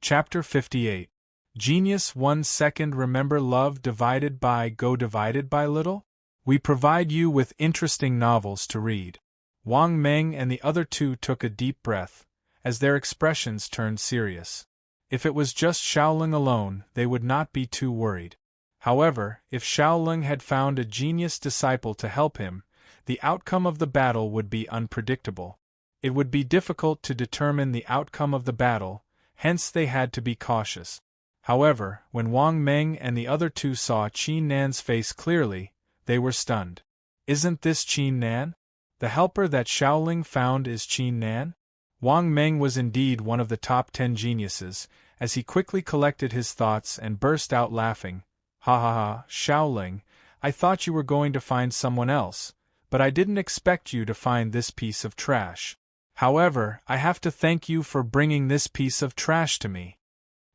Chapter 58. Genius 1 second. Remember love divided by little? We provide you with interesting novels to read. Wang Meng and the other two took a deep breath, as their expressions turned serious. If it was just Xiaolong alone, they would not be too worried. However, if Xiaolong had found a genius disciple to help him, the outcome of the battle would be unpredictable. It would be difficult to determine the outcome of the battle, hence they had to be cautious. However, when Wang Meng and the other two saw Qin Nan's face clearly, they were stunned. Isn't this Qin Nan? The helper that Xiaolong found is Qin Nan? Wang Meng was indeed one of the top 10 geniuses, as he quickly collected his thoughts and burst out laughing. Ha ha ha, Xiaolong, I thought you were going to find someone else, but I didn't expect you to find this piece of trash. However, I have to thank you for bringing this piece of trash to me.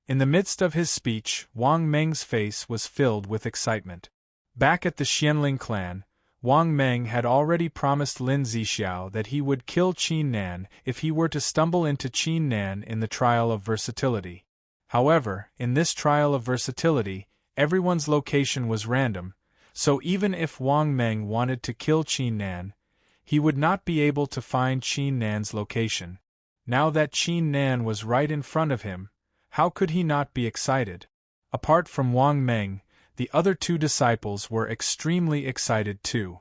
In the midst of his speech, Wang Meng's face was filled with excitement. Back at the Xianling clan, Wang Meng had already promised Lin Zixiao that he would kill Qin Nan if he were to stumble into Qin Nan in the trial of versatility. However, in this trial of versatility, everyone's location was random, so even if Wang Meng wanted to kill Qin Nan, he would not be able to find Qin Nan's location. Now that Qin Nan was right in front of him, how could he not be excited? Apart from Wang Meng, the other two disciples were extremely excited too.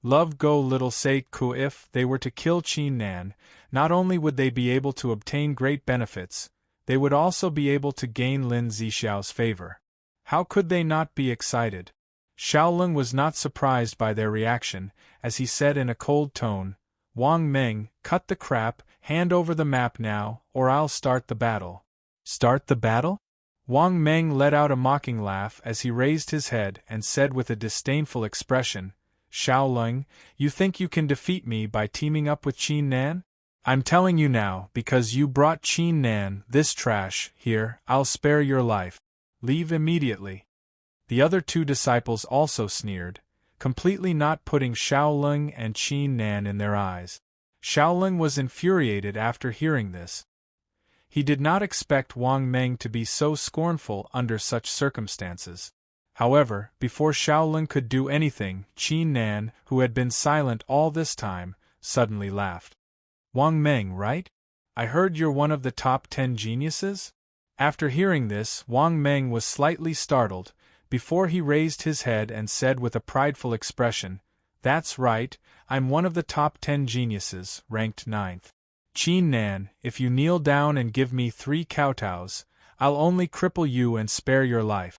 Love go little say ku if they were to kill Qin Nan, not only would they be able to obtain great benefits, they would also be able to gain Lin Zixiao's favor. How could they not be excited? Xiaolong was not surprised by their reaction, as he said in a cold tone, Wang Meng, cut the crap, hand over the map now, or I'll start the battle. Start the battle? Wang Meng let out a mocking laugh as he raised his head and said with a disdainful expression, Xiaolong, you think you can defeat me by teaming up with Qin Nan? I'm telling you now, because you brought Qin Nan this trash, here, I'll spare your life. Leave immediately. The other two disciples also sneered, completely not putting Xiaolong and Qin Nan in their eyes. Xiaolong was infuriated after hearing this. He did not expect Wang Meng to be so scornful under such circumstances. However, before Xiaolong could do anything, Qin Nan, who had been silent all this time, suddenly laughed. Wang Meng, right? I heard you're one of the top 10 geniuses? After hearing this, Wang Meng was slightly startled, before he raised his head and said with a prideful expression, That's right, I'm one of the top 10 geniuses, ranked 9th. Qin Nan, if you kneel down and give me 3 kowtows, I'll only cripple you and spare your life.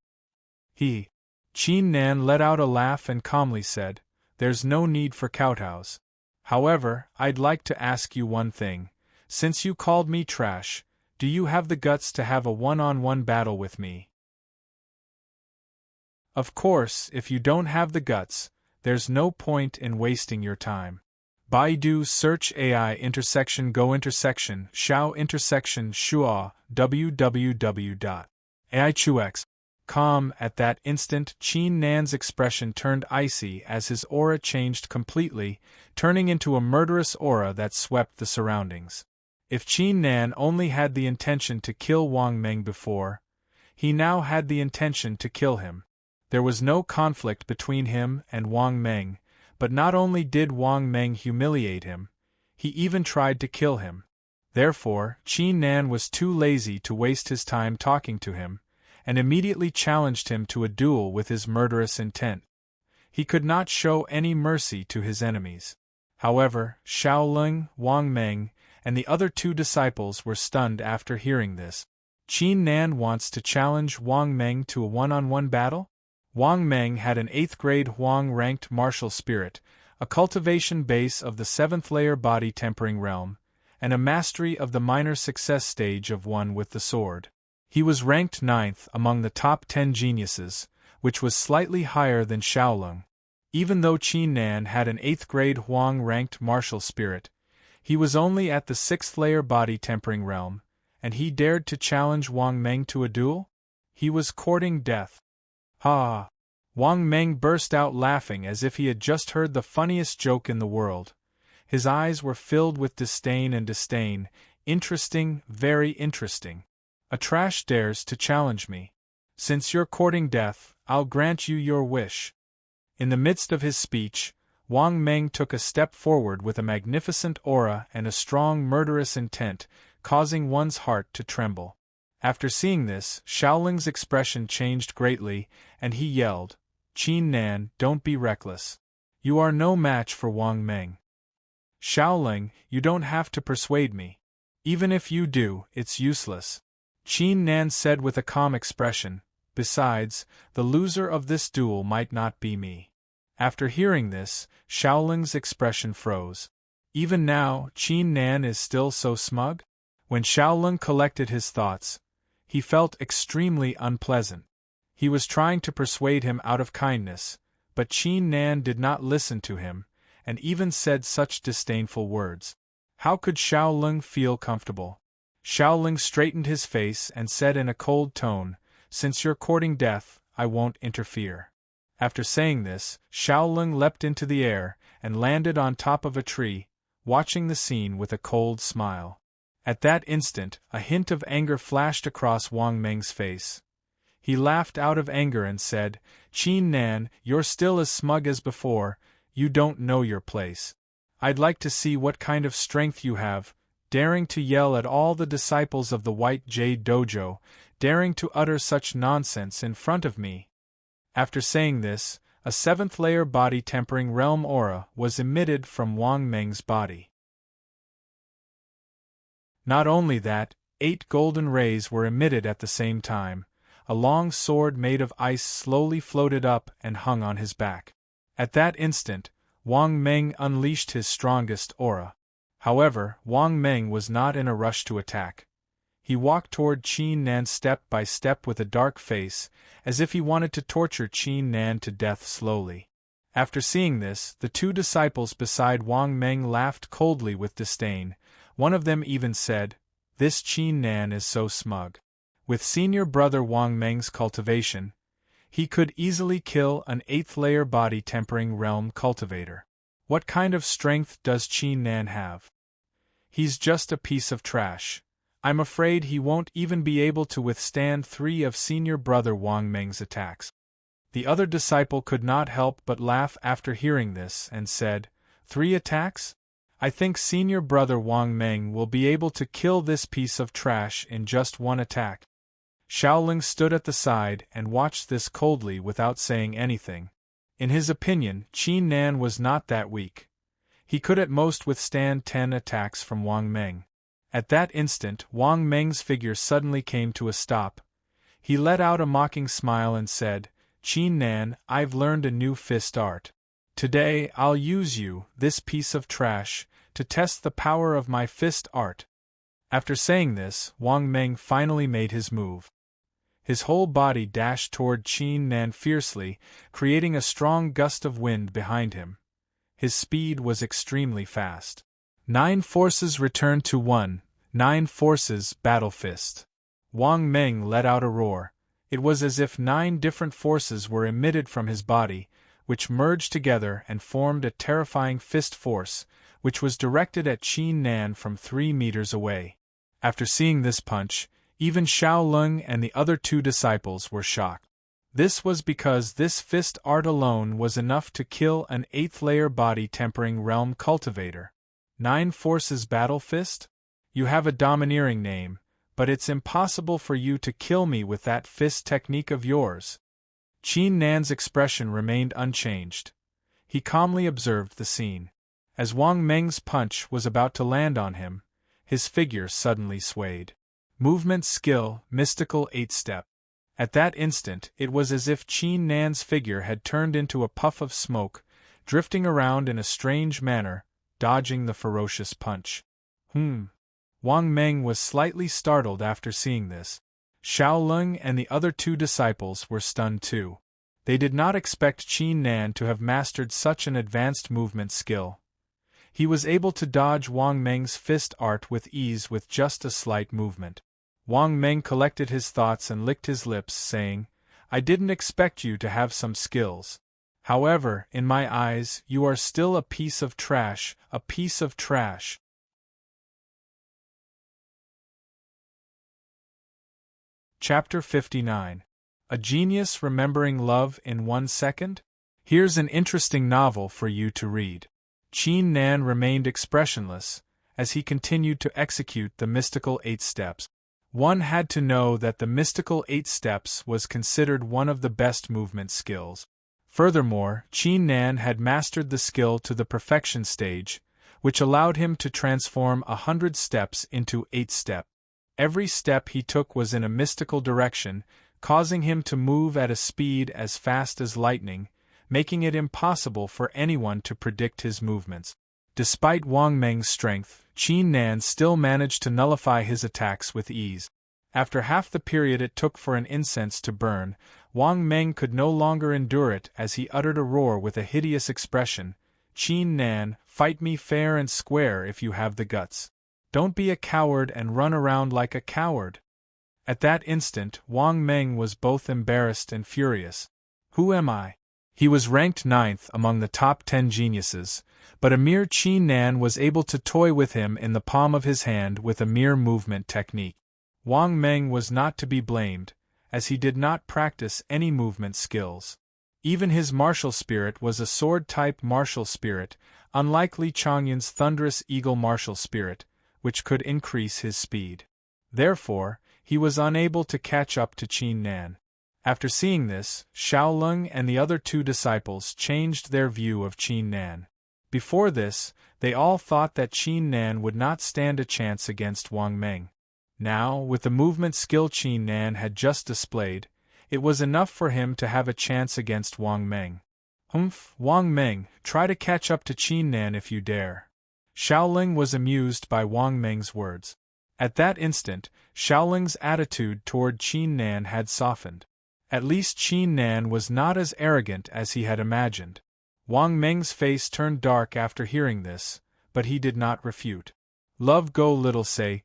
Qin Nan let out a laugh and calmly said, There's no need for kowtows. However, I'd like to ask you one thing. Since you called me trash, do you have the guts to have a one-on-one battle with me? Of course, if you don't have the guts, there's no point in wasting your time. Baidu search AI *go *Xiao *Shua www.aichux.com. At that instant, Qin Nan's expression turned icy as his aura changed completely, turning into a murderous aura that swept the surroundings. If Qin Nan only had the intention to kill Wang Meng before, he now had the intention to kill him. There was no conflict between him and Wang Meng, but not only did Wang Meng humiliate him, he even tried to kill him. Therefore, Qin Nan was too lazy to waste his time talking to him, and immediately challenged him to a duel with his murderous intent. He could not show any mercy to his enemies. However, Xiaolong, Wang Meng, and the other two disciples were stunned after hearing this. Qin Nan wants to challenge Wang Meng to a one-on-one battle? Wang Meng had an 8th-grade Huang-ranked martial spirit, a cultivation base of the 7th-layer body tempering realm, and a mastery of the minor success stage of one with the sword. He was ranked 9th among the top 10 geniuses, which was slightly higher than Xiaolong. Even though Qin Nan had an 8th-grade Huang-ranked martial spirit, he was only at the 6th-layer body tempering realm, and he dared to challenge Wang Meng to a duel? He was courting death. Ha! Wang Meng burst out laughing as if he had just heard the funniest joke in the world. His eyes were filled with disdain and disdain. Interesting, very interesting. A trash dares to challenge me. Since you're courting death, I'll grant you your wish. In the midst of his speech, Wang Meng took a step forward with a magnificent aura and a strong murderous intent, causing one's heart to tremble. After seeing this, Xiaoling's expression changed greatly, and he yelled, "Qin Nan, don't be reckless. You are no match for Wang Meng. Xiaoling, you don't have to persuade me. Even if you do, it's useless." Qin Nan said with a calm expression, "Besides, the loser of this duel might not be me." After hearing this, Xiaoling's expression froze. Even now, Qin Nan is still so smug? When Xiaoling collected his thoughts, he felt extremely unpleasant. He was trying to persuade him out of kindness, but Qin Nan did not listen to him, and even said such disdainful words. How could Xiaoling feel comfortable? Xiaoling straightened his face and said in a cold tone, "Since you're courting death, I won't interfere." After saying this, Xiaoling leapt into the air and landed on top of a tree, watching the scene with a cold smile. At that instant, a hint of anger flashed across Wang Meng's face. He laughed out of anger and said, "Qin Nan, you're still as smug as before, you don't know your place. I'd like to see what kind of strength you have, daring to yell at all the disciples of the White Jade Dojo, daring to utter such nonsense in front of me." After saying this, a seventh-layer body-tempering realm aura was emitted from Wang Meng's body. Not only that, 8 golden rays were emitted at the same time. A long sword made of ice slowly floated up and hung on his back. At that instant, Wang Meng unleashed his strongest aura. However, Wang Meng was not in a rush to attack. He walked toward Qin Nan step by step with a dark face, as if he wanted to torture Qin Nan to death slowly. After seeing this, the 2 disciples beside Wang Meng laughed coldly with disdain. One of them even said, "This Qin Nan is so smug. With senior brother Wang Meng's cultivation, he could easily kill an 8th-layer body-tempering realm cultivator. What kind of strength does Qin Nan have? He's just a piece of trash. I'm afraid he won't even be able to withstand 3 of senior brother Wang Meng's attacks." The other disciple could not help but laugh after hearing this and said, "3 attacks? I think senior brother Wang Meng will be able to kill this piece of trash in just 1 attack." Xiaoling stood at the side and watched this coldly without saying anything. In his opinion, Qin Nan was not that weak. He could at most withstand 10 attacks from Wang Meng. At that instant, Wang Meng's figure suddenly came to a stop. He let out a mocking smile and said, "Qin Nan, I've learned a new fist art. Today I'll use you, this piece of trash, to test the power of my fist art." After saying this, Wang Meng finally made his move. His whole body dashed toward Qin Nan fiercely, creating a strong gust of wind behind him. His speed was extremely fast. 9 forces returned to 1, 9 forces battle fist. Wang Meng let out a roar. It was as if 9 different forces were emitted from his body, which merged together and formed a terrifying fist force, which was directed at Qin Nan from 3 meters away. After seeing this punch, even Xiaoling and the other 2 disciples were shocked. This was because this fist art alone was enough to kill an 8th-layer body-tempering realm cultivator. 9 forces battle fist? You have a domineering name, but it's impossible for you to kill me with that fist technique of yours. Qin Nan's expression remained unchanged. He calmly observed the scene. As Wang Meng's punch was about to land on him, his figure suddenly swayed. Movement skill, mystical 8-step. At that instant, it was as if Qin Nan's figure had turned into a puff of smoke, drifting around in a strange manner, dodging the ferocious punch. Wang Meng was slightly startled after seeing this. Xiaoling and the other 2 disciples were stunned too. They did not expect Qin Nan to have mastered such an advanced movement skill. He was able to dodge Wang Meng's fist art with ease with just a slight movement. Wang Meng collected his thoughts and licked his lips, saying, "I didn't expect you to have some skills. However, in my eyes, you are still a piece of trash, a piece of trash." Chapter 59. A Genius Remembering Love in 1 Second? Here's an interesting novel for you to read. Qin Nan remained expressionless as he continued to execute the mystical 8 steps. One had to know that the mystical 8 steps was considered one of the best movement skills. Furthermore, Qin Nan had mastered the skill to the perfection stage, which allowed him to transform 100 steps into 8 steps. Every step he took was in a mystical direction, causing him to move at a speed as fast as lightning, making it impossible for anyone to predict his movements. Despite Wang Meng's strength, Qin Nan still managed to nullify his attacks with ease. After half the period it took for an incense to burn, Wang Meng could no longer endure it as he uttered a roar with a hideous expression. "Qin Nan, fight me fair and square if you have the guts. Don't be a coward and run around like a coward." At that instant, Wang Meng was both embarrassed and furious. Who am I? He was ranked 9th among the top 10 geniuses, but a mere Qin Nan was able to toy with him in the palm of his hand with a mere movement technique. Wang Meng was not to be blamed, as he did not practice any movement skills. Even his martial spirit was a sword-type martial spirit, unlike Li Chongyun's thunderous eagle martial spirit, which could increase his speed. Therefore, he was unable to catch up to Qin Nan. After seeing this, Xiaolong and the other 2 disciples changed their view of Qin Nan. Before this, they all thought that Qin Nan would not stand a chance against Wang Meng. Now, with the movement skill Qin Nan had just displayed, it was enough for him to have a chance against Wang Meng. "Humph, Wang Meng, try to catch up to Qin Nan if you dare." Xiaolong was amused by Wang Meng's words. At that instant, Xiaolong's attitude toward Qin Nan had softened. At least Qin Nan was not as arrogant as he had imagined. Wang Meng's face turned dark after hearing this, but he did not refute. Love go little say,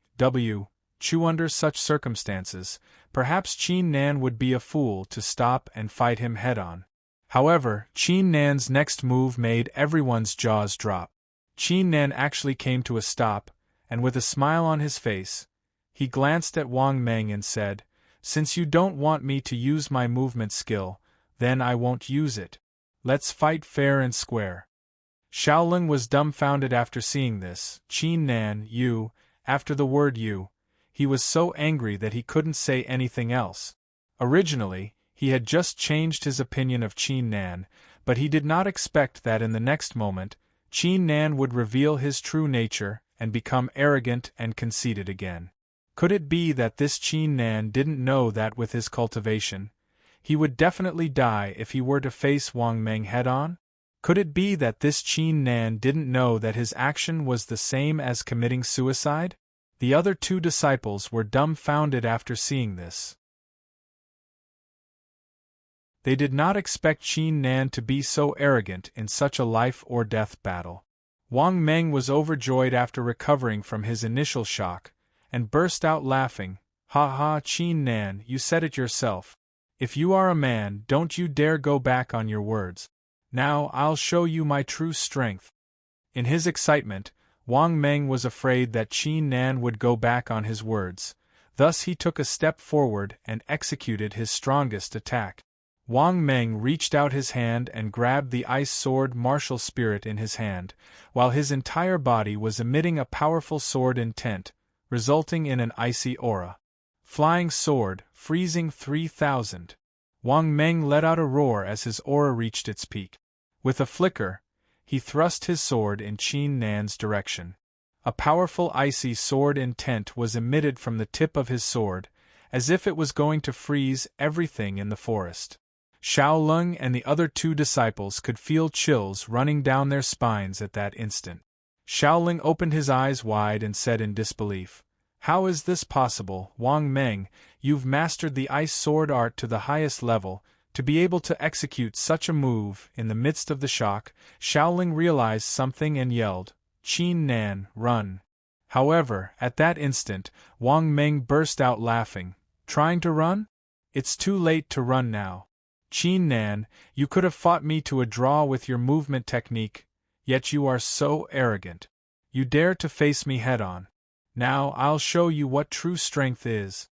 Chu under such circumstances, perhaps Qin Nan would be a fool to stop and fight him head-on. However, Qin Nan's next move made everyone's jaws drop. Qin Nan actually came to a stop, and with a smile on his face, he glanced at Wang Meng and said, "Since you don't want me to use my movement skill, then I won't use it. Let's fight fair and square." Xiaolong was dumbfounded after seeing this. Qin Nan, you, after the word you, he was so angry that he couldn't say anything else. Originally, he had just changed his opinion of Qin Nan, but he did not expect that in the next moment, Qin Nan would reveal his true nature and become arrogant and conceited again. Could it be that this Qin Nan didn't know that with his cultivation, he would definitely die if he were to face Wang Meng head-on? Could it be that this Qin Nan didn't know that his action was the same as committing suicide? The other 2 disciples were dumbfounded after seeing this. They did not expect Qin Nan to be so arrogant in such a life-or-death battle. Wang Meng was overjoyed after recovering from his initial shock, and burst out laughing. "Ha ha, Qin Nan, you said it yourself. If you are a man, don't you dare go back on your words. Now I'll show you my true strength." In his excitement, Wang Meng was afraid that Qin Nan would go back on his words, thus he took a step forward and executed his strongest attack. Wang Meng reached out his hand and grabbed the ice sword martial spirit in his hand, while his entire body was emitting a powerful sword intent, resulting in an icy aura. Flying sword, freezing 3000. Wang Meng let out a roar as his aura reached its peak. With a flicker, he thrust his sword in Qin Nan's direction. A powerful icy sword intent was emitted from the tip of his sword, as if it was going to freeze everything in the forest. Xiaolong and the other 2 disciples could feel chills running down their spines at that instant. Xiaolong opened his eyes wide and said in disbelief, "How is this possible, Wang Meng? You've mastered the ice sword art to the highest level. To be able to execute such a move in the midst of the shock." Xiaolong realized something and yelled, "Qin Nan, run!" However, at that instant, Wang Meng burst out laughing. "Trying to run? It's too late to run now. Qin Nan, you could have fought me to a draw with your movement technique, yet you are so arrogant. You dare to face me head-on. Now I'll show you what true strength is."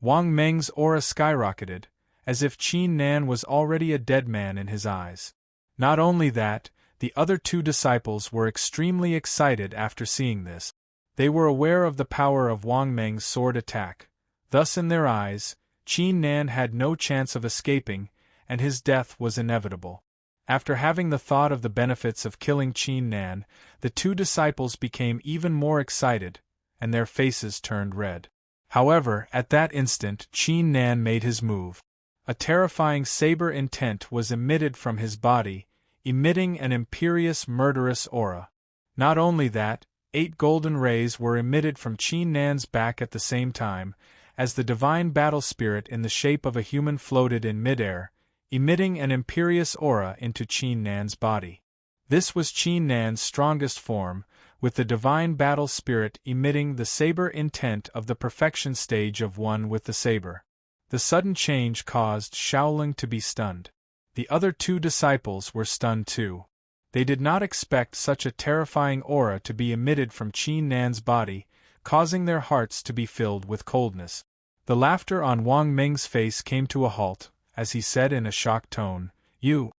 Wang Meng's aura skyrocketed, as if Qin Nan was already a dead man in his eyes. Not only that, the other two disciples were extremely excited after seeing this. They were aware of the power of Wang Meng's sword attack. Thus in their eyes, Qin Nan had no chance of escaping, and his death was inevitable. After having the thought of the benefits of killing Qin Nan, the two disciples became even more excited, and their faces turned red. However, at that instant Qin Nan made his move. A terrifying saber intent was emitted from his body, emitting an imperious murderous aura. Not only that, 8 golden rays were emitted from Qin Nan's back at the same time, as the divine battle spirit in the shape of a human floated in midair, emitting an imperious aura into Qin Nan's body. This was Qin Nan's strongest form, with the divine battle spirit emitting the saber intent of the perfection stage of one with the saber. The sudden change caused Shaolong to be stunned. The other two disciples were stunned too. They did not expect such a terrifying aura to be emitted from Qin Nan's body, causing their hearts to be filled with coldness. The laughter on Wang Meng's face came to a halt, as he said in a shocked tone, You,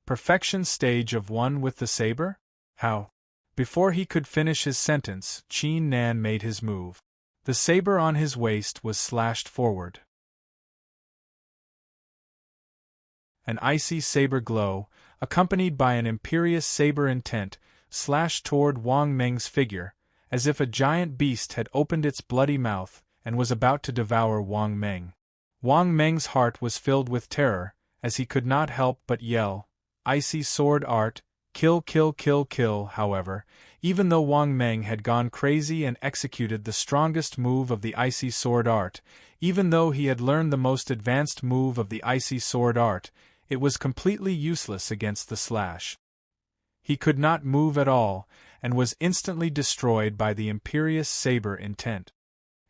perfection stage of one with the saber? How? Before he could finish his sentence, Qin Nan made his move. The saber on his waist was slashed forward. An icy saber glow, accompanied by an imperious saber intent, slashed toward Wang Meng's figure, as if a giant beast had opened its bloody mouth and was about to devour Wang Meng. Wang Meng's heart was filled with terror, as he could not help but yell, Icy sword art, kill kill kill kill. However, even though Wang Meng had gone crazy and executed the strongest move of the icy sword art, even though he had learned the most advanced move of the icy sword art, it was completely useless against the slash. He could not move at all, and was instantly destroyed by the imperious saber intent.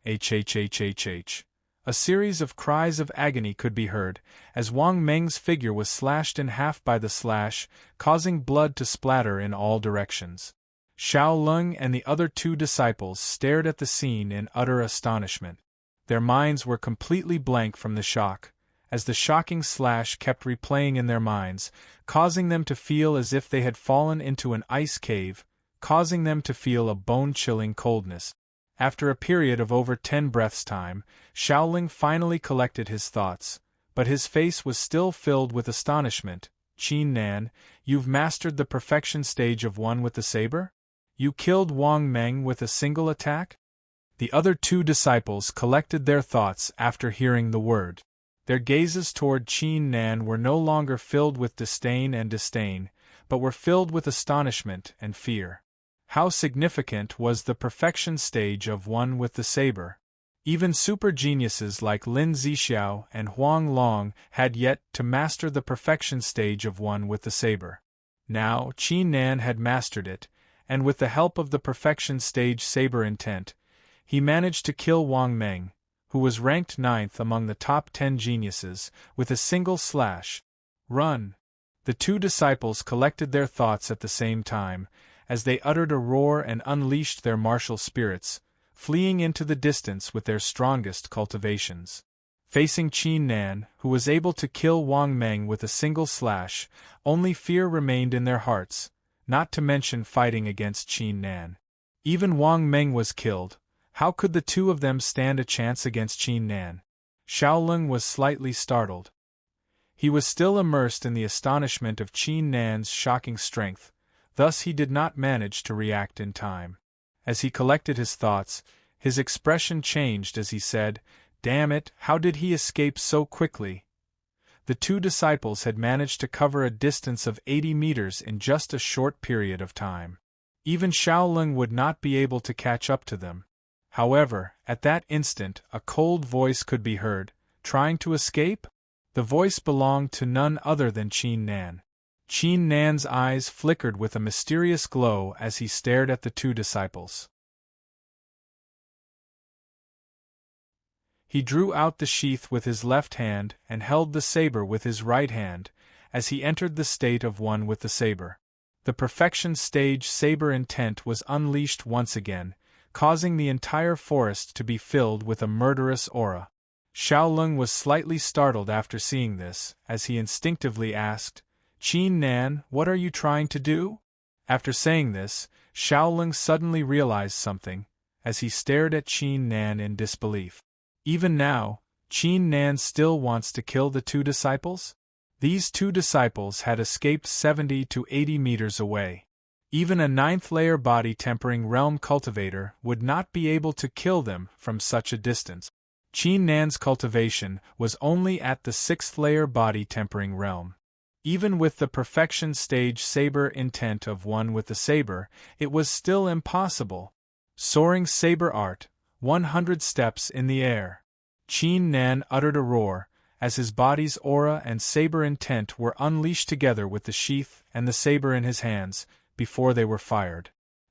Hhhhh. A series of cries of agony could be heard, as Wang Meng's figure was slashed in half by the slash, causing blood to splatter in all directions. Shaolong and the other two disciples stared at the scene in utter astonishment. Their minds were completely blank from the shock, as the shocking slash kept replaying in their minds, causing them to feel as if they had fallen into an ice cave, causing them to feel a bone-chilling coldness. After a period of over 10 breaths' time, Shaolong finally collected his thoughts, but his face was still filled with astonishment. Qin Nan, you've mastered the perfection stage of one with the saber? You killed Wang Meng with a single attack? The other two disciples collected their thoughts after hearing the word. Their gazes toward Qin Nan were no longer filled with disdain, but were filled with astonishment and fear. How significant was the perfection stage of one with the saber? Even super geniuses like Lin Zixiao and Huang Long had yet to master the perfection stage of one with the saber. Now, Qin Nan had mastered it, and with the help of the perfection stage saber intent, he managed to kill Wang Meng, who was ranked 9th among the top 10 geniuses, with a single slash. Run! The two disciples collected their thoughts at the same time, as they uttered a roar and unleashed their martial spirits, fleeing into the distance with their strongest cultivations. Facing Qin Nan, who was able to kill Wang Meng with a single slash, only fear remained in their hearts, not to mention fighting against Qin Nan. Even Wang Meng was killed. How could the two of them stand a chance against Qin Nan? Shaolong was slightly startled. He was still immersed in the astonishment of Qin Nan's shocking strength, thus he did not manage to react in time. As he collected his thoughts, his expression changed as he said, Damn it, how did he escape so quickly? The two disciples had managed to cover a distance of 80 meters in just a short period of time. Even Shaolong would not be able to catch up to them. However, at that instant a cold voice could be heard, trying to escape? The voice belonged to none other than Qin Nan. Qin Nan's eyes flickered with a mysterious glow as he stared at the two disciples. He drew out the sheath with his left hand and held the saber with his right hand, as he entered the state of one with the saber. The perfection stage saber intent was unleashed once again, causing the entire forest to be filled with a murderous aura. Xiaolong was slightly startled after seeing this, as he instinctively asked, "Qin Nan, what are you trying to do?" After saying this, Xiaolong suddenly realized something, as he stared at Qin Nan in disbelief. Even now, Qin Nan still wants to kill the two disciples? These two disciples had escaped 70 to 80 meters away. Even a ninth-layer body-tempering realm cultivator would not be able to kill them from such a distance. Qin Nan's cultivation was only at the sixth-layer body-tempering realm. Even with the perfection stage saber intent of one with the saber, it was still impossible. Soaring saber art, 100 steps in the air. Qin Nan uttered a roar, as his body's aura and saber intent were unleashed together with the sheath and the saber in his hands, before they were fired.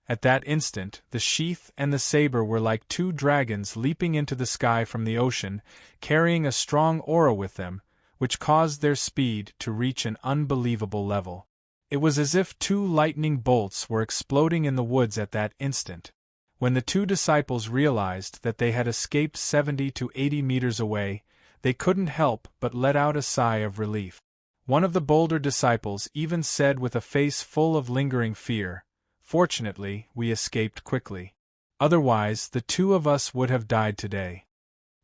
At that instant, the sheath and the saber were like two dragons leaping into the sky from the ocean, carrying a strong aura with them, which caused their speed to reach an unbelievable level. It was as if two lightning bolts were exploding in the woods at that instant. When the two disciples realized that they had escaped 70 to 80 meters away, they couldn't help but let out a sigh of relief. One of the bolder disciples even said with a face full of lingering fear, "Fortunately, we escaped quickly. Otherwise, the two of us would have died today."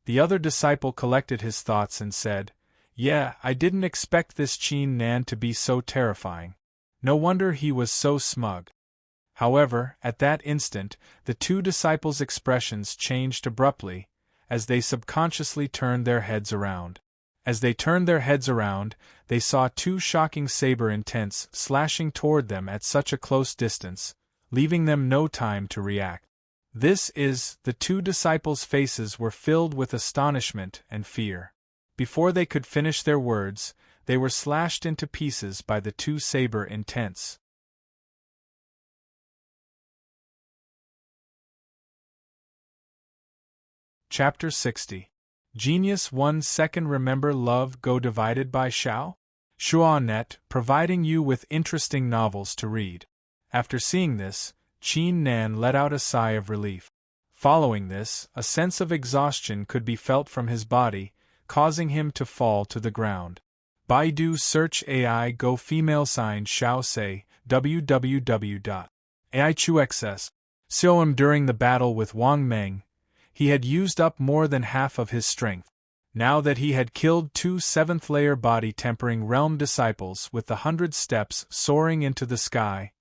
The other disciple collected his thoughts and said, "Yeah, I didn't expect this Qin Nan to be so terrifying. No wonder he was so smug." However, at that instant, the two disciples' expressions changed abruptly, as they subconsciously turned their heads around. As they turned their heads around, they saw two shocking saber intents slashing toward them at such a close distance, leaving them no time to react. The two disciples' faces were filled with astonishment and fear. Before they could finish their words, they were slashed into pieces by the two saber intents. Chapter 60. Genius 1 Second Remember Love Go Divided by Xiao? Shuanet, providing you with interesting novels to read. After seeing this, Qin Nan let out a sigh of relief. Following this, a sense of exhaustion could be felt from his body, causing him to fall to the ground. Baidu search AI Go female sign Xiao say www.aichuxs. During the battle with Wang Meng, he had used up more than half of his strength. Now that he had killed two seventh-layer body-tempering realm disciples with the 100 steps soaring into the sky,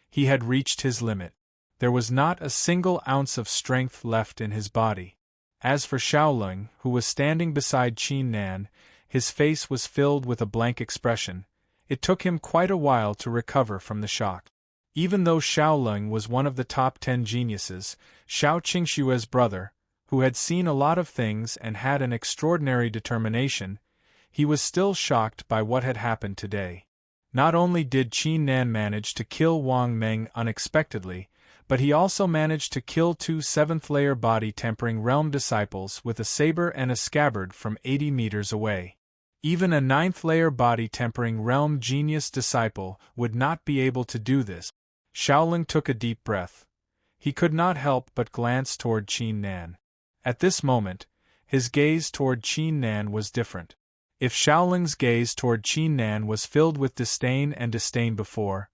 he had reached his limit. There was not a single ounce of strength left in his body. As for Xiaolong, who was standing beside Qin Nan, his face was filled with a blank expression. It took him quite a while to recover from the shock. Even though Xiaolong was one of the top 10 geniuses, Xiao Qingshue's brother, who had seen a lot of things and had an extraordinary determination, he was still shocked by what had happened today. Not only did Qin Nan manage to kill Wang Meng unexpectedly, but he also managed to kill two seventh-layer body-tempering realm disciples with a saber and a scabbard from 80 meters away. Even a ninth-layer body-tempering realm genius disciple would not be able to do this. Xiaolong took a deep breath. He could not help but glance toward Qin Nan. At this moment, his gaze toward Qin Nan was different. If Xiaolong's gaze toward Qin Nan was filled with disdain before,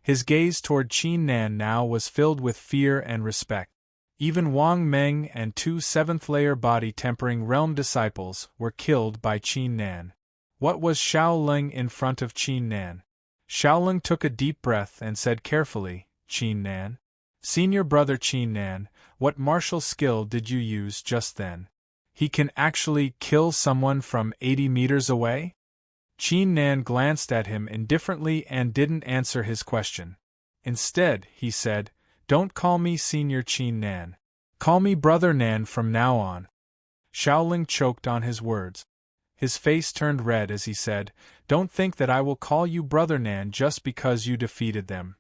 his gaze toward Qin Nan now was filled with fear and respect. Even Wang Meng and two seventh-layer body-tempering realm disciples were killed by Qin Nan. What was Xiaolong in front of Qin Nan? Xiaolong took a deep breath and said carefully, "Qin Nan. Senior brother Qin Nan, what martial skill did you use just then? He can actually kill someone from 80 meters away?" Qin Nan glanced at him indifferently and didn't answer his question. Instead, he said, "Don't call me Senior Qin Nan. Call me Brother Nan from now on." Xiaolong choked on his words. His face turned red as he said, "Don't think that I will call you Brother Nan just because you defeated them.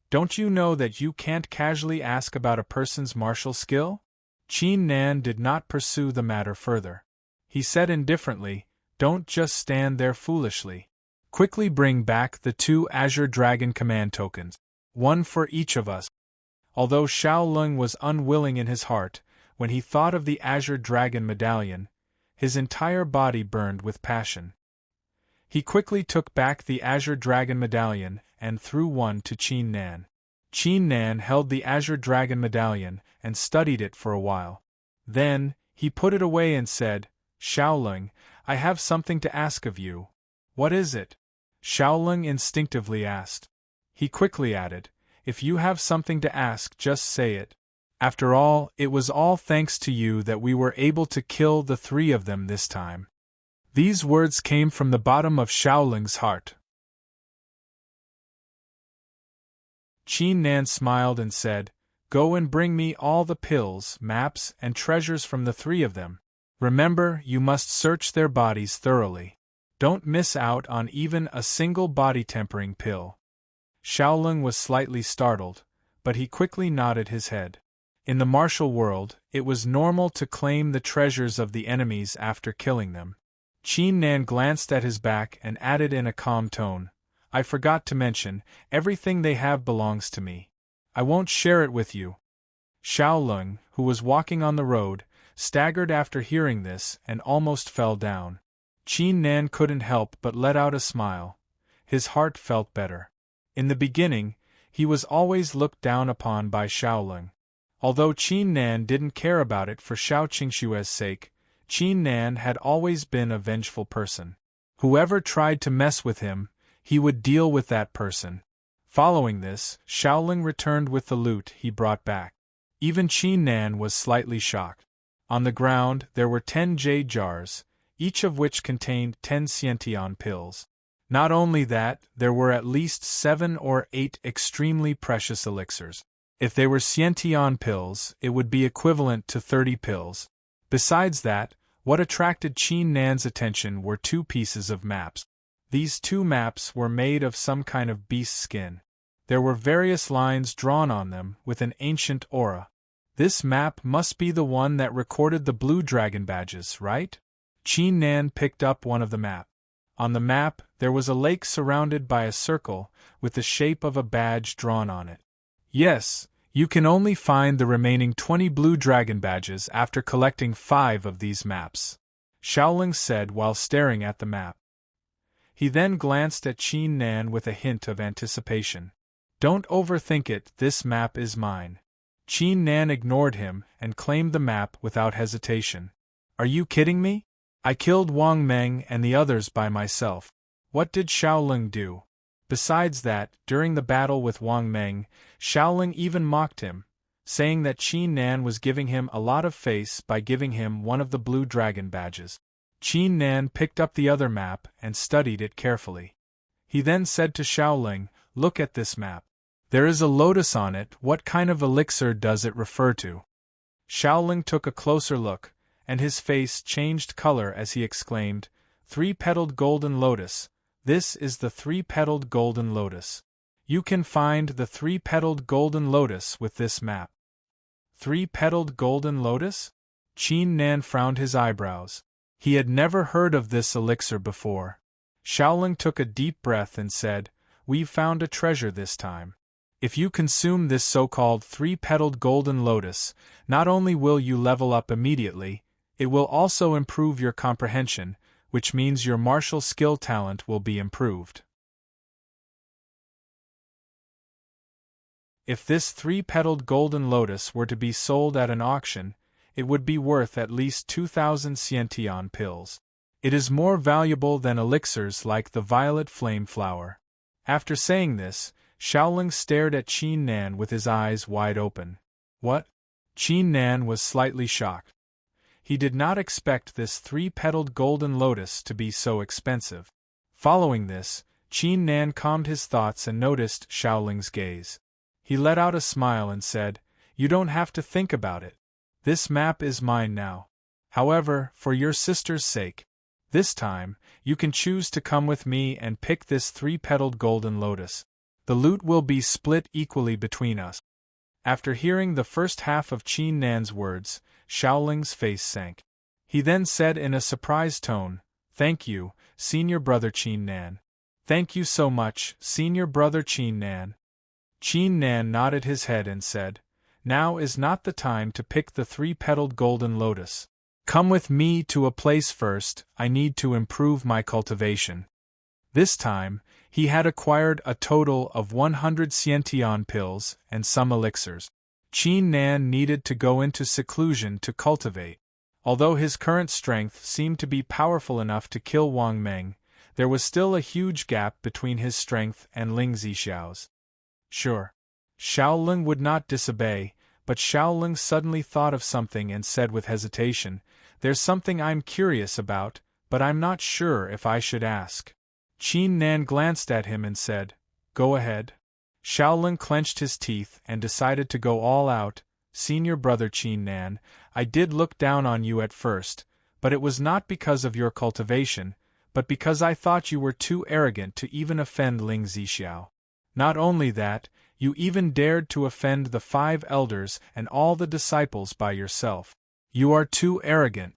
Don't you know that you can't casually ask about a person's martial skill?" Qin Nan did not pursue the matter further. He said indifferently, "Don't just stand there foolishly. Quickly bring back the 2 Azure Dragon command tokens. One for each of us." Although Xiaolong was unwilling in his heart, when he thought of the azure dragon medallion, his entire body burned with passion. He quickly took back the azure dragon medallion and threw one to Qin Nan. Qin Nan held the azure dragon medallion and studied it for a while. Then, he put it away and said, "Xiaolong, I have something to ask of you." "What is it?" Xiaolong instinctively asked. He quickly added, "If you have something to ask, just say it. After all, it was all thanks to you that we were able to kill the three of them this time." These words came from the bottom of Xiaolong's heart. Qin Nan smiled and said, "Go and bring me all the pills, maps, and treasures from the three of them. Remember, you must search their bodies thoroughly. Don't miss out on even a single body-tempering pill." Xiaolong was slightly startled, but he quickly nodded his head. In the martial world, it was normal to claim the treasures of the enemies after killing them. Qin Nan glanced at his back and added in a calm tone, "I forgot to mention, everything they have belongs to me. I won't share it with you." Xiaolong, who was walking on the road, staggered after hearing this and almost fell down. Qin Nan couldn't help but let out a smile. His heart felt better. In the beginning, he was always looked down upon by Xiaolong. Although Qin Nan didn't care about it for Xiao Qingshue's sake, Qin Nan had always been a vengeful person. Whoever tried to mess with him, he would deal with that person. Following this, Xiaolong returned with the loot he brought back. Even Qin Nan was slightly shocked. On the ground there were 10 jade jars, each of which contained 10 Xiantian pills. Not only that, there were at least 7 or 8 extremely precious elixirs. If they were Xiantian pills, it would be equivalent to 30 pills. Besides that, what attracted Qin Nan's attention were 2 pieces of maps. These 2 maps were made of some kind of beast skin. There were various lines drawn on them with an ancient aura. This map must be the one that recorded the blue dragon badges, right? Qin Nan picked up one of the maps. On the map, there was a lake surrounded by a circle with the shape of a badge drawn on it. Yes, you can only find the remaining 20 blue dragon badges after collecting 5 of these maps, Xiaolong said while staring at the map. He then glanced at Qin Nan with a hint of anticipation. "Don't overthink it, this map is mine." Qin Nan ignored him and claimed the map without hesitation. "Are you kidding me? I killed Wang Meng and the others by myself. What did Xiaolong do?" Besides that, during the battle with Wang Meng, Xiaolong even mocked him, saying that Qin Nan was giving him a lot of face by giving him one of the blue dragon badges. Qin Nan picked up the other map and studied it carefully. He then said to Xiaolong, "Look at this map. There is a lotus on it. What kind of elixir does it refer to?" Xiaolong took a closer look, and his face changed color as he exclaimed, "Three-petaled golden lotus. This is the three-petaled golden lotus. You can find the three-petaled golden lotus with this map." Three-petaled golden lotus? Qin Nan frowned his eyebrows. He had never heard of this elixir before. Xiaolong took a deep breath and said, "We've found a treasure this time. If you consume this so-called three-petaled golden lotus, not only will you level up immediately, it will also improve your comprehension, which means your martial skill talent will be improved. If this three-petaled golden lotus were to be sold at an auction, it would be worth at least 2,000 Xiantian pills. It is more valuable than elixirs like the violet flame flower." After saying this, Xiaolong stared at Qin Nan with his eyes wide open. "What?" Qin Nan was slightly shocked. He did not expect this three-petaled golden lotus to be so expensive. Following this, Qin Nan calmed his thoughts and noticed Xiaolong's gaze. He let out a smile and said, "You don't have to think about it. This map is mine now. However, for your sister's sake, this time, you can choose to come with me and pick this three-petaled golden lotus. The loot will be split equally between us." After hearing the first half of Qin Nan's words, Xiaolong's face sank. He then said in a surprised tone, "Thank you, senior brother Qin Nan. Thank you so much, senior brother Qin Nan." Qin Nan nodded his head and said, Now is not the time to pick the three-petaled golden lotus. Come with me to a place first. I need to improve my cultivation. This time, he had acquired a total of 100 Xiantian pills and some elixirs. Qin Nan needed to go into seclusion to cultivate. Although his current strength seemed to be powerful enough to kill Wang Meng, there was still a huge gap between his strength and Ling Zixiao's. Sure. Xiaolong would not disobey, but Xiaolong suddenly thought of something and said with hesitation, "There's something I'm curious about, but I'm not sure if I should ask." Qin Nan glanced at him and said, "Go ahead." Xiaolong clenched his teeth and decided to go all out. "Senior brother Qin Nan, I did look down on you at first, but it was not because of your cultivation, but because I thought you were too arrogant to even offend Ling Zixiao. Not only that, you even dared to offend the 5 elders and all the disciples by yourself. You are too arrogant."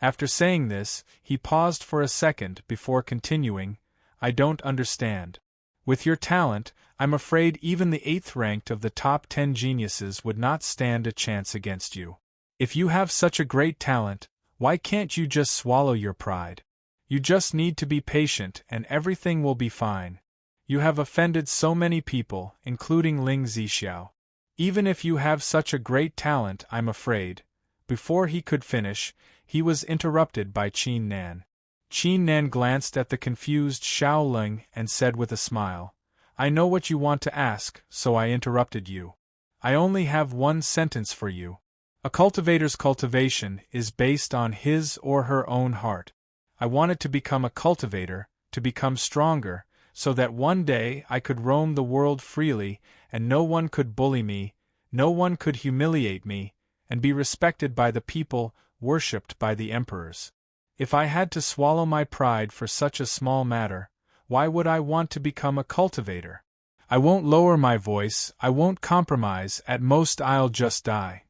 After saying this, he paused for a second before continuing, "I don't understand. With your talent, I'm afraid even the 8th ranked of the top 10 geniuses would not stand a chance against you. If you have such a great talent, why can't you just swallow your pride? You just need to be patient and everything will be fine. You have offended so many people, including Ling Zixiao. Even if you have such a great talent, I'm afraid." Before he could finish, he was interrupted by Qin Nan. Qin Nan glanced at the confused Xiaolong and said with a smile, "I know what you want to ask, so I interrupted you. I only have one sentence for you. A cultivator's cultivation is based on his or her own heart. I wanted to become a cultivator, to become stronger, so that one day I could roam the world freely, and no one could bully me, no one could humiliate me, and be respected by the people, worshipped by the emperors. If I had to swallow my pride for such a small matter, why would I want to become a cultivator? I won't lower my voice, I won't compromise, at most I'll just die."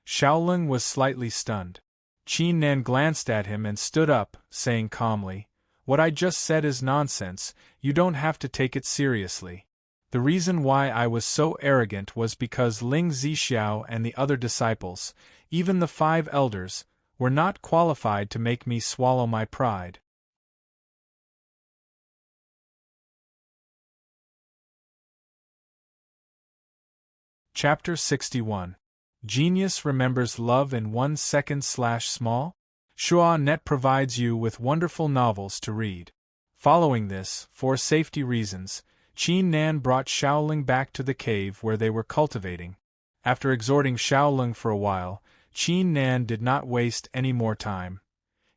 Xiaolong was slightly stunned. Qin Nan glanced at him and stood up, saying calmly, "What I just said is nonsense, you don't have to take it seriously. The reason why I was so arrogant was because Ling Zixiao and the other disciples, even the 5 elders, were not qualified to make me swallow my pride." Chapter 61. Genius remembers love in 1 second/small? Shua Net provides you with wonderful novels to read. Following this, for safety reasons, Qin Nan brought Xiaolong back to the cave where they were cultivating. After exhorting Xiaolong for a while, Qin Nan did not waste any more time.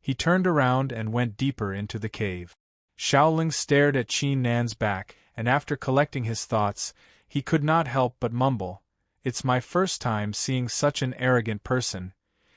He turned around and went deeper into the cave. Xiaolong stared at Qin Nan's back, and after collecting his thoughts, he could not help but mumble, "It's my first time seeing such an arrogant person."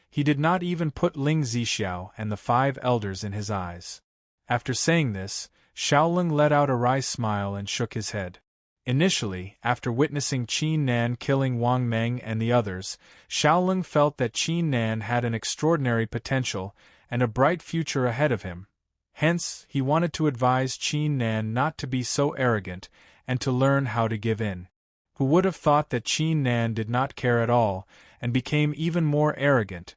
He did not even put Ling Zixiao and the 5 elders in his eyes. After saying this, Xiaolong let out a wry smile and shook his head. Initially, after witnessing Qin Nan killing Wang Meng and the others, Xiaolong felt that Qin Nan had an extraordinary potential and a bright future ahead of him. Hence, he wanted to advise Qin Nan not to be so arrogant and to learn how to give in. Who would have thought that Qin Nan did not care at all and became even more arrogant?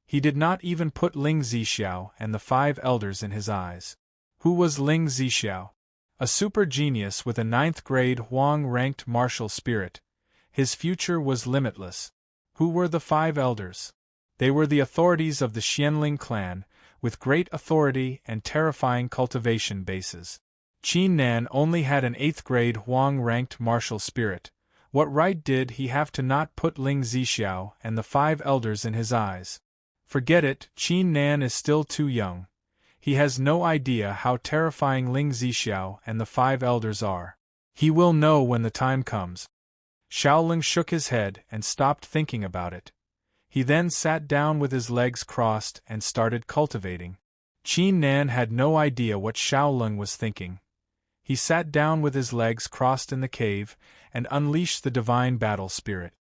He did not even put Ling Zixiao and the 5 elders in his eyes. Who was Ling Zixiao? A super genius with a 9th grade Huang-ranked martial spirit. His future was limitless. Who were the 5 elders? They were the authorities of the Xianling clan, with great authority and terrifying cultivation bases. Qin Nan only had an 8th grade Huang-ranked martial spirit. What right did he have to not put Ling Zixiao and the 5 elders in his eyes? Forget it, Qin Nan is still too young. He has no idea how terrifying Ling Zixiao and the 5 elders are. He will know when the time comes. Xiaolong shook his head and stopped thinking about it. He then sat down with his legs crossed and started cultivating. Qin Nan had no idea what Xiaolong was thinking. He sat down with his legs crossed in the cave and unleashed the divine battle spirit.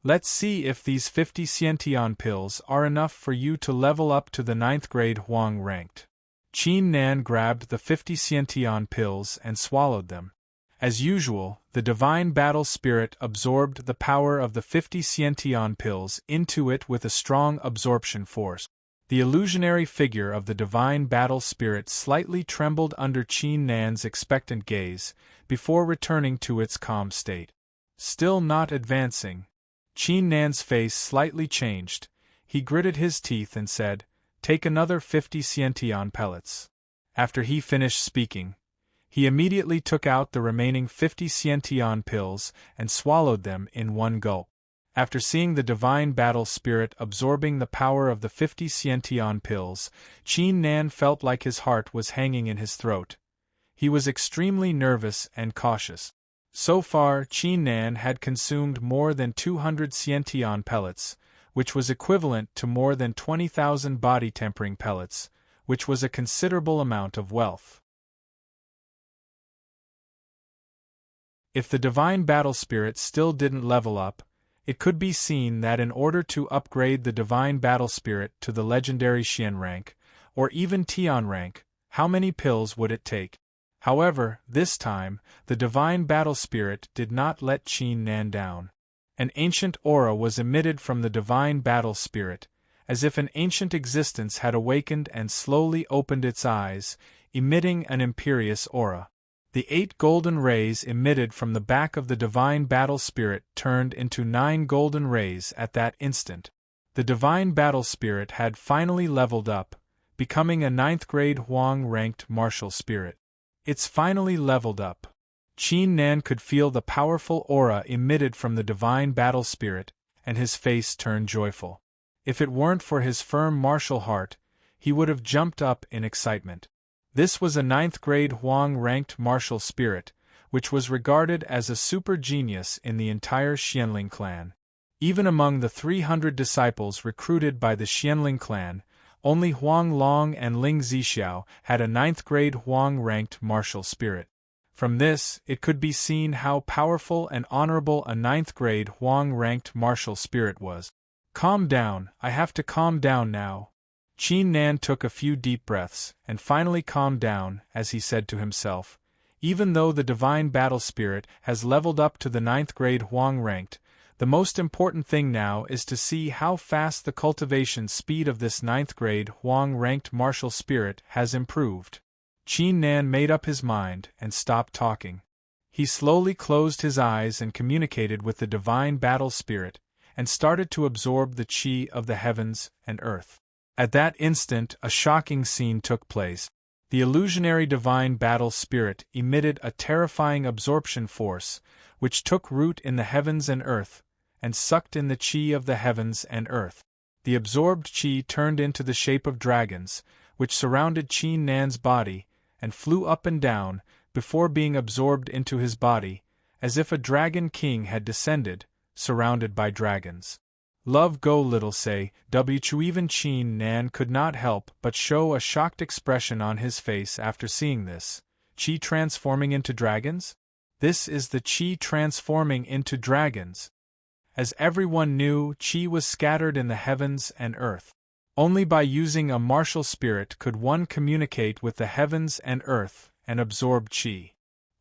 Let's see if these 50 Xiantian pills are enough for you to level up to the 9th grade Huang ranked. Qin Nan grabbed the 50 Xiantian pills and swallowed them. As usual, the divine battle spirit absorbed the power of the 50 Sciention pills into it with a strong absorption force. The illusionary figure of the divine battle spirit slightly trembled under Qin Nan's expectant gaze, before returning to its calm state. Still not advancing. Qin Nan's face slightly changed. He gritted his teeth and said, "Take another 50 Sciention pellets." After he finished speaking, he immediately took out the remaining 50 Sciention pills and swallowed them in one gulp. After seeing the divine battle spirit absorbing the power of the 50 Sciention pills, Qin Nan felt like his heart was hanging in his throat. He was extremely nervous and cautious. So far, Qin Nan had consumed more than 200 Sciention pellets, which was equivalent to more than 20,000 body-tempering pellets, which was a considerable amount of wealth. If the divine battle spirit still didn't level up, it could be seen that in order to upgrade the divine battle spirit to the legendary Xian rank, or even Tian rank, how many pills would it take? However, this time, the divine battle spirit did not let Qin Nan down. An ancient aura was emitted from the divine battle spirit, as if an ancient existence had awakened and slowly opened its eyes, emitting an imperious aura. The 8 golden rays emitted from the back of the divine battle spirit turned into 9 golden rays at that instant. The divine battle spirit had finally leveled up, becoming a 9th grade Huang-ranked martial spirit. It's finally leveled up. Qin Nan could feel the powerful aura emitted from the divine battle spirit, and his face turned joyful. If it weren't for his firm martial heart, he would have jumped up in excitement. This was a 9th grade Huang-ranked martial spirit, which was regarded as a super genius in the entire Xianling clan. Even among the 300 disciples recruited by the Xianling clan, only Huang Long and Ling Zixiao had a 9th grade Huang-ranked martial spirit. From this, it could be seen how powerful and honorable a 9th grade Huang-ranked martial spirit was. Calm down, I have to calm down now. Qin Nan took a few deep breaths, and finally calmed down, as he said to himself, even though the divine battle spirit has leveled up to the 9th grade Huang-ranked, the most important thing now is to see how fast the cultivation speed of this 9th grade Huang-ranked martial spirit has improved. Qin Nan made up his mind and stopped talking. He slowly closed his eyes and communicated with the divine battle spirit, and started to absorb the qi of the heavens and earth. At that instant, a shocking scene took place. The illusionary divine battle spirit emitted a terrifying absorption force, which took root in the heavens and earth, and sucked in the qi of the heavens and earth. The absorbed qi turned into the shape of dragons, which surrounded Qin Nan's body, and flew up and down, before being absorbed into his body, as if a dragon king had descended, surrounded by dragons. Love go little say, Wu. Even Qin Nan could not help but show a shocked expression on his face after seeing this. Qi transforming into dragons? This is the qi transforming into dragons. As everyone knew, qi was scattered in the heavens and earth. Only by using a martial spirit could one communicate with the heavens and earth and absorb qi.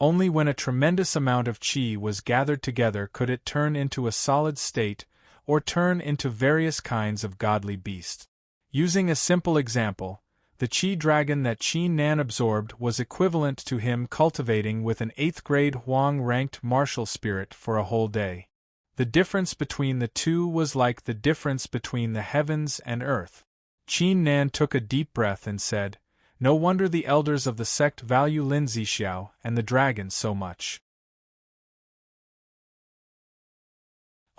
Only when a tremendous amount of qi was gathered together could it turn into a solid state, or turn into various kinds of godly beasts. Using a simple example, the qi dragon that Qin Nan absorbed was equivalent to him cultivating with an 8th grade Huang-ranked martial spirit for a whole day. The difference between the two was like the difference between the heavens and earth. Qin Nan took a deep breath and said, "No wonder the elders of the sect value Lin Zixiao and the dragon so much."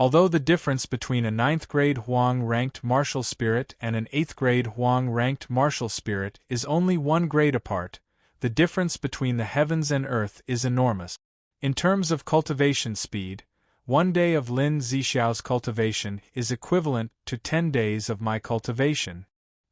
Although the difference between a 9th grade Huang-ranked martial spirit and an 8th grade Huang-ranked martial spirit is only 1 grade apart, the difference between the heavens and earth is enormous. In terms of cultivation speed, 1 day of Lin Zixiao's cultivation is equivalent to 10 days of my cultivation.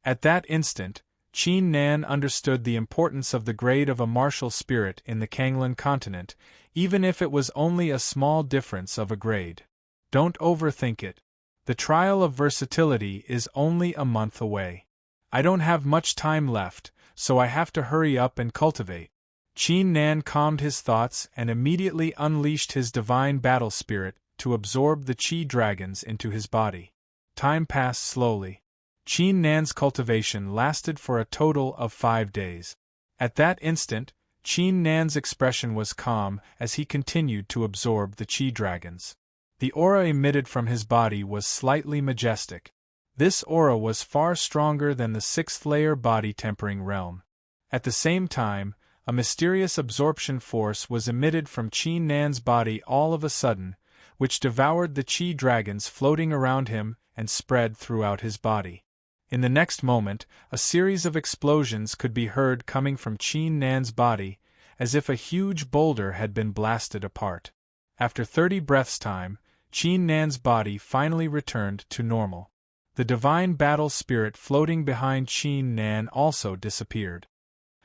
At that instant, Qin Nan understood the importance of the grade of a martial spirit in the Kanglan continent, even if it was only a small difference of a grade. Don't overthink it. The trial of versatility is only a month away. I don't have much time left, so I have to hurry up and cultivate. Qin Nan calmed his thoughts and immediately unleashed his divine battle spirit to absorb the Qi dragons into his body. Time passed slowly. Qin Nan's cultivation lasted for a total of 5 days. At that instant, Qin Nan's expression was calm as he continued to absorb the Qi dragons. The aura emitted from his body was slightly majestic. This aura was far stronger than the 6th-layer body-tempering realm. At the same time, a mysterious absorption force was emitted from Qin Nan's body all of a sudden, which devoured the Qi dragons floating around him and spread throughout his body. In the next moment, a series of explosions could be heard coming from Qin Nan's body, as if a huge boulder had been blasted apart. After 30 breaths' time, Qin Nan's body finally returned to normal. The divine battle spirit floating behind Qin Nan also disappeared.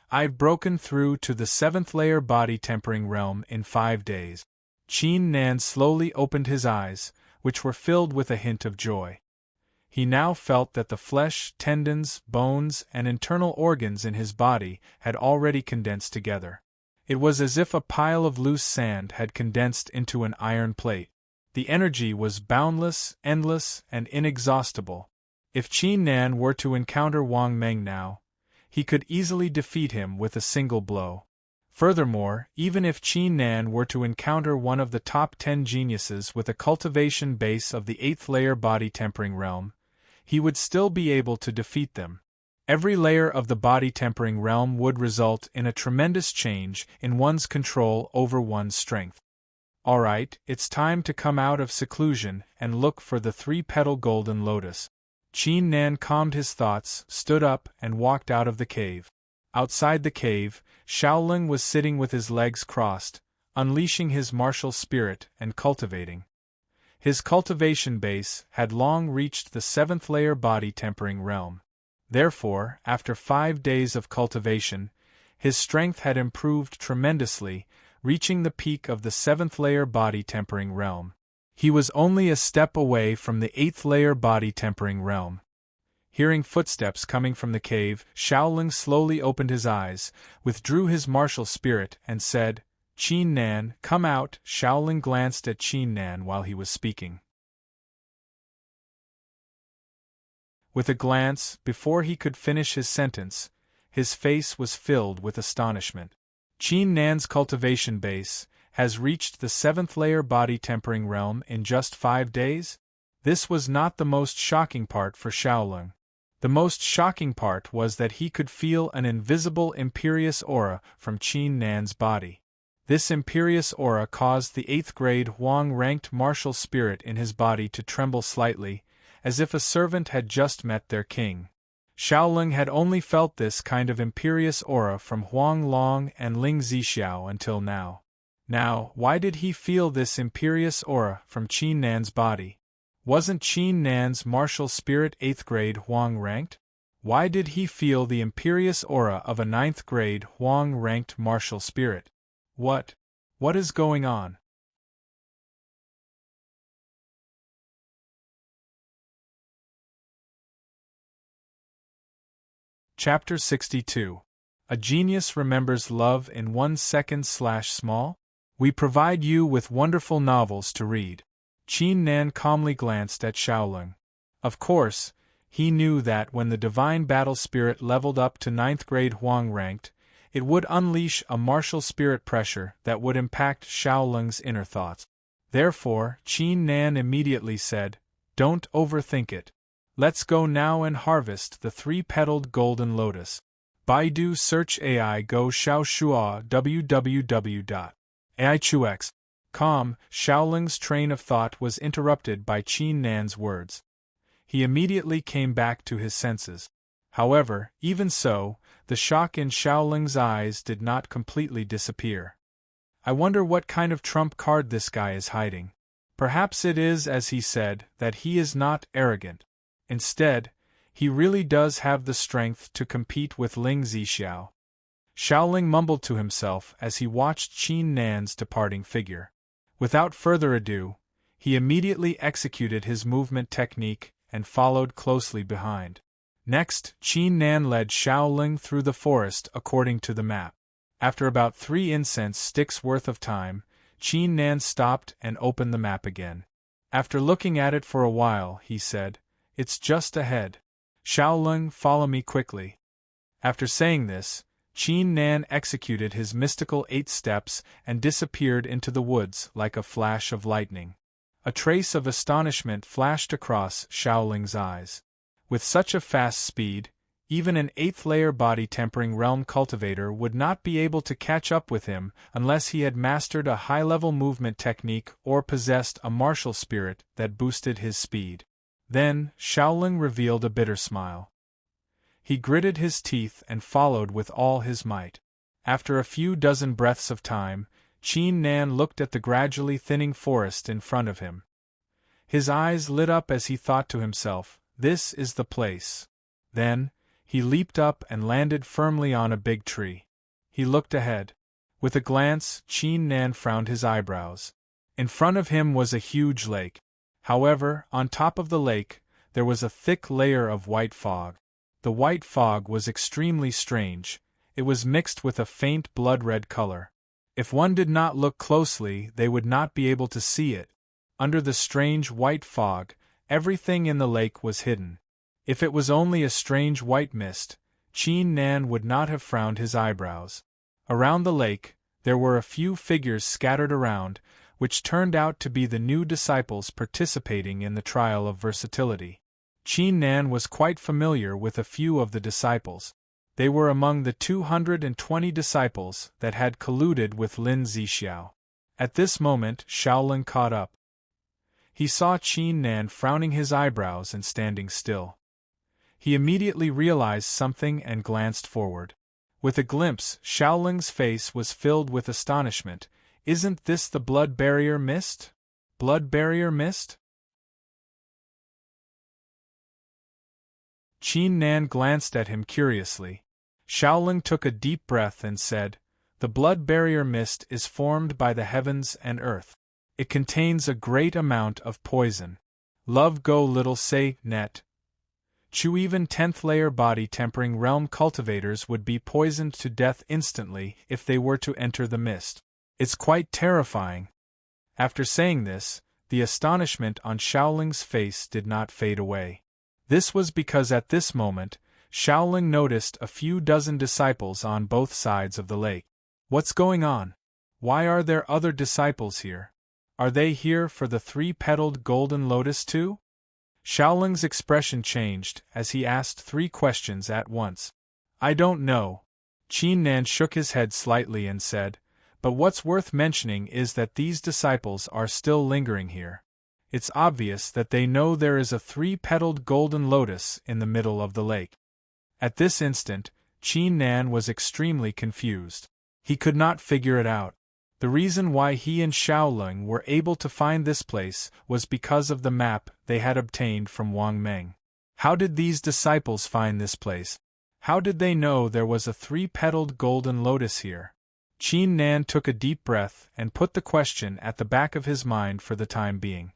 I've broken through to the 7th-layer body-tempering realm in 5 days. Qin Nan slowly opened his eyes, which were filled with a hint of joy. He now felt that the flesh, tendons, bones, and internal organs in his body had already condensed together. It was as if a pile of loose sand had condensed into an iron plate. The energy was boundless, endless, and inexhaustible. If Qin Nan were to encounter Wang Meng now, he could easily defeat him with a single blow. Furthermore, even if Qin Nan were to encounter one of the top 10 geniuses with a cultivation base of the 8th-layer body-tempering realm, he would still be able to defeat them. Every layer of the body-tempering realm would result in a tremendous change in one's control over one's strength. Alright, it's time to come out of seclusion and look for the 3-petal golden lotus. Qin Nan calmed his thoughts, stood up, and walked out of the cave. Outside the cave, Shaolin was sitting with his legs crossed, unleashing his martial spirit and cultivating. His cultivation base had long reached the 7th-layer body-tempering realm. Therefore, after 5 days of cultivation, his strength had improved tremendously, reaching the peak of the 7th-layer body-tempering realm. He was only a step away from the 8th-layer body-tempering realm. Hearing footsteps coming from the cave, Shaolin slowly opened his eyes, withdrew his martial spirit, and said, "Qin Nan, come out." Shaolin glanced at Qin Nan while he was speaking. With a glance, before he could finish his sentence, his face was filled with astonishment. Qin Nan's cultivation base has reached the 7th-layer body-tempering realm in just 5 days? This was not the most shocking part for Shaolin. The most shocking part was that he could feel an invisible imperious aura from Qin Nan's body. This imperious aura caused the 8th-grade Huang-ranked martial spirit in his body to tremble slightly, as if a servant had just met their king. Shaolin had only felt this kind of imperious aura from Huang Long and Ling Zixiao until now. Now, why did he feel this imperious aura from Qin Nan's body? Wasn't Qin Nan's martial spirit 8th-grade Huang-ranked? Why did he feel the imperious aura of a 9th-grade Huang-ranked martial spirit? What is going on? Chapter 62. A Genius Remembers Love in 1 Second/Small? We provide you with wonderful novels to read. Qin Nan calmly glanced at Shaolin. Of course, he knew that when the divine battle spirit leveled up to 9th-grade Huang-ranked, it would unleash a martial spirit pressure that would impact Shaolin's inner thoughts. Therefore, Qin Nan immediately said, "Don't overthink it. Let's go now and harvest the 3-petaled golden lotus." Baidu search AI Go Xiaoshua www.aichux.com. Shaolin's train of thought was interrupted by Qin Nan's words. He immediately came back to his senses. However, even so, the shock in Shaolin's eyes did not completely disappear. I wonder what kind of trump card this guy is hiding. Perhaps it is, as he said, that he is not arrogant. Instead, he really does have the strength to compete with Ling Zixiao. Shaolin mumbled to himself as he watched Qin Nan's departing figure. Without further ado, he immediately executed his movement technique and followed closely behind. Next, Qin Nan led Shaolin through the forest according to the map. After about 3 incense sticks worth of time, Qin Nan stopped and opened the map again. After looking at it for a while, he said, "It's just ahead. Xiaolong, follow me quickly." After saying this, Qin Nan executed his mystical 8 steps and disappeared into the woods like a flash of lightning. A trace of astonishment flashed across Xiaoling's eyes. With such a fast speed, even an 8th-layer body-tempering realm cultivator would not be able to catch up with him unless he had mastered a high-level movement technique or possessed a martial spirit that boosted his speed. Then, Xiaoling revealed a bitter smile. He gritted his teeth and followed with all his might. After a few dozen breaths of time, Qin Nan looked at the gradually thinning forest in front of him. His eyes lit up as he thought to himself, "This is the place." Then, he leaped up and landed firmly on a big tree. He looked ahead. With a glance, Qin Nan frowned his eyebrows. In front of him was a huge lake. However, on top of the lake, there was a thick layer of white fog. The white fog was extremely strange. It was mixed with a faint blood-red color. If one did not look closely, they would not be able to see it. Under the strange white fog, everything in the lake was hidden. If it was only a strange white mist, Qin Nan would not have frowned his eyebrows. Around the lake, there were a few figures scattered around, which turned out to be the new disciples participating in the trial of versatility. Qin Nan was quite familiar with a few of the disciples. They were among the 220 disciples that had colluded with Lin Zixiao. At this moment, Xiaolong caught up. He saw Qin Nan frowning his eyebrows and standing still. He immediately realized something and glanced forward. With a glimpse, Xiaolong's face was filled with astonishment. "Isn't this the blood barrier mist? Blood barrier mist?" Qin Nan glanced at him curiously. Xiaolong took a deep breath and said, "The blood barrier mist is formed by the heavens and earth. It contains a great amount of poison. Love go little say net. Chu even 10th-layer body-tempering realm cultivators would be poisoned to death instantly if they were to enter the mist. It's quite terrifying." After saying this, the astonishment on Xiaoling's face did not fade away. This was because at this moment, Xiaoling noticed a few dozen disciples on both sides of the lake. "What's going on? Why are there other disciples here? Are they here for the 3-petaled golden lotus too?" Xiaoling's expression changed as he asked 3 questions at once. "I don't know." Qin Nan shook his head slightly and said, "But what's worth mentioning is that these disciples are still lingering here. It's obvious that they know there is a 3-petaled golden lotus in the middle of the lake." At this instant, Qin Nan was extremely confused. He could not figure it out. The reason why he and Xiaolong were able to find this place was because of the map they had obtained from Wang Meng. How did these disciples find this place? How did they know there was a 3-petaled golden lotus here? Qin Nan took a deep breath and put the question at the back of his mind for the time being.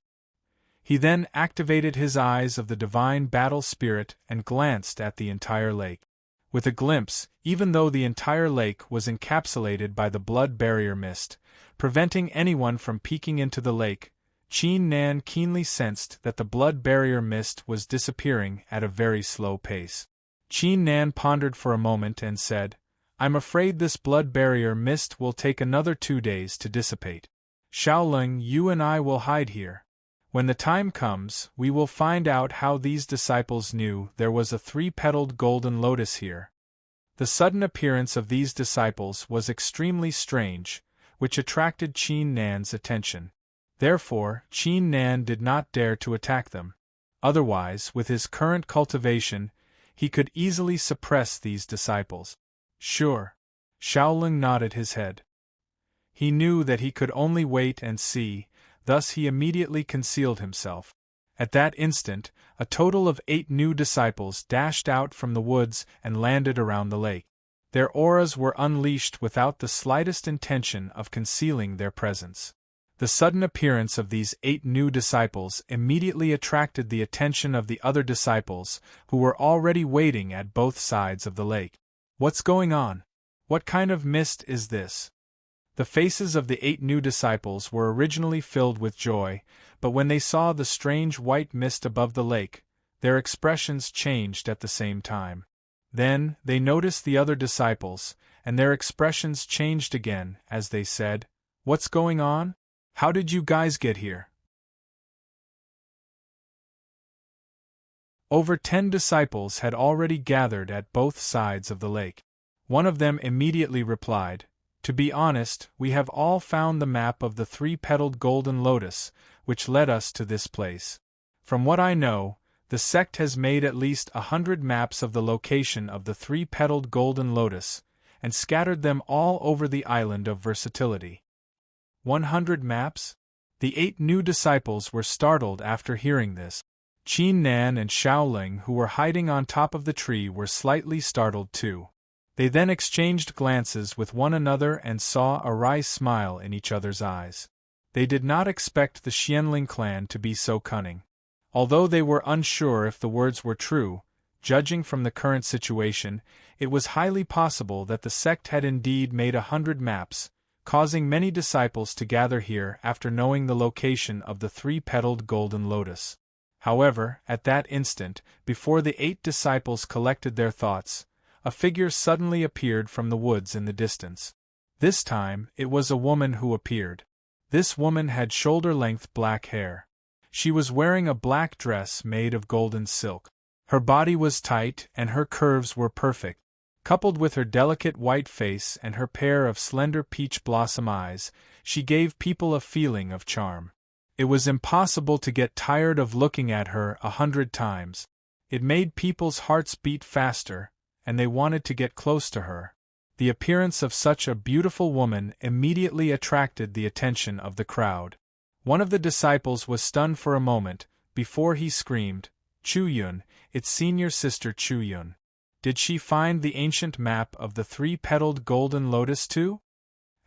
He then activated his eyes of the divine battle spirit and glanced at the entire lake. With a glimpse, even though the entire lake was encapsulated by the blood barrier mist, preventing anyone from peeking into the lake, Qin Nan keenly sensed that the blood barrier mist was disappearing at a very slow pace. Qin Nan pondered for a moment and said, "I'm afraid this blood barrier mist will take another 2 days to dissipate. Xiaolong, you and I will hide here. When the time comes, we will find out how these disciples knew there was a 3-petaled golden lotus here." The sudden appearance of these disciples was extremely strange, which attracted Qin Nan's attention. Therefore, Qin Nan did not dare to attack them. Otherwise, with his current cultivation, he could easily suppress these disciples. "Sure." Xiaolong nodded his head. He knew that he could only wait and see, thus he immediately concealed himself. At that instant, a total of 8 new disciples dashed out from the woods and landed around the lake. Their auras were unleashed without the slightest intention of concealing their presence. The sudden appearance of these 8 new disciples immediately attracted the attention of the other disciples, who were already waiting at both sides of the lake. "What's going on? What kind of mist is this? The faces of the 8 new disciples were originally filled with joy, but when they saw the strange white mist above the lake, their expressions changed at the same time. Then, they noticed the other disciples, and their expressions changed again as they said, "What's going on? How did you guys get here?" Over 10 disciples had already gathered at both sides of the lake. One of them immediately replied, "To be honest, we have all found the map of the 3-petaled golden lotus, which led us to this place. From what I know, the sect has made at least 100 maps of the location of the 3-petaled golden lotus, and scattered them all over the island of versatility." 100 maps? The 8 new disciples were startled after hearing this. Qin Nan and Xiaoling, who were hiding on top of the tree, were slightly startled too. They then exchanged glances with one another and saw a wry smile in each other's eyes. They did not expect the Xianling clan to be so cunning. Although they were unsure if the words were true, judging from the current situation, it was highly possible that the sect had indeed made 100 maps, causing many disciples to gather here after knowing the location of the 3-petaled golden lotus. However, at that instant, before the 8 disciples collected their thoughts, a figure suddenly appeared from the woods in the distance. This time, it was a woman who appeared. This woman had shoulder-length black hair. She was wearing a black dress made of golden silk. Her body was tight and her curves were perfect. Coupled with her delicate white face and her pair of slender peach blossom eyes, she gave people a feeling of charm. It was impossible to get tired of looking at her 100 times. It made people's hearts beat faster, and they wanted to get close to her. The appearance of such a beautiful woman immediately attracted the attention of the crowd. One of the disciples was stunned for a moment, before he screamed, "Chu Yun, it's senior sister Chu Yun. Did she find the ancient map of the 3-petaled golden lotus too?"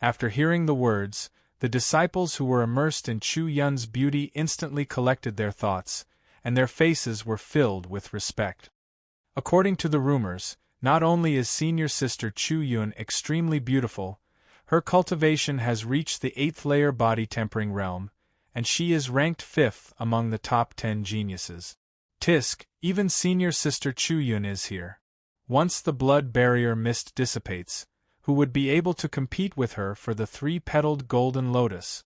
After hearing the words, the disciples who were immersed in Chu Yun's beauty instantly collected their thoughts, and their faces were filled with respect. According to the rumors, not only is senior sister Chu Yun extremely beautiful, her cultivation has reached the 8th layer body tempering realm, and she is ranked 5th among the top 10 geniuses. Tisk, even senior sister Chu Yun is here. Once the blood barrier mist dissipates, who would be able to compete with her for the 3-petaled golden lotus?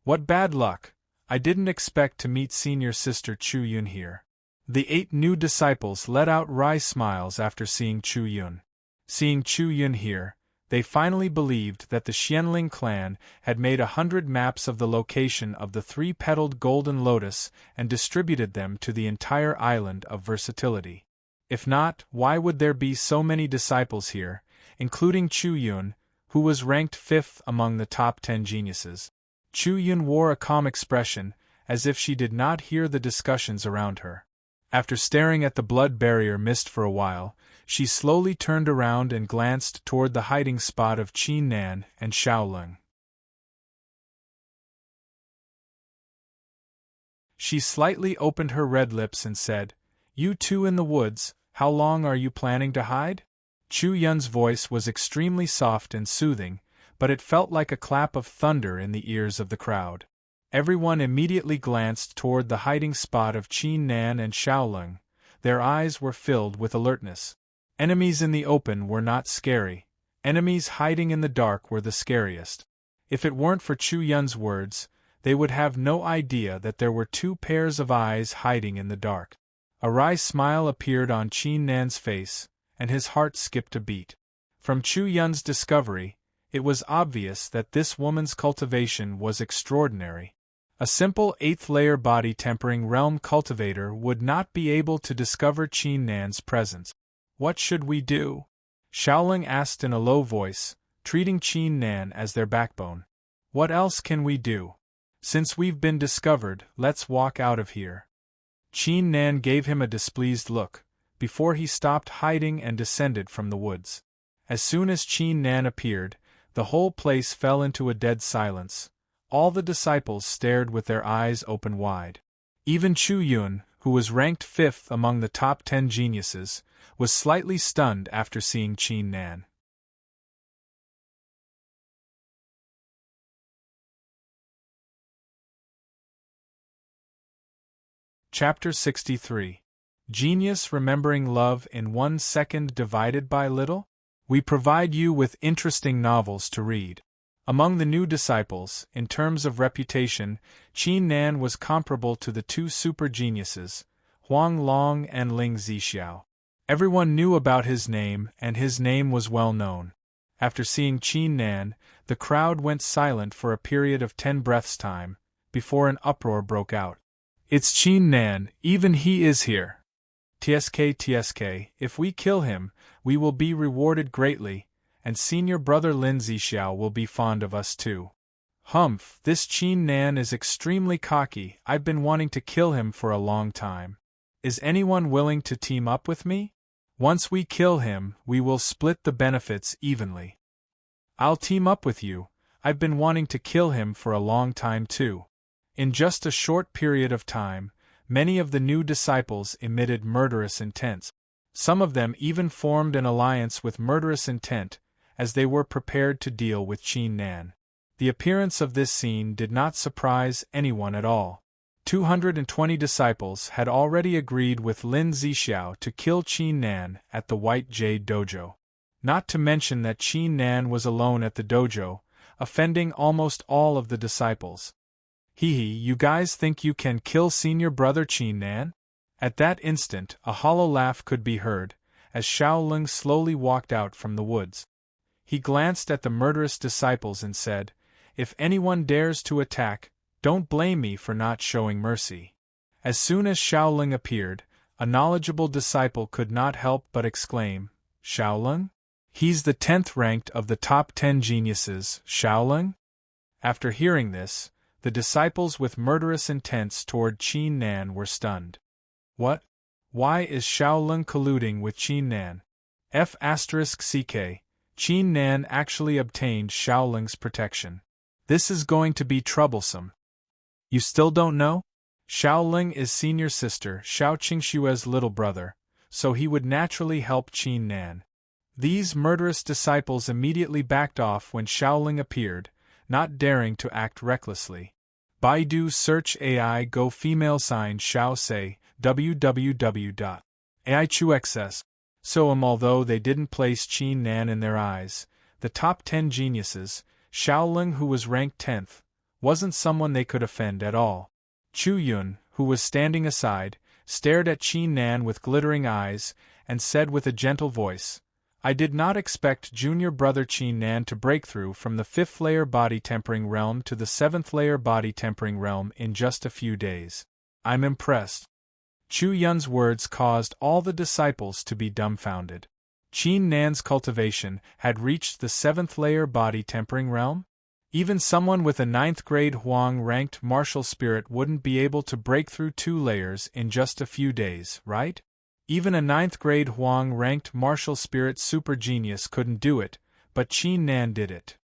What bad luck! I didn't expect to meet senior sister Chu Yun here. The 8 new disciples let out wry smiles after seeing Chu Yun. Seeing Chu Yun here, they finally believed that the Xianling clan had made 100 maps of the location of the 3-petaled golden lotus and distributed them to the entire island of versatility. If not, why would there be so many disciples here, including Chu Yun, who was ranked 5th among the top 10 geniuses? Chu Yun wore a calm expression, as if she did not hear the discussions around her. After staring at the blood barrier mist for a while, she slowly turned around and glanced toward the hiding spot of Qin Nan and Xiaoling. She slightly opened her red lips and said, "You two in the woods, how long are you planning to hide?" Chu Yun's voice was extremely soft and soothing, but it felt like a clap of thunder in the ears of the crowd. Everyone immediately glanced toward the hiding spot of Qin Nan and Xiaoling. Their eyes were filled with alertness. Enemies in the open were not scary. Enemies hiding in the dark were the scariest. If it weren't for Chu Yun's words, they would have no idea that there were 2 pairs of eyes hiding in the dark. A wry smile appeared on Qin Nan's face, and his heart skipped a beat. From Chu Yun's discovery, it was obvious that this woman's cultivation was extraordinary. A simple 8th layer body tempering realm cultivator would not be able to discover Qin Nan's presence. "What should we do?" Xiaoling asked in a low voice, treating Qin Nan as their backbone. "What else can we do? Since we've been discovered, let's walk out of here." Qin Nan gave him a displeased look, before he stopped hiding and descended from the woods. As soon as Qin Nan appeared, the whole place fell into a dead silence. All the disciples stared with their eyes open wide. Even Chu Yun, who was ranked 5th among the top 10 geniuses, was slightly stunned after seeing Qin Nan. Chapter 63. Genius Remembering Love in 1 Second Divided by Little? We provide you with interesting novels to read. Among the new disciples, in terms of reputation, Qin Nan was comparable to the two super geniuses, Huang Long and Ling Zixiao. Everyone knew about his name, and his name was well known. After seeing Qin Nan, the crowd went silent for a period of 10 breaths' time, before an uproar broke out. It's Qin Nan, even he is here. TSK, if we kill him, we will be rewarded greatly, and senior brother Lin Zixiao will be fond of us too. Humph, this Qin Nan is extremely cocky. I've been wanting to kill him for a long time. Is anyone willing to team up with me? Once we kill him, we will split the benefits evenly. I'll team up with you. I've been wanting to kill him for a long time too. In just a short period of time, many of the new disciples emitted murderous intents. Some of them even formed an alliance with murderous intent, as they were prepared to deal with Qin Nan. The appearance of this scene did not surprise anyone at all. 220 disciples had already agreed with Lin Zixiao to kill Qin Nan at the White Jade Dojo. Not to mention that Qin Nan was alone at the dojo, offending almost all of the disciples. You guys think you can kill senior brother Qin Nan? At that instant, a hollow laugh could be heard, as Shaolin slowly walked out from the woods. He glanced at the murderous disciples and said, "If anyone dares to attack, don't blame me for not showing mercy." As soon as Shaolin appeared, a knowledgeable disciple could not help but exclaim, "Shaolin? He's the 10th ranked of the top 10 geniuses, Shaolin?" After hearing this, the disciples with murderous intents toward Qin Nan were stunned. What? Why is Shaolin colluding with Qin Nan? F***ck, Qin Nan actually obtained Shaolin's protection. This is going to be troublesome. You still don't know? Shaolin is senior sister Xiao Qingshue's little brother, so he would naturally help Qin Nan. These murderous disciples immediately backed off when Shaolin appeared, not daring to act recklessly. Baidu search AI go female sign Xiao say www.aichuxs. Although they didn't place Qin Nan in their eyes, the top 10 geniuses, Shaolin, who was ranked 10th, wasn't someone they could offend at all. Chu Yun, who was standing aside, stared at Qin Nan with glittering eyes, and said with a gentle voice, "I did not expect junior brother Qin Nan to break through from the 5th layer body tempering realm to the 7th layer body tempering realm in just a few days. I'm impressed." Chu Yun's words caused all the disciples to be dumbfounded. Qin Nan's cultivation had reached the 7th layer body tempering realm? Even someone with a 9th grade Huang-ranked martial spirit wouldn't be able to break through 2 layers in just a few days, right? Even a 9th grade Huang-ranked martial spirit super genius couldn't do it, but Qin Nan did it.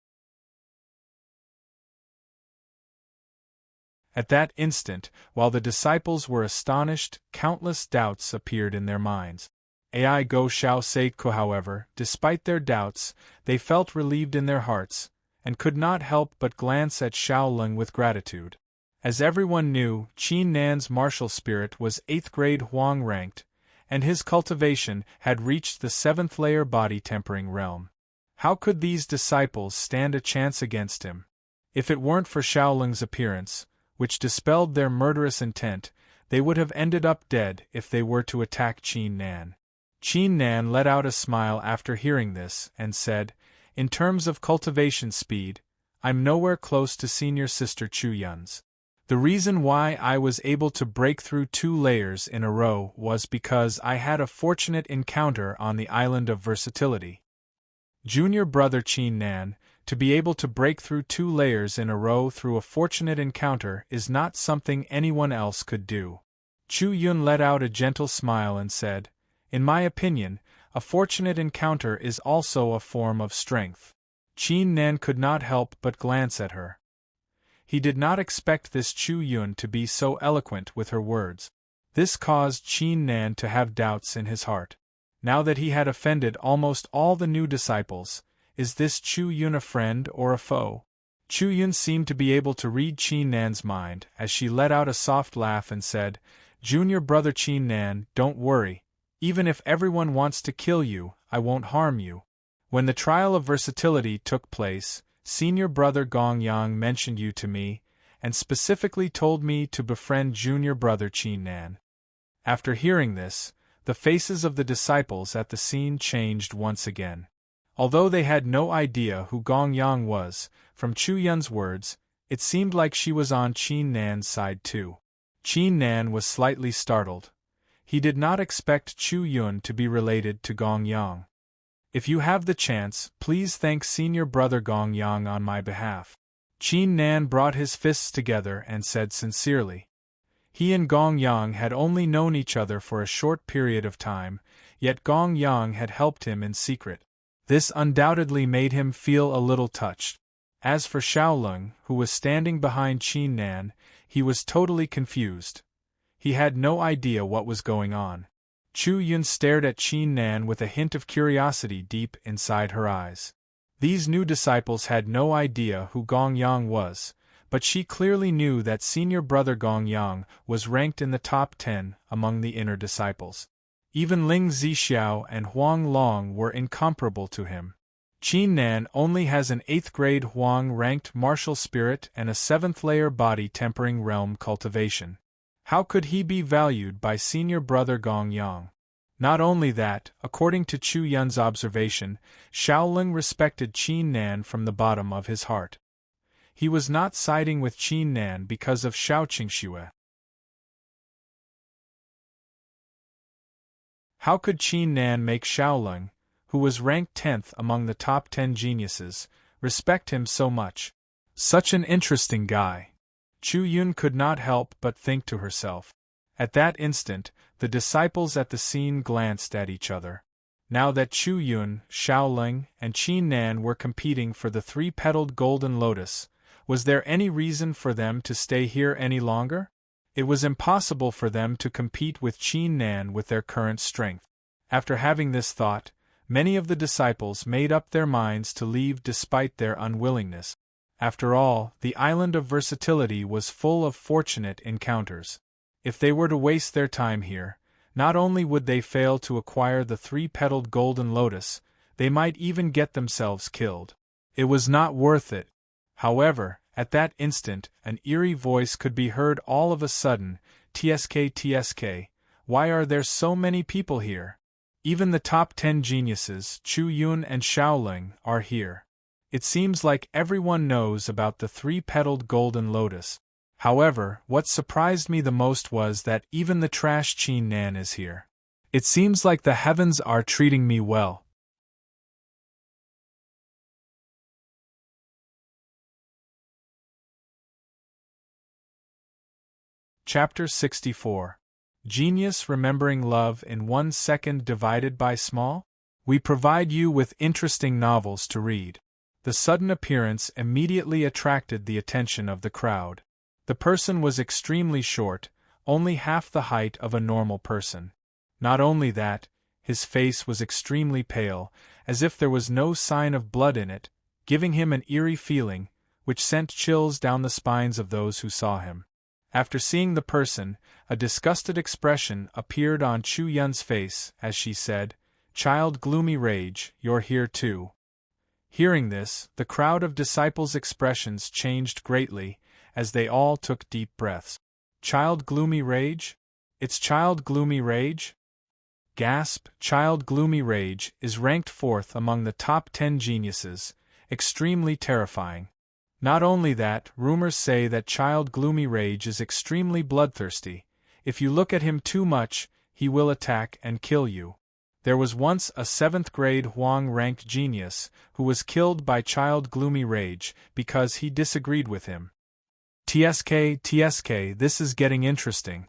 At that instant, while the disciples were astonished, countless doubts appeared in their minds. Ai Go Xiao Seiko, however, despite their doubts, they felt relieved in their hearts, and could not help but glance at Shaolin with gratitude. As everyone knew, Qin Nan's martial spirit was 8th grade Huang ranked, and his cultivation had reached the 7th layer body tempering realm. How could these disciples stand a chance against him? If it weren't for Shaolin's appearance, which dispelled their murderous intent, they would have ended up dead if they were to attack Qin Nan. Qin Nan let out a smile after hearing this, and said, "In terms of cultivation speed, I'm nowhere close to senior sister Chu Yun's. The reason why I was able to break through 2 layers in a row was because I had a fortunate encounter on the island of versatility." Junior brother Qin Nan, to be able to break through 2 layers in a row through a fortunate encounter is not something anyone else could do. Chu Yun let out a gentle smile and said, "In my opinion, a fortunate encounter is also a form of strength." Qin Nan could not help but glance at her. He did not expect this Chu Yun to be so eloquent with her words. This caused Qin Nan to have doubts in his heart. Now that he had offended almost all the new disciples, is this Chu Yun a friend or a foe? Chu Yun seemed to be able to read Qin Nan's mind as she let out a soft laugh and said, Junior brother Qin Nan, don't worry. Even if everyone wants to kill you, I won't harm you. When the trial of versatility took place, senior brother Gong Yang mentioned you to me, and specifically told me to befriend junior brother Qin Nan. After hearing this, the faces of the disciples at the scene changed once again. Although they had no idea who Gong Yang was, from Chu Yun's words, it seemed like she was on Qin Nan's side too. Qin Nan was slightly startled. He did not expect Chu Yun to be related to Gong Yang. If you have the chance, please thank senior brother Gong Yang on my behalf. Qin Nan brought his fists together and said sincerely. He and Gong Yang had only known each other for a short period of time, yet Gong Yang had helped him in secret. This undoubtedly made him feel a little touched. As for Xiaolong, who was standing behind Qin Nan, he was totally confused. He had no idea what was going on. Chu Yun stared at Qin Nan with a hint of curiosity deep inside her eyes. These new disciples had no idea who Gong Yang was, but she clearly knew that senior brother Gong Yang was ranked in the top 10 among the inner disciples. Even Ling Zixiao and Huang Long were incomparable to him. Qin Nan only has an 8th grade Huang-ranked martial spirit and a 7th layer body tempering realm cultivation. How could he be valued by senior brother Gong Yang? Not only that, according to Chu Yun's observation, Xiaolong respected Qin Nan from the bottom of his heart. He was not siding with Qin Nan because of Xiao Qingxue. How could Qin Nan make Xiaolong, who was ranked 10th among the top 10 geniuses, respect him so much? Such an interesting guy. Chu Yun could not help but think to herself. At that instant, the disciples at the scene glanced at each other. Now that Chu Yun, Xiaolong, and Qin Nan were competing for the 3-petaled golden lotus, was there any reason for them to stay here any longer? It was impossible for them to compete with Qin Nan with their current strength. After having this thought, many of the disciples made up their minds to leave despite their unwillingness. After all, the island of versatility was full of fortunate encounters. If they were to waste their time here, not only would they fail to acquire the 3-petaled golden lotus, they might even get themselves killed. It was not worth it. However, at that instant, an eerie voice could be heard all of a sudden, "TSK, TSK, why are there so many people here? Even the top 10 geniuses, Chu Yun and Xiaolong, are here. It seems like everyone knows about the 3-petaled golden lotus." However, what surprised me the most was that even the trash Qin Nan is here. It seems like the heavens are treating me well. Chapter 64. Genius Remembering Love in 1 Second Divided by Small? We provide you with interesting novels to read. The sudden appearance immediately attracted the attention of the crowd. The person was extremely short, only half the height of a normal person. Not only that, his face was extremely pale, as if there was no sign of blood in it, giving him an eerie feeling, which sent chills down the spines of those who saw him. After seeing the person, a disgusted expression appeared on Chu Yun's face as she said, "Child Gloomy Rage, you're here too." Hearing this, the crowd of disciples' expressions changed greatly, as they all took deep breaths. Child Gloomy Rage? It's Child Gloomy Rage? Gasp! Child Gloomy Rage is ranked 4th among the top 10 geniuses, extremely terrifying. Not only that, rumors say that Child Gloomy Rage is extremely bloodthirsty. If you look at him too much, he will attack and kill you. There was once a 7th grade Huang-ranked genius who was killed by Child Gloomy Rage because he disagreed with him. TSK, this is getting interesting.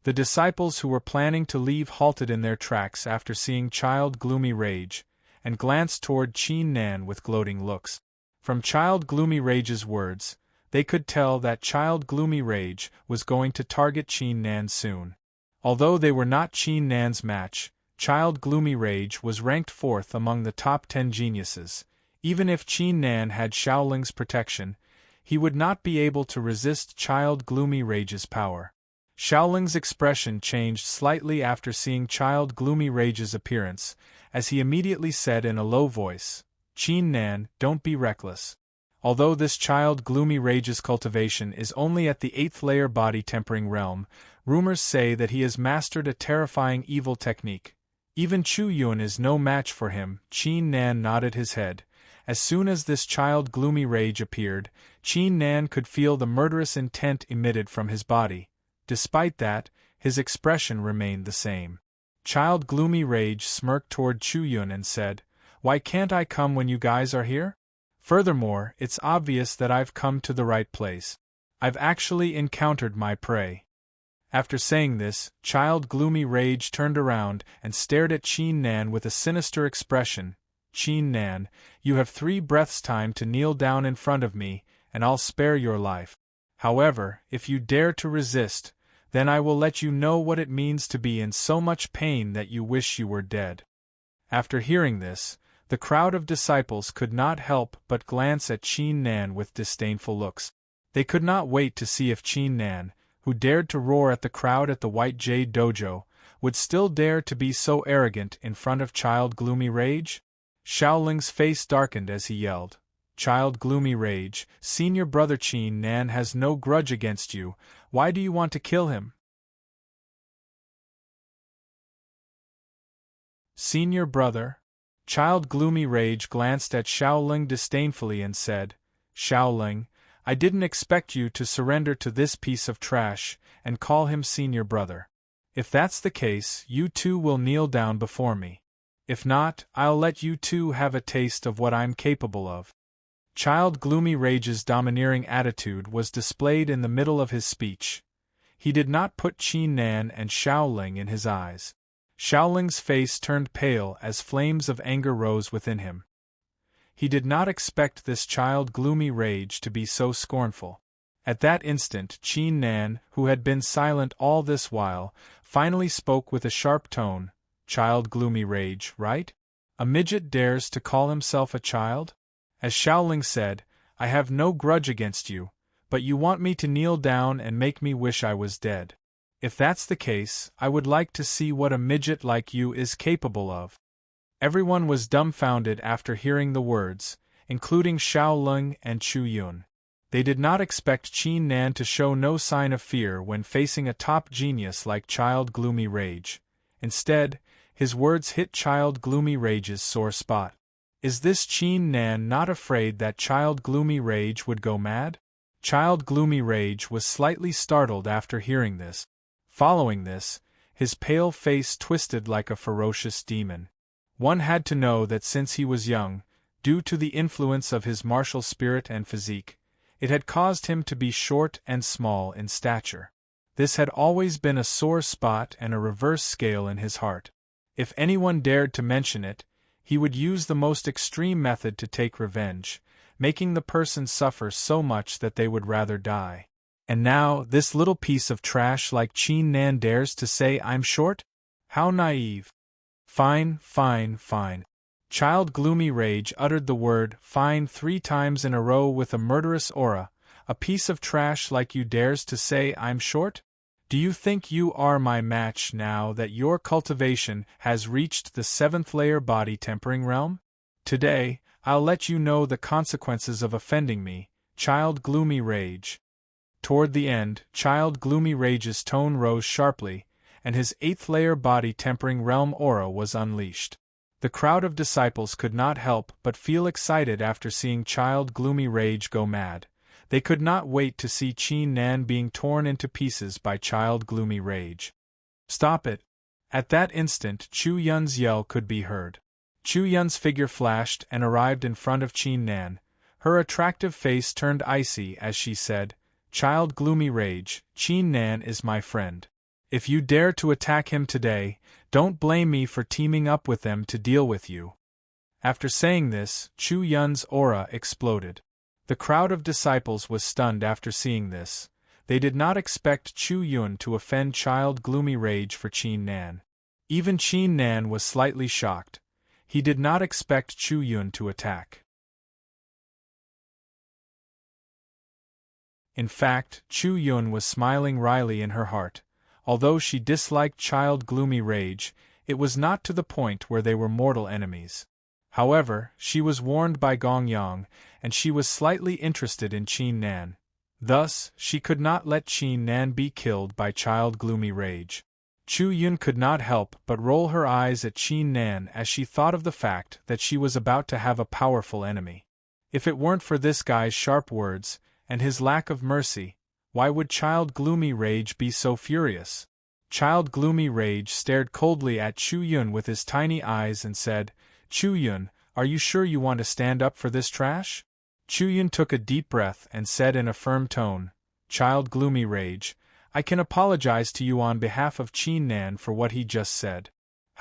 The disciples who were planning to leave halted in their tracks after seeing Child Gloomy Rage, and glanced toward Qin Nan with gloating looks. From Child Gloomy Rage's words, they could tell that Child Gloomy Rage was going to target Qin Nan soon. Although they were not Qin Nan's match, Child Gloomy Rage was ranked 4th among the top 10 geniuses. Even if Qin Nan had Xiaolong's protection, he would not be able to resist Child Gloomy Rage's power. Xiaoling's expression changed slightly after seeing Child Gloomy Rage's appearance, as he immediately said in a low voice, "Qin Nan, don't be reckless." Although this Child Gloomy Rage's cultivation is only at the 8th layer body tempering realm, rumors say that he has mastered a terrifying evil technique. Even Chu Yun is no match for him. Qin Nan nodded his head. As soon as this Child Gloomy Rage appeared, Qin Nan could feel the murderous intent emitted from his body. Despite that, his expression remained the same. Child Gloomy Rage smirked toward Chu Yun and said, "Why can't I come when you guys are here? Furthermore, it's obvious that I've come to the right place. I've actually encountered my prey." After saying this, Child Gloomy Rage turned around and stared at Qin Nan with a sinister expression. "Qin Nan, you have 3 breaths' time to kneel down in front of me, and I'll spare your life. However, if you dare to resist, then I will let you know what it means to be in so much pain that you wish you were dead." After hearing this, the crowd of disciples could not help but glance at Qin Nan with disdainful looks. They could not wait to see if Qin Nan, who dared to roar at the crowd at the White Jade Dojo, would still dare to be so arrogant in front of Child Gloomy Rage. Xiaoling's face darkened as he yelled, "Child Gloomy Rage, Senior Brother Qin Nan has no grudge against you, why do you want to kill him?" "Senior Brother?" Child Gloomy Rage glanced at Xiaoling disdainfully and said, "Xiaoling, I didn't expect you to surrender to this piece of trash, and call him Senior Brother. If that's the case, you two will kneel down before me. If not, I'll let you two have a taste of what I'm capable of." Child Gloomy Rage's domineering attitude was displayed in the middle of his speech. He did not put Qin Nan and Xiaoling in his eyes. Xiaoling's face turned pale as flames of anger rose within him. He did not expect this Child Gloomy Rage to be so scornful. At that instant Qin Nan, who had been silent all this while, finally spoke with a sharp tone, "Child Gloomy Rage, right? A midget dares to call himself a child?" As Xiaoling said, "I have no grudge against you, but you want me to kneel down and make me wish I was dead. If that's the case, I would like to see what a midget like you is capable of." Everyone was dumbfounded after hearing the words, including Xiaoling and Chu Yun. They did not expect Qin Nan to show no sign of fear when facing a top genius like Child Gloomy Rage. Instead, his words hit Child Gloomy Rage's sore spot. Is this Qin Nan not afraid that Child Gloomy Rage would go mad? Child Gloomy Rage was slightly startled after hearing this. Following this, his pale face twisted like a ferocious demon. One had to know that since he was young, due to the influence of his martial spirit and physique, it had caused him to be short and small in stature. This had always been a sore spot and a reverse scale in his heart. If anyone dared to mention it, he would use the most extreme method to take revenge, making the person suffer so much that they would rather die. And now, this little piece of trash like Qin Nan dares to say I'm short? How naive. Fine, fine, fine. Child Gloomy Rage uttered the word fine 3 times in a row with a murderous aura. "A piece of trash like you dares to say I'm short? Do you think you are my match now that your cultivation has reached the 7th layer body tempering realm? Today, I'll let you know the consequences of offending me, Child Gloomy Rage." Toward the end, Child Gloomy Rage's tone rose sharply, and his 8th layer body tempering realm aura was unleashed. The crowd of disciples could not help but feel excited after seeing Child Gloomy Rage go mad. They could not wait to see Qin Nan being torn into pieces by Child Gloomy Rage. "Stop it!" At that instant Chu Yun's yell could be heard. Chu Yun's figure flashed and arrived in front of Qin Nan. Her attractive face turned icy as she said, "Child Gloomy Rage, Qin Nan is my friend. If you dare to attack him today, don't blame me for teaming up with them to deal with you." After saying this, Chu Yun's aura exploded. The crowd of disciples was stunned after seeing this. They did not expect Chu Yun to offend Child Gloomy Rage for Qin Nan. Even Qin Nan was slightly shocked. He did not expect Chu Yun to attack. In fact, Chu Yun was smiling wryly in her heart. Although she disliked Child Gloomy Rage, it was not to the point where they were mortal enemies. However, she was warned by Gong Yang, and she was slightly interested in Qin Nan. Thus, she could not let Qin Nan be killed by Child Gloomy Rage. Chu Yun could not help but roll her eyes at Qin Nan as she thought of the fact that she was about to have a powerful enemy. If it weren't for this guy's sharp words, and his lack of mercy, why would Child Gloomy Rage be so furious? Child Gloomy Rage stared coldly at Chu Yun with his tiny eyes and said, "Chu Yun, are you sure you want to stand up for this trash?" Chu Yun took a deep breath and said in a firm tone, "Child Gloomy Rage, I can apologize to you on behalf of Qin Nan for what he just said.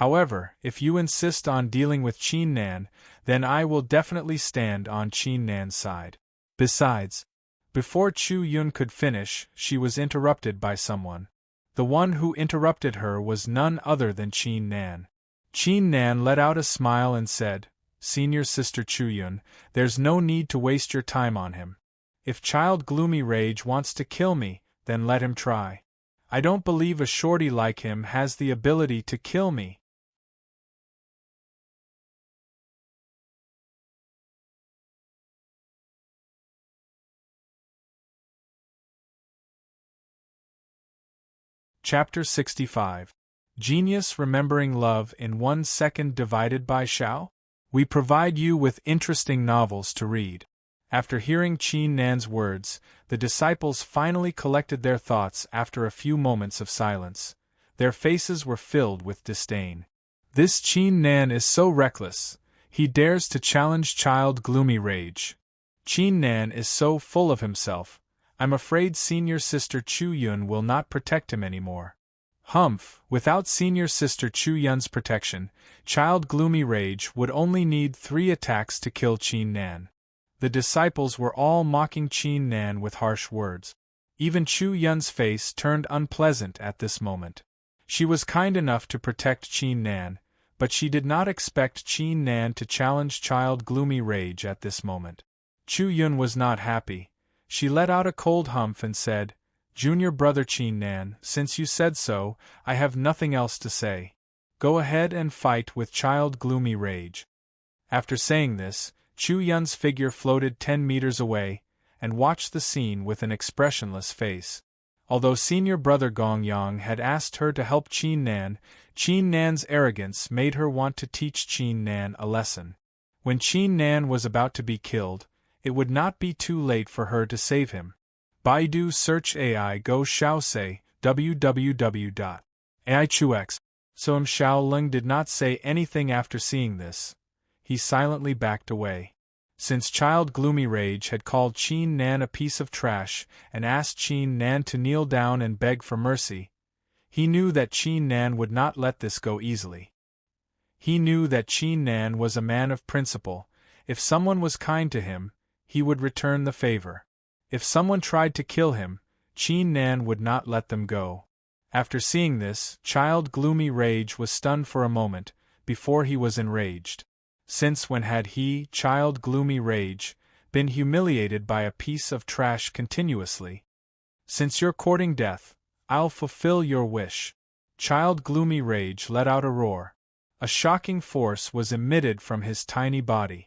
However, if you insist on dealing with Qin Nan, then I will definitely stand on Qin Nan's side. Besides..." Before Chu Yun could finish, she was interrupted by someone. The one who interrupted her was none other than Qin Nan. Qin Nan let out a smile and said, "Senior Sister Chu Yun, there's no need to waste your time on him. If Child Gloomy Rage wants to kill me, then let him try. I don't believe a shorty like him has the ability to kill me." Chapter 65. Genius Remembering Love in 1 Second Divided by Shao? We provide you with interesting novels to read. After hearing Qin Nan's words, the disciples finally collected their thoughts after a few moments of silence. Their faces were filled with disdain. This Qin Nan is so reckless. He dares to challenge Child Gloomy Rage. Qin Nan is so full of himself. I'm afraid Senior Sister Chu Yun will not protect him anymore. Humph, without Senior Sister Chu Yun's protection, Child Gloomy Rage would only need 3 attacks to kill Qin Nan. The disciples were all mocking Qin Nan with harsh words. Even Chu Yun's face turned unpleasant at this moment. She was kind enough to protect Qin Nan, but she did not expect Qin Nan to challenge Child Gloomy Rage at this moment. Chu Yun was not happy. She let out a cold humph and said, "Junior brother Qin Nan, since you said so, I have nothing else to say. Go ahead and fight with Child Gloomy Rage." After saying this, Chu Yun's figure floated 10 meters away, and watched the scene with an expressionless face. Although senior brother Gong Yang had asked her to help Qin Nan's arrogance made her want to teach Qin Nan a lesson. When Qin Nan was about to be killed, it would not be too late for her to save him. Baidu search AI Go Xiao Say, www.aichux. Soam Xiaoling did not say anything after seeing this. He silently backed away. Since Child Gloomy Rage had called Qin Nan a piece of trash and asked Qin Nan to kneel down and beg for mercy, he knew that Qin Nan would not let this go easily. He knew that Qin Nan was a man of principle. If someone was kind to him, he would return the favor. If someone tried to kill him, Qin Nan would not let them go. After seeing this, Child Gloomy Rage was stunned for a moment, before he was enraged. Since when had he, Child Gloomy Rage, been humiliated by a piece of trash continuously? "Since you're courting death, I'll fulfill your wish." Child Gloomy Rage let out a roar. A shocking force was emitted from his tiny body.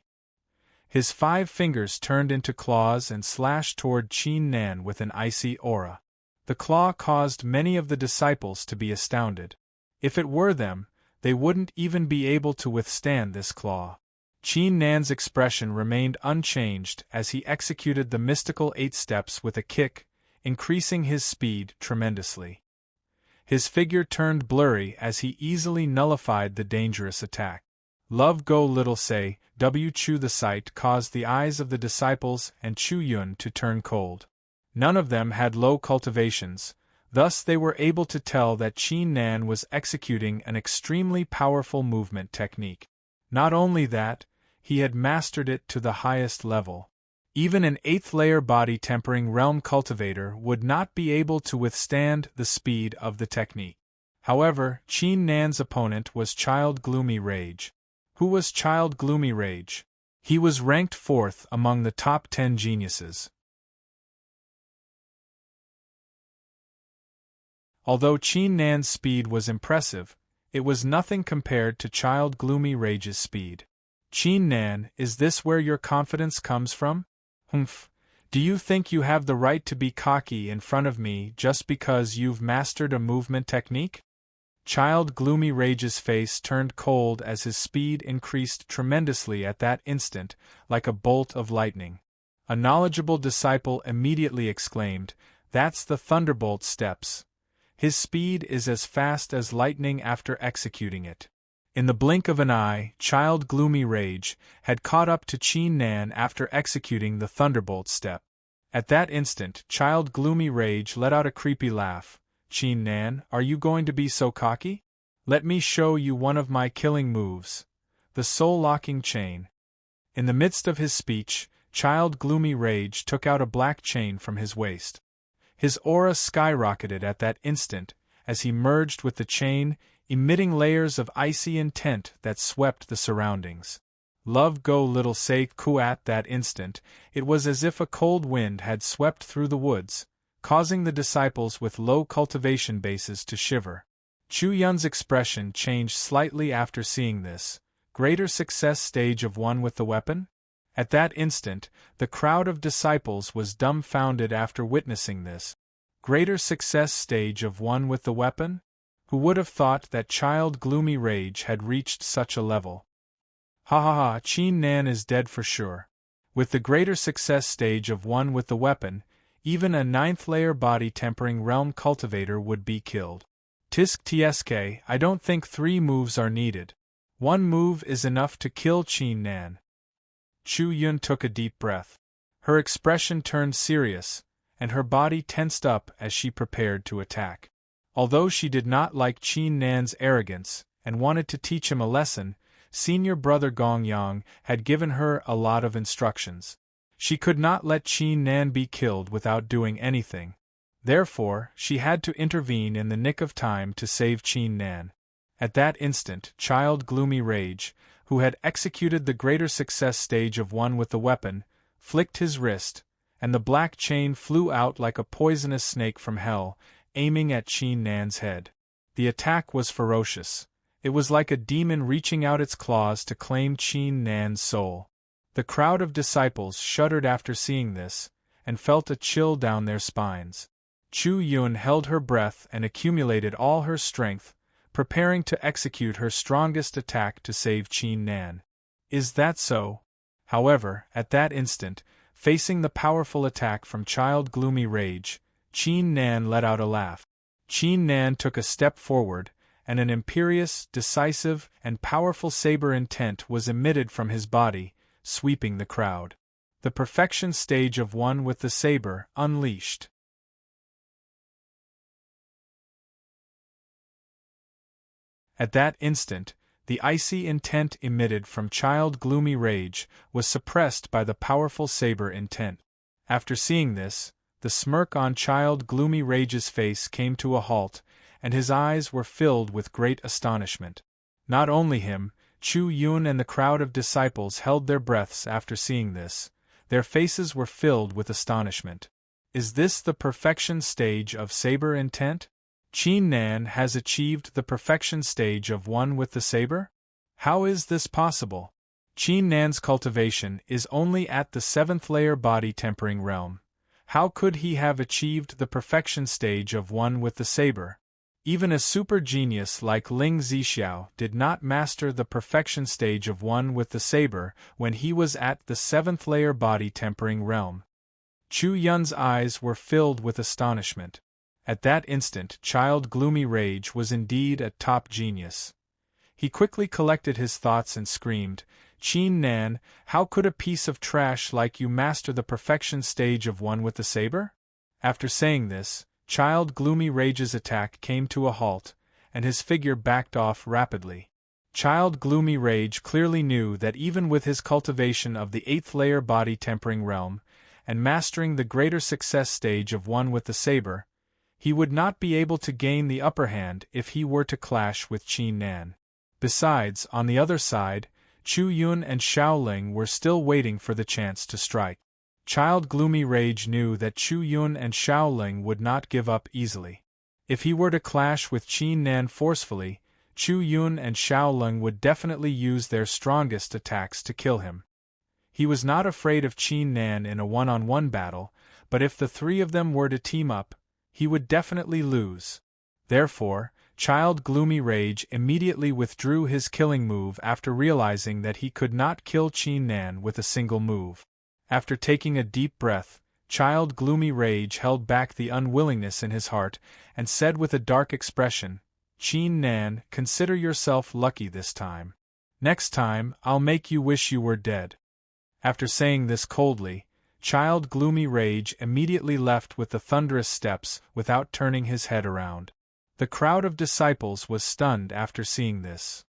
His 5 fingers turned into claws and slashed toward Qin Nan with an icy aura. The claw caused many of the disciples to be astounded. If it were them, they wouldn't even be able to withstand this claw. Qin Nan's expression remained unchanged as he executed the mystical 8 steps with a kick, increasing his speed tremendously. His figure turned blurry as he easily nullified the dangerous attack. Love Go Little Say, Chu. The sight caused the eyes of the disciples and Chu Yun to turn cold. None of them had low cultivations, thus they were able to tell that Qin Nan was executing an extremely powerful movement technique. Not only that, he had mastered it to the highest level. Even an 8th-layer body-tempering realm cultivator would not be able to withstand the speed of the technique. However, Qin Nan's opponent was Child Gloomy Rage. Who was Child Gloomy Rage? He was ranked 4th among the top 10 geniuses. Although Qin Nan's speed was impressive, it was nothing compared to Child Gloomy Rage's speed. Qin Nan, is this where your confidence comes from? Humph. Do you think you have the right to be cocky in front of me just because you've mastered a movement technique? Child Gloomy Rage's face turned cold as his speed increased tremendously at that instant, like a bolt of lightning. A knowledgeable disciple immediately exclaimed, "That's the Thunderbolt steps. His speed is as fast as lightning after executing it." In the blink of an eye, Child Gloomy Rage had caught up to Qin Nan after executing the Thunderbolt step. At that instant, Child Gloomy Rage let out a creepy laugh. "Qin Nan, are you going to be so cocky? Let me show you one of my killing moves. The soul-locking chain." In the midst of his speech, Child Gloomy Rage took out a black chain from his waist. His aura skyrocketed at that instant, as he merged with the chain, emitting layers of icy intent that swept the surroundings. Love go little say ku at that instant, it was as if a cold wind had swept through the woods, causing the disciples with low cultivation bases to shiver. Chu Yun's expression changed slightly after seeing this. Greater success stage of one with the weapon? At that instant, the crowd of disciples was dumbfounded after witnessing this. Greater success stage of one with the weapon? Who would have thought that Child Gloomy Rage had reached such a level? Ha ha ha, Qin Nan is dead for sure. With the greater success stage of one with the weapon, even a 9th layer body tempering realm cultivator would be killed. Tisk tsk, I don't think 3 moves are needed. 1 move is enough to kill Qin Nan. Chu Yun took a deep breath. Her expression turned serious, and her body tensed up as she prepared to attack. Although she did not like Qin Nan's arrogance, and wanted to teach him a lesson, senior brother Gong Yang had given her a lot of instructions. She could not let Qin Nan be killed without doing anything. Therefore, she had to intervene in the nick of time to save Qin Nan. At that instant, Child Gloomy Rage, who had executed the greater success stage of one with the weapon, flicked his wrist, and the black chain flew out like a poisonous snake from hell, aiming at Qin Nan's head. The attack was ferocious. It was like a demon reaching out its claws to claim Qin Nan's soul. The crowd of disciples shuddered after seeing this, and felt a chill down their spines. Chu Yun held her breath and accumulated all her strength, preparing to execute her strongest attack to save Qin Nan. Is that so? However, at that instant, facing the powerful attack from Child Gloomy Rage, Qin Nan let out a laugh. Qin Nan took a step forward, and an imperious, decisive, and powerful saber intent was emitted from his body, sweeping the crowd. The perfection stage of one with the saber unleashed. At that instant, the icy intent emitted from Child Gloomy Rage was suppressed by the powerful saber intent. After seeing this, the smirk on Child Gloomy Rage's face came to a halt, and his eyes were filled with great astonishment. Not only him, Chu Yun and the crowd of disciples held their breaths after seeing this. Their faces were filled with astonishment. Is this the perfection stage of saber intent? Qin Nan has achieved the perfection stage of one with the saber? How is this possible? Qin Nan's cultivation is only at the 7th layer body tempering realm. How could he have achieved the perfection stage of one with the saber? Even a super genius like Ling Zixiao did not master the perfection stage of one with the saber when he was at the 7th layer body tempering realm. Chu Yun's eyes were filled with astonishment. At that instant, Child Gloomy Rage was indeed a top genius. He quickly collected his thoughts and screamed, "Qin Nan, how could a piece of trash like you master the perfection stage of one with the saber?" After saying this, Child Gloomy Rage's attack came to a halt, and his figure backed off rapidly. Child Gloomy Rage clearly knew that even with his cultivation of the 8th layer body tempering realm, and mastering the greater success stage of one with the saber, he would not be able to gain the upper hand if he were to clash with Qin Nan. Besides, on the other side, Chu Yun and Xiaoling were still waiting for the chance to strike. Child Gloomy Rage knew that Chu Yun and Xiaoling would not give up easily. If he were to clash with Qin Nan forcefully, Chu Yun and Xiao Leng would definitely use their strongest attacks to kill him. He was not afraid of Qin Nan in a one-on-one battle, but if the three of them were to team up, he would definitely lose. Therefore, Child Gloomy Rage immediately withdrew his killing move after realizing that he could not kill Qin Nan with a single move. After taking a deep breath, Child Gloomy Rage held back the unwillingness in his heart and said with a dark expression, "Qin Nan, consider yourself lucky this time. Next time, I'll make you wish you were dead." After saying this coldly, Child Gloomy Rage immediately left with the thunderous steps without turning his head around. The crowd of disciples was stunned after seeing this.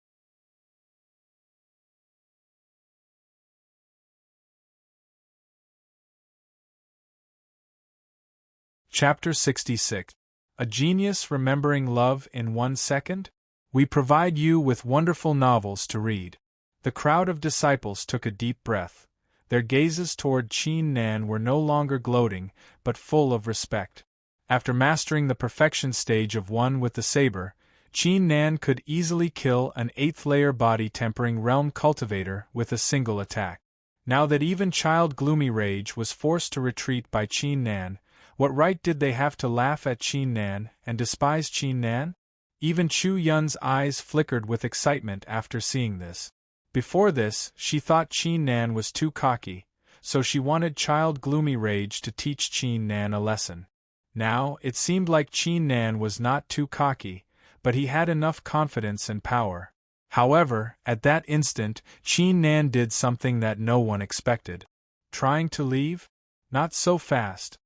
Chapter 66. A Genius Remembering Love in 1 Second? We provide you with wonderful novels to read. The crowd of disciples took a deep breath. Their gazes toward Qin Nan were no longer gloating, but full of respect. After mastering the perfection stage of one with the saber, Qin Nan could easily kill an 8th-layer body-tempering realm cultivator with a single attack. Now that even Child Gloomy Rage was forced to retreat by Qin Nan, what right did they have to laugh at Qin Nan and despise Qin Nan? Even Chu Yun's eyes flickered with excitement after seeing this. Before this, she thought Qin Nan was too cocky, so she wanted Child Gloomy Rage to teach Qin Nan a lesson. Now, it seemed like Qin Nan was not too cocky, but he had enough confidence and power. However, at that instant, Qin Nan did something that no one expected. Trying to leave? Not so fast.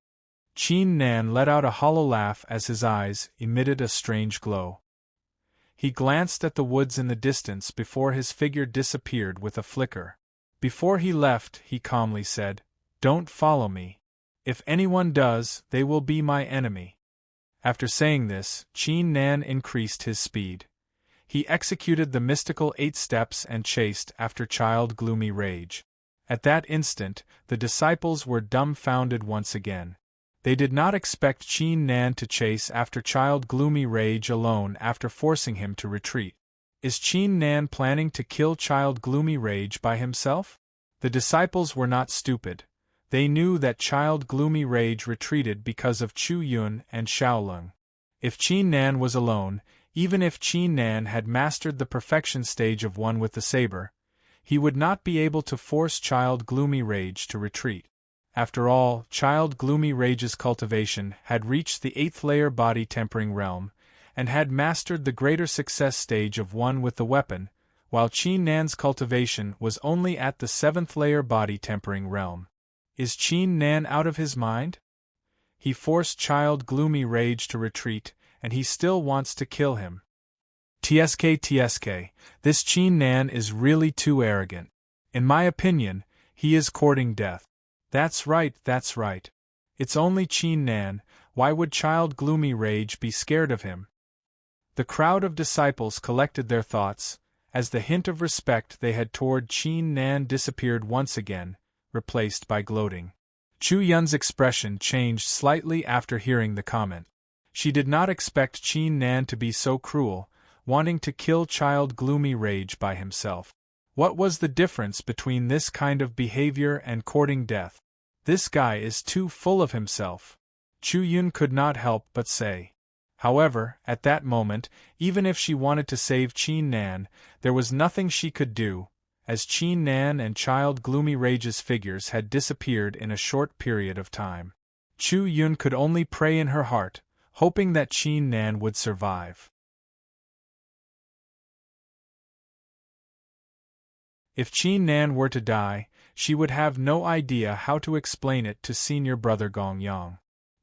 Qin Nan let out a hollow laugh as his eyes emitted a strange glow. He glanced at the woods in the distance before his figure disappeared with a flicker. Before he left, he calmly said, "Don't follow me. If anyone does, they will be my enemy." After saying this, Qin Nan increased his speed. He executed the mystical 8 steps and chased after Child Gloomy Rage. At that instant, the disciples were dumbfounded once again. They did not expect Qin Nan to chase after Child Gloomy Rage alone after forcing him to retreat. Is Qin Nan planning to kill Child Gloomy Rage by himself? The disciples were not stupid. They knew that Child Gloomy Rage retreated because of Chu Yun and Xiao Leng. If Qin Nan was alone, even if Qin Nan had mastered the perfection stage of one with the saber, he would not be able to force Child Gloomy Rage to retreat. After all, Child Gloomy Rage's cultivation had reached the 8th-layer body-tempering realm, and had mastered the greater success stage of one with the weapon, while Qin Nan's cultivation was only at the 7th-layer body-tempering realm. Is Qin Nan out of his mind? He forced Child Gloomy Rage to retreat, and he still wants to kill him. TSK, this Qin Nan is really too arrogant. In my opinion, he is courting death. That's right. It's only Qin Nan, why would Child Gloomy Rage be scared of him? The crowd of disciples collected their thoughts, as the hint of respect they had toward Qin Nan disappeared once again, replaced by gloating. Chu Yun's expression changed slightly after hearing the comment. She did not expect Qin Nan to be so cruel, wanting to kill Child Gloomy Rage by himself. What was the difference between this kind of behavior and courting death? This guy is too full of himself. Chu Yun could not help but say. However, at that moment, even if she wanted to save Qin Nan, there was nothing she could do, as Qin Nan and Child Gloomy Rage's figures had disappeared in a short period of time. Chu Yun could only pray in her heart, hoping that Qin Nan would survive. If Qin Nan were to die, she would have no idea how to explain it to senior brother Gong Yang.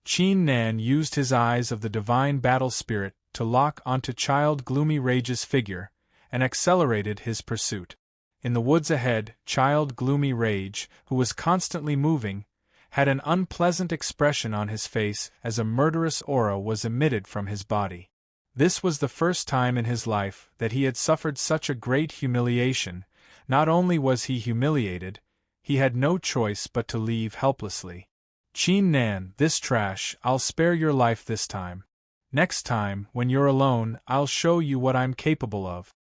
Qin Nan used his eyes of the divine battle spirit to lock onto Child Gloomy Rage's figure, and accelerated his pursuit. In the woods ahead, Child Gloomy Rage, who was constantly moving, had an unpleasant expression on his face as a murderous aura was emitted from his body. This was the first time in his life that he had suffered such a great humiliation. Not only was he humiliated, he had no choice but to leave helplessly. Qin Nan, this trash, I'll spare your life this time. Next time, when you're alone, I'll show you what I'm capable of.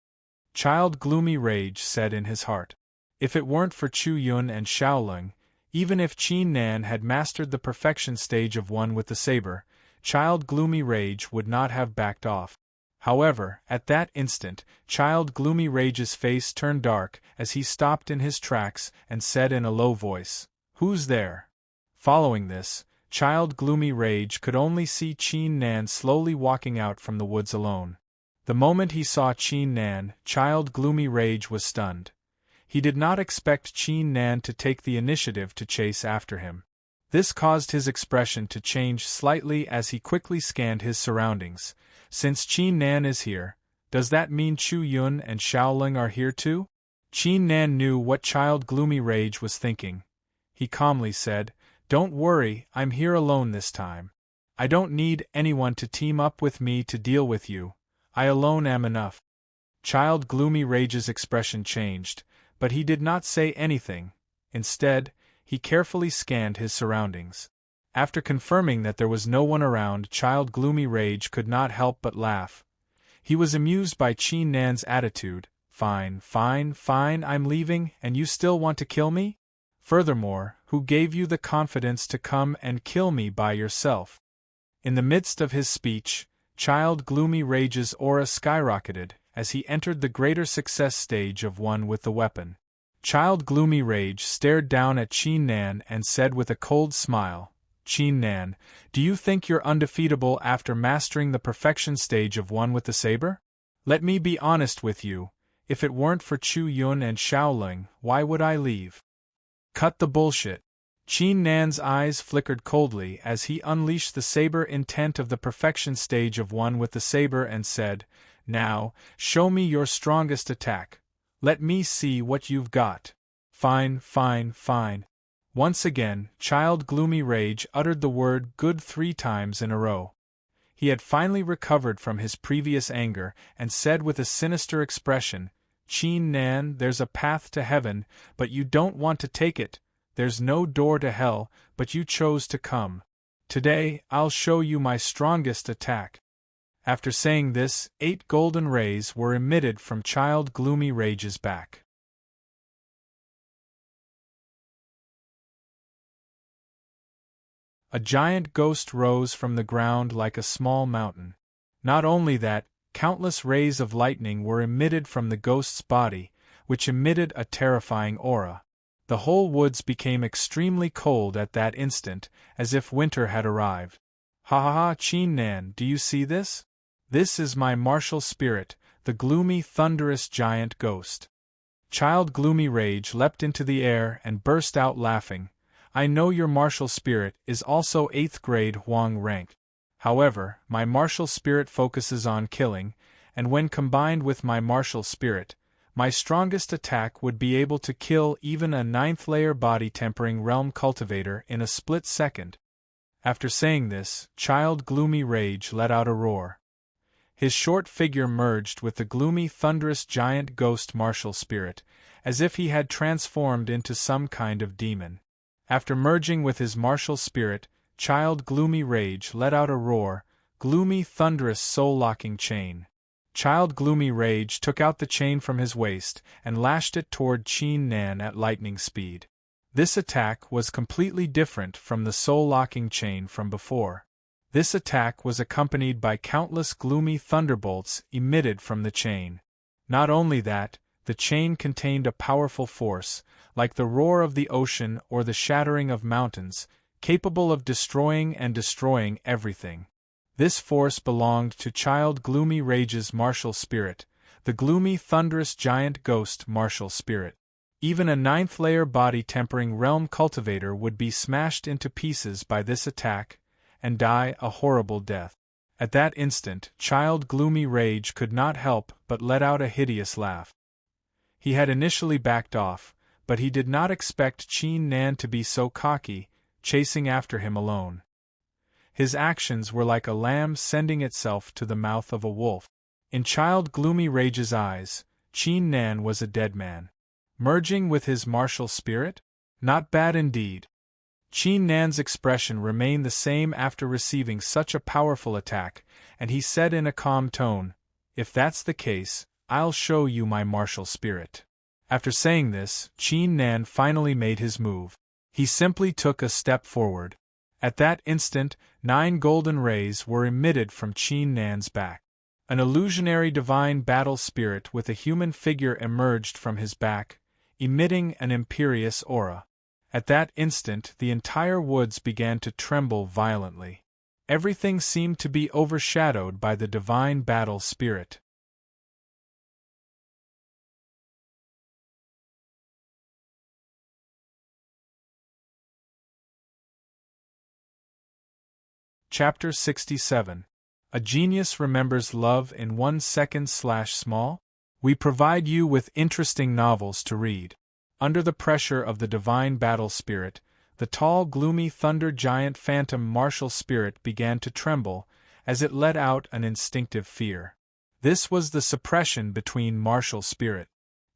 Child Gloomy Rage said in his heart. If it weren't for Chu Yun and Xiaoling, even if Qin Nan had mastered the perfection stage of one with the saber, Child Gloomy Rage would not have backed off. However, at that instant, Child Gloomy Rage's face turned dark as he stopped in his tracks and said in a low voice, "Who's there?" Following this, Child Gloomy Rage could only see Qin Nan slowly walking out from the woods alone. The moment he saw Qin Nan, Child Gloomy Rage was stunned. He did not expect Qin Nan to take the initiative to chase after him. This caused his expression to change slightly as he quickly scanned his surroundings. Since Qin Nan is here, does that mean Chu Yun and Xiaoling are here too? Qin Nan knew what Child Gloomy Rage was thinking. He calmly said, "Don't worry, I'm here alone this time. I don't need anyone to team up with me to deal with you. I alone am enough." Child Gloomy Rage's expression changed, but he did not say anything. Instead, he carefully scanned his surroundings. After confirming that there was no one around, Child Gloomy Rage could not help but laugh. He was amused by Qin Nan's attitude. Fine, I'm leaving, and you still want to kill me? Furthermore, who gave you the confidence to come and kill me by yourself? In the midst of his speech, Child Gloomy Rage's aura skyrocketed as he entered the greater success stage of one with the weapon. Child Gloomy Rage stared down at Qin Nan and said with a cold smile, "Qin Nan, do you think you're undefeatable after mastering the perfection stage of one with the saber? Let me be honest with you, if it weren't for Chu Yun and Xiaoling, why would I leave?" "Cut the bullshit." Qin Nan's eyes flickered coldly as he unleashed the saber intent of the perfection stage of one with the saber and said, "Now, show me your strongest attack. Let me see what you've got." Fine. Once again, Child Gloomy Rage uttered the word "good" 3 times in a row. He had finally recovered from his previous anger and said with a sinister expression, "Qin Nan, there's a path to heaven, but you don't want to take it. There's no door to hell, but you chose to come. Today, I'll show you my strongest attack." After saying this, 8 golden rays were emitted from Child Gloomy Rage's back. A giant ghost rose from the ground like a small mountain. Not only that, countless rays of lightning were emitted from the ghost's body, which emitted a terrifying aura. The whole woods became extremely cold at that instant, as if winter had arrived. Ha, Qin Nan, do you see this? This is my martial spirit, the gloomy, thunderous giant ghost. Child Gloomy Rage leapt into the air and burst out laughing. "I know your martial spirit is also 8th grade Huang rank. However, my martial spirit focuses on killing, and when combined with my martial spirit, my strongest attack would be able to kill even a 9th layer body tempering realm cultivator in a split second." After saying this, Child Gloomy Rage let out a roar. His short figure merged with the gloomy, thunderous giant ghost martial spirit, as if he had transformed into some kind of demon. After merging with his martial spirit, Child Gloomy Rage let out a roar, gloomy, thunderous, soul-locking chain. Child Gloomy Rage took out the chain from his waist and lashed it toward Qin Nan at lightning speed. This attack was completely different from the soul-locking chain from before. This attack was accompanied by countless gloomy thunderbolts emitted from the chain. Not only that, the chain contained a powerful force, like the roar of the ocean or the shattering of mountains, capable of destroying everything. This force belonged to Child Gloomy Rage's martial spirit, the gloomy, thunderous giant ghost martial spirit. Even a 9th layer body tempering realm cultivator would be smashed into pieces by this attack, and die a horrible death. At that instant, Child Gloomy Rage could not help but let out a hideous laugh. He had initially backed off, but he did not expect Qin Nan to be so cocky, chasing after him alone. His actions were like a lamb sending itself to the mouth of a wolf. In Child Gloomy Rage's eyes, Qin Nan was a dead man. Merging with his martial spirit? Not bad indeed. Qin Nan's expression remained the same after receiving such a powerful attack, and he said in a calm tone, "If that's the case, I'll show you my martial spirit." After saying this, Qin Nan finally made his move. He simply took a step forward. At that instant, 9 golden rays were emitted from Qin Nan's back. An illusionary divine battle spirit with a human figure emerged from his back, emitting an imperious aura. At that instant, the entire woods began to tremble violently. Everything seemed to be overshadowed by the divine battle spirit. Chapter 67. A Genius Remembers Love in 1 second/small? We provide you with interesting novels to read. Under the pressure of the divine battle spirit, the tall, gloomy thunder giant phantom martial spirit began to tremble, as it let out an instinctive fear. This was the suppression between martial spirit.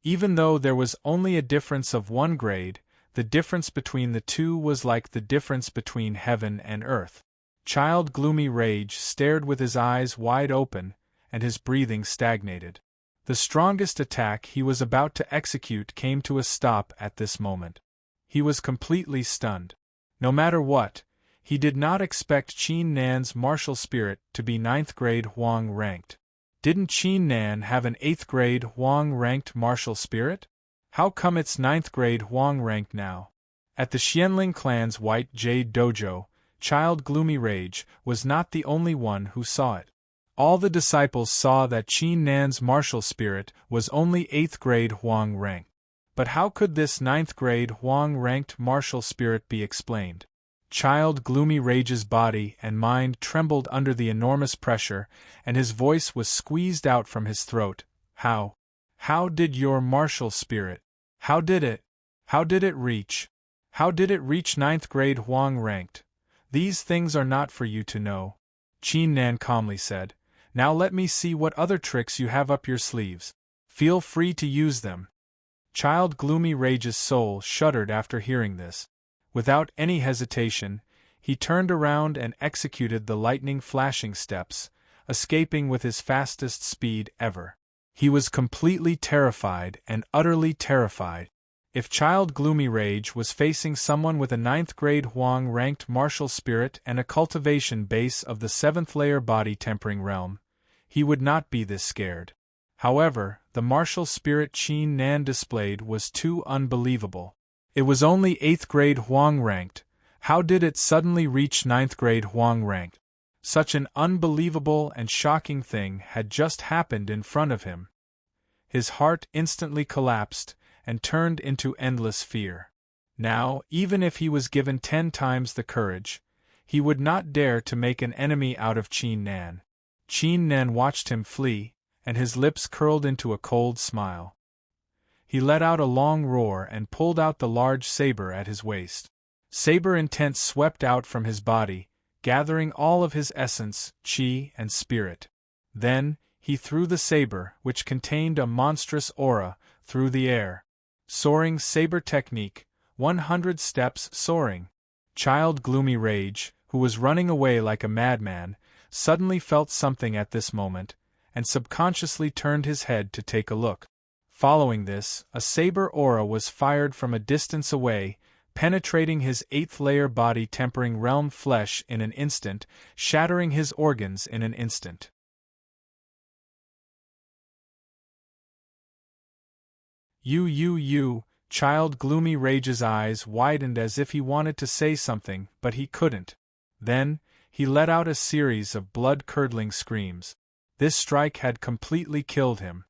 Even though there was only a difference of 1 grade, the difference between the two was like the difference between heaven and earth. Child Gloomy Rage stared with his eyes wide open, and his breathing stagnated. The strongest attack he was about to execute came to a stop at this moment. He was completely stunned. No matter what, he did not expect Qin Nan's martial spirit to be 9th grade Huang ranked. Didn't Qin Nan have an 8th grade Huang ranked martial spirit? How come it's 9th grade Huang ranked now? At the Xianling clan's White Jade Dojo, Child Gloomy Rage was not the only one who saw it. All the disciples saw that Qin Nan's martial spirit was only 8th grade Huang rank. But how could this 9th grade Huang ranked martial spirit be explained? Child Gloomy Rage's body and mind trembled under the enormous pressure, and his voice was squeezed out from his throat. How did your martial spirit? How did it reach? How did it reach 9th grade Huang ranked? These things are not for you to know, Qin Nan calmly said. Now let me see what other tricks you have up your sleeves. Feel free to use them. Child Gloomy Rage's soul shuddered after hearing this. Without any hesitation, he turned around and executed the lightning flashing steps, escaping with his fastest speed ever. He was completely terrified and utterly terrified. If Child Gloomy Rage was facing someone with a 9th grade Huang ranked martial spirit and a cultivation base of the 7th layer body tempering realm, he would not be this scared. However, the martial spirit Qin Nan displayed was too unbelievable. It was only 8th grade Huang ranked. How did it suddenly reach 9th grade Huang ranked? Such an unbelievable and shocking thing had just happened in front of him. His heart instantly collapsed and turned into endless fear. Now, even if he was given 10 times the courage, he would not dare to make an enemy out of Qin Nan. Qin Nan watched him flee, and his lips curled into a cold smile. He let out a long roar and pulled out the large saber at his waist. Saber intent swept out from his body, gathering all of his essence, chi, and spirit. Then, he threw the saber, which contained a monstrous aura, through the air. Soaring saber technique, 100 steps soaring. Child Gloomy Rage, who was running away like a madman, suddenly felt something at this moment, and subconsciously turned his head to take a look. Following this, a saber aura was fired from a distance away, penetrating his 8th layer body tempering realm flesh in an instant, shattering his organs in an instant. Child Gloomy Rage's eyes widened as if he wanted to say something, but he couldn't. Then, he let out a series of blood-curdling screams. This strike had completely killed him.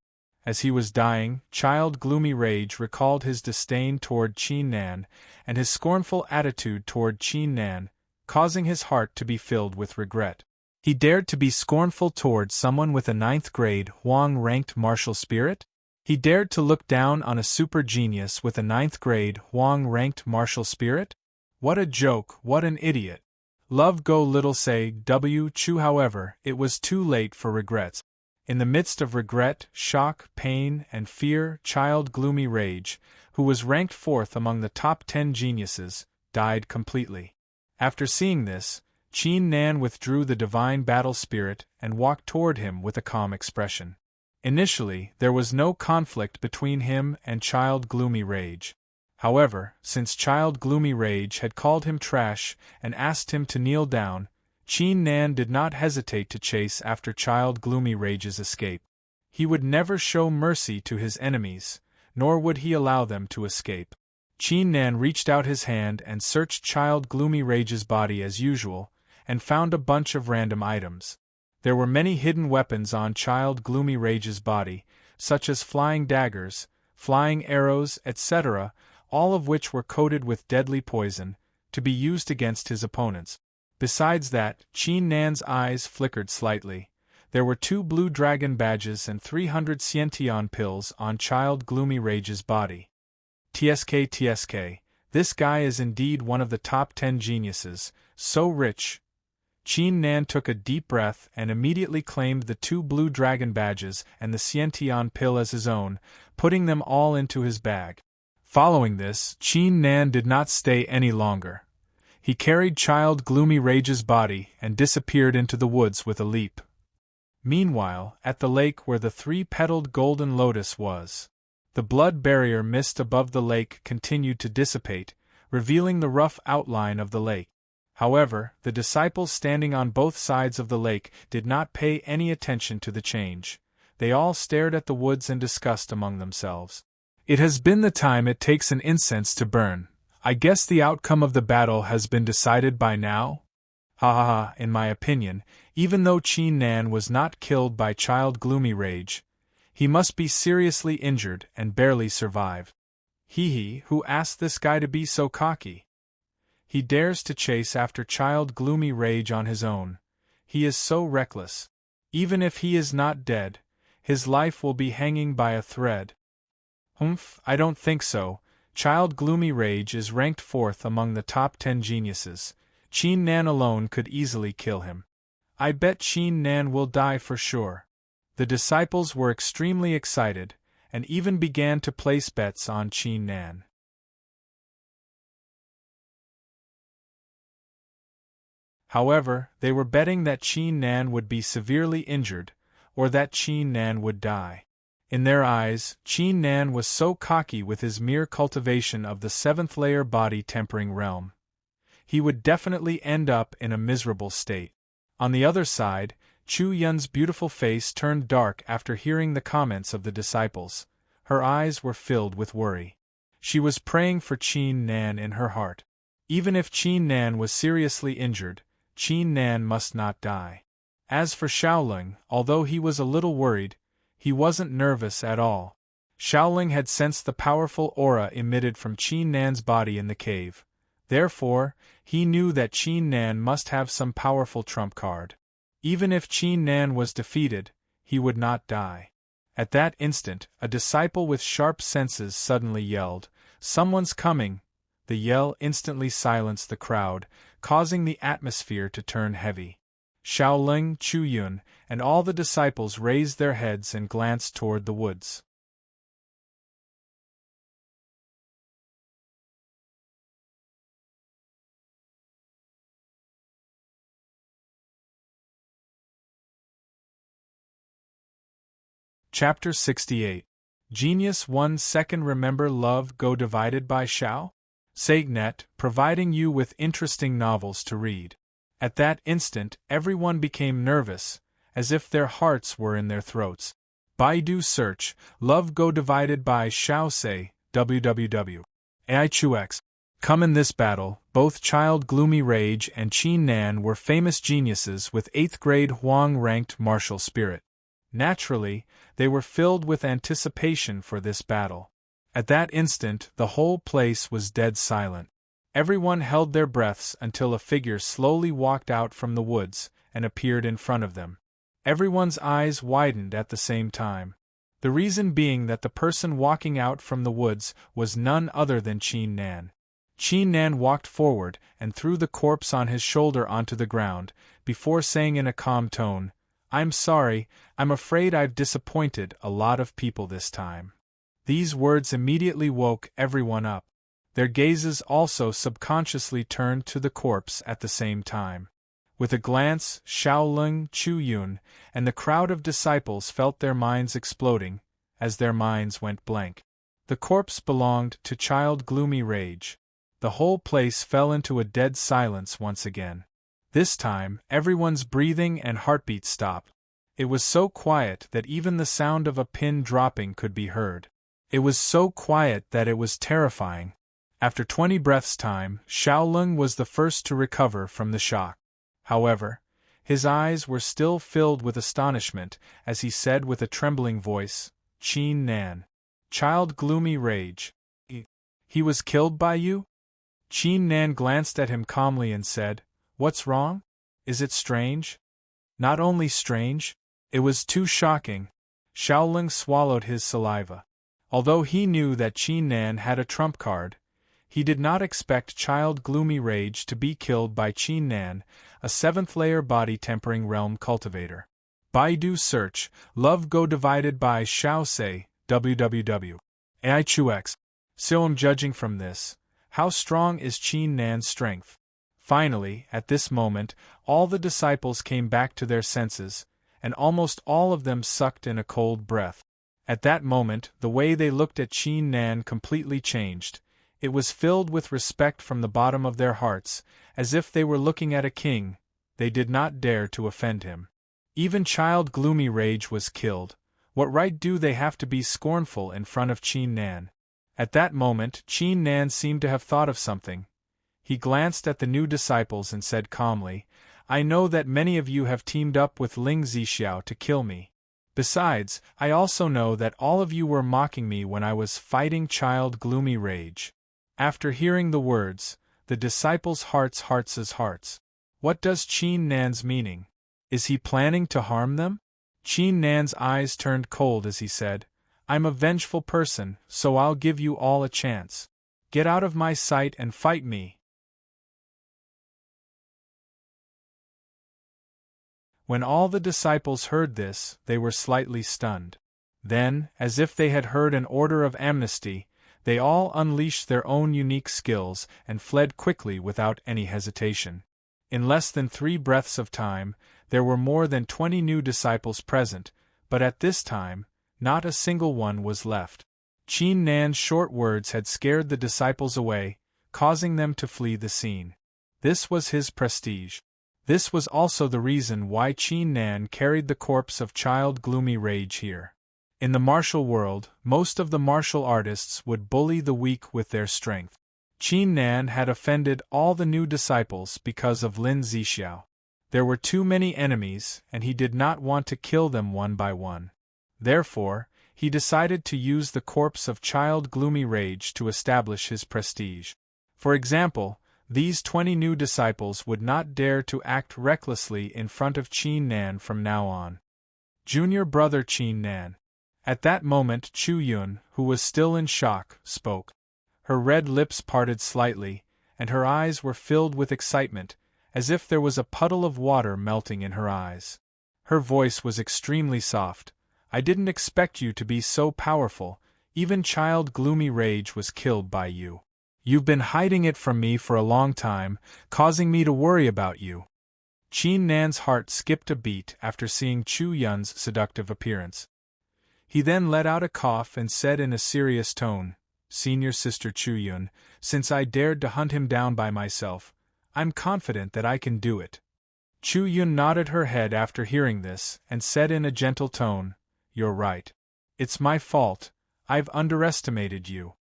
As he was dying, Child Gloomy Rage recalled his disdain toward Qin Nan, and his scornful attitude toward Qin Nan, causing his heart to be filled with regret. He dared to be scornful toward someone with a 9th grade Huang-ranked martial spirit? He dared to look down on a super genius with a 9th grade Huang-ranked martial spirit? What a joke, what an idiot. Love Go Little Say W. Chu. However, it was too late for regrets. In the midst of regret, shock, pain, and fear, Child Gloomy Rage, who was ranked 4th among the top 10 geniuses, died completely. After seeing this, Qin Nan withdrew the divine battle spirit and walked toward him with a calm expression. Initially, there was no conflict between him and Child Gloomy Rage. However, since Child Gloomy Rage had called him trash and asked him to kneel down, Qin Nan did not hesitate to chase after Child Gloomy Rage's escape. He would never show mercy to his enemies, nor would he allow them to escape. Qin Nan reached out his hand and searched Child Gloomy Rage's body as usual, and found a bunch of random items. There were many hidden weapons on Child Gloomy Rage's body, such as flying daggers, flying arrows, etc., all of which were coated with deadly poison, to be used against his opponents. Besides that, Qin Nan's eyes flickered slightly. There were 2 blue dragon badges and 300 Xiantian pills on Child Gloomy Rage's body. TSK, this guy is indeed one of the top 10 geniuses, so rich. Qin Nan took a deep breath and immediately claimed the 2 blue dragon badges and the Xiantian pill as his own, putting them all into his bag. Following this, Qin Nan did not stay any longer. He carried Child Gloomy Rage's body and disappeared into the woods with a leap. Meanwhile, at the lake where the 3-petaled golden lotus was, the blood barrier mist above the lake continued to dissipate, revealing the rough outline of the lake. However, the disciples standing on both sides of the lake did not pay any attention to the change. They all stared at the woods and discussed among themselves. It has been the time it takes an incense to burn. I guess the outcome of the battle has been decided by now? Ha ha ha, in my opinion, even though Qin Nan was not killed by Child Gloomy Rage, he must be seriously injured and barely survive. Who asked this guy to be so cocky? He dares to chase after Child Gloomy Rage on his own. He is so reckless. Even if he is not dead, his life will be hanging by a thread. I don't think so. Child Gloomy Rage is ranked 4th among the top 10 geniuses. Qin Nan alone could easily kill him. I bet Qin Nan will die for sure. The disciples were extremely excited, and even began to place bets on Qin Nan. However, they were betting that Qin Nan would be severely injured, or that Qin Nan would die. In their eyes, Qin Nan was so cocky with his mere cultivation of the 7th-layer body-tempering realm. He would definitely end up in a miserable state. On the other side, Chu Yun's beautiful face turned dark after hearing the comments of the disciples. Her eyes were filled with worry. She was praying for Qin Nan in her heart. Even if Qin Nan was seriously injured, Qin Nan must not die. As for Xiaoling, although he was a little worried, he wasn't nervous at all. Xiaoling had sensed the powerful aura emitted from Qin Nan's body in the cave. Therefore, he knew that Qin Nan must have some powerful trump card. Even if Qin Nan was defeated, he would not die. At that instant, a disciple with sharp senses suddenly yelled, "Someone's coming!" The yell instantly silenced the crowd, causing the atmosphere to turn heavy. Xiaoling, Chu Yun, and all the disciples raised their heads and glanced toward the woods. Chapter 68. Genius 1 Second Remember Love Go Divided by Xiao? SageNet, providing you with interesting novels to read. At that instant, everyone became nervous, as if their hearts were in their throats. Baidu search, Love Go Divided by Xiao Say, www. AIQX. Come in this battle, both Child Gloomy Rage and Qin Nan were famous geniuses with 8th grade Huang-ranked martial spirit. Naturally, they were filled with anticipation for this battle. At that instant, the whole place was dead silent. Everyone held their breaths until a figure slowly walked out from the woods and appeared in front of them. Everyone's eyes widened at the same time. The reason being that the person walking out from the woods was none other than Qin Nan. Qin Nan walked forward and threw the corpse on his shoulder onto the ground, before saying in a calm tone, "I'm sorry, I'm afraid I've disappointed a lot of people this time." These words immediately woke everyone up. Their gazes also subconsciously turned to the corpse at the same time. With a glance, Xiaolong, Chu Yun, and the crowd of disciples felt their minds exploding, as their minds went blank. The corpse belonged to Child Gloomy Rage. The whole place fell into a dead silence once again. This time, everyone's breathing and heartbeat stopped. It was so quiet that even the sound of a pin dropping could be heard. It was so quiet that it was terrifying. After 20 breaths' time, Xiaolong was the first to recover from the shock. However, his eyes were still filled with astonishment as he said with a trembling voice, "Qin Nan. Child Gloomy Rage. He was killed by you?" Qin Nan glanced at him calmly and said, "What's wrong? Is it strange?" Not only strange, it was too shocking. Xiaolong swallowed his saliva. Although he knew that Qin Nan had a trump card, he did not expect Child Gloomy Rage to be killed by Qin Nan, a 7th-layer body-tempering realm cultivator. Baidu search, Love Go divided by Xiaosei, www. AIQX. So I'm judging from this. How strong is Qin Nan's strength? Finally, at this moment, all the disciples came back to their senses, and almost all of them sucked in a cold breath. At that moment, the way they looked at Qin Nan completely changed. It was filled with respect from the bottom of their hearts, as if they were looking at a king. They did not dare to offend him. Even Child Gloomy Rage was killed. What right do they have to be scornful in front of Qin Nan? At that moment, Qin Nan seemed to have thought of something. He glanced at the new disciples and said calmly, "I know that many of you have teamed up with Ling Zixiao to kill me. Besides, I also know that all of you were mocking me when I was fighting Child Gloomy Rage." After hearing the words, the disciples' hearts. What does Qin Nan's meaning? Is he planning to harm them? Qin Nan's eyes turned cold as he said, "I'm a vengeful person, so I'll give you all a chance. Get out of my sight and fight me." When all the disciples heard this, they were slightly stunned. Then, as if they had heard an order of amnesty, they all unleashed their own unique skills and fled quickly without any hesitation. In less than 3 breaths of time, there were more than 20 new disciples present, but at this time, not a single one was left. Qin Nan's short words had scared the disciples away, causing them to flee the scene. This was his prestige. This was also the reason why Qin Nan carried the corpse of Child Gloomy Rage here. In the martial world, most of the martial artists would bully the weak with their strength. Qin Nan had offended all the new disciples because of Lin Zixiao. There were too many enemies, and he did not want to kill them one by one. Therefore, he decided to use the corpse of Child Gloomy Rage to establish his prestige. For example, these 20 new disciples would not dare to act recklessly in front of Qin Nan from now on. Junior brother Qin Nan. At that moment Chu Yun, who was still in shock, spoke. Her red lips parted slightly, and her eyes were filled with excitement, as if there was a puddle of water melting in her eyes. Her voice was extremely soft. "I didn't expect you to be so powerful. Even Child Gloomy Rage was killed by you. You've been hiding it from me for a long time, causing me to worry about you." Qin Nan's heart skipped a beat after seeing Chu Yun's seductive appearance. He then let out a cough and said in a serious tone, "Senior Sister Chu Yun, since I dared to hunt him down by myself, I'm confident that I can do it." Chu Yun nodded her head after hearing this, and said in a gentle tone, "You're right. It's my fault. I've underestimated you."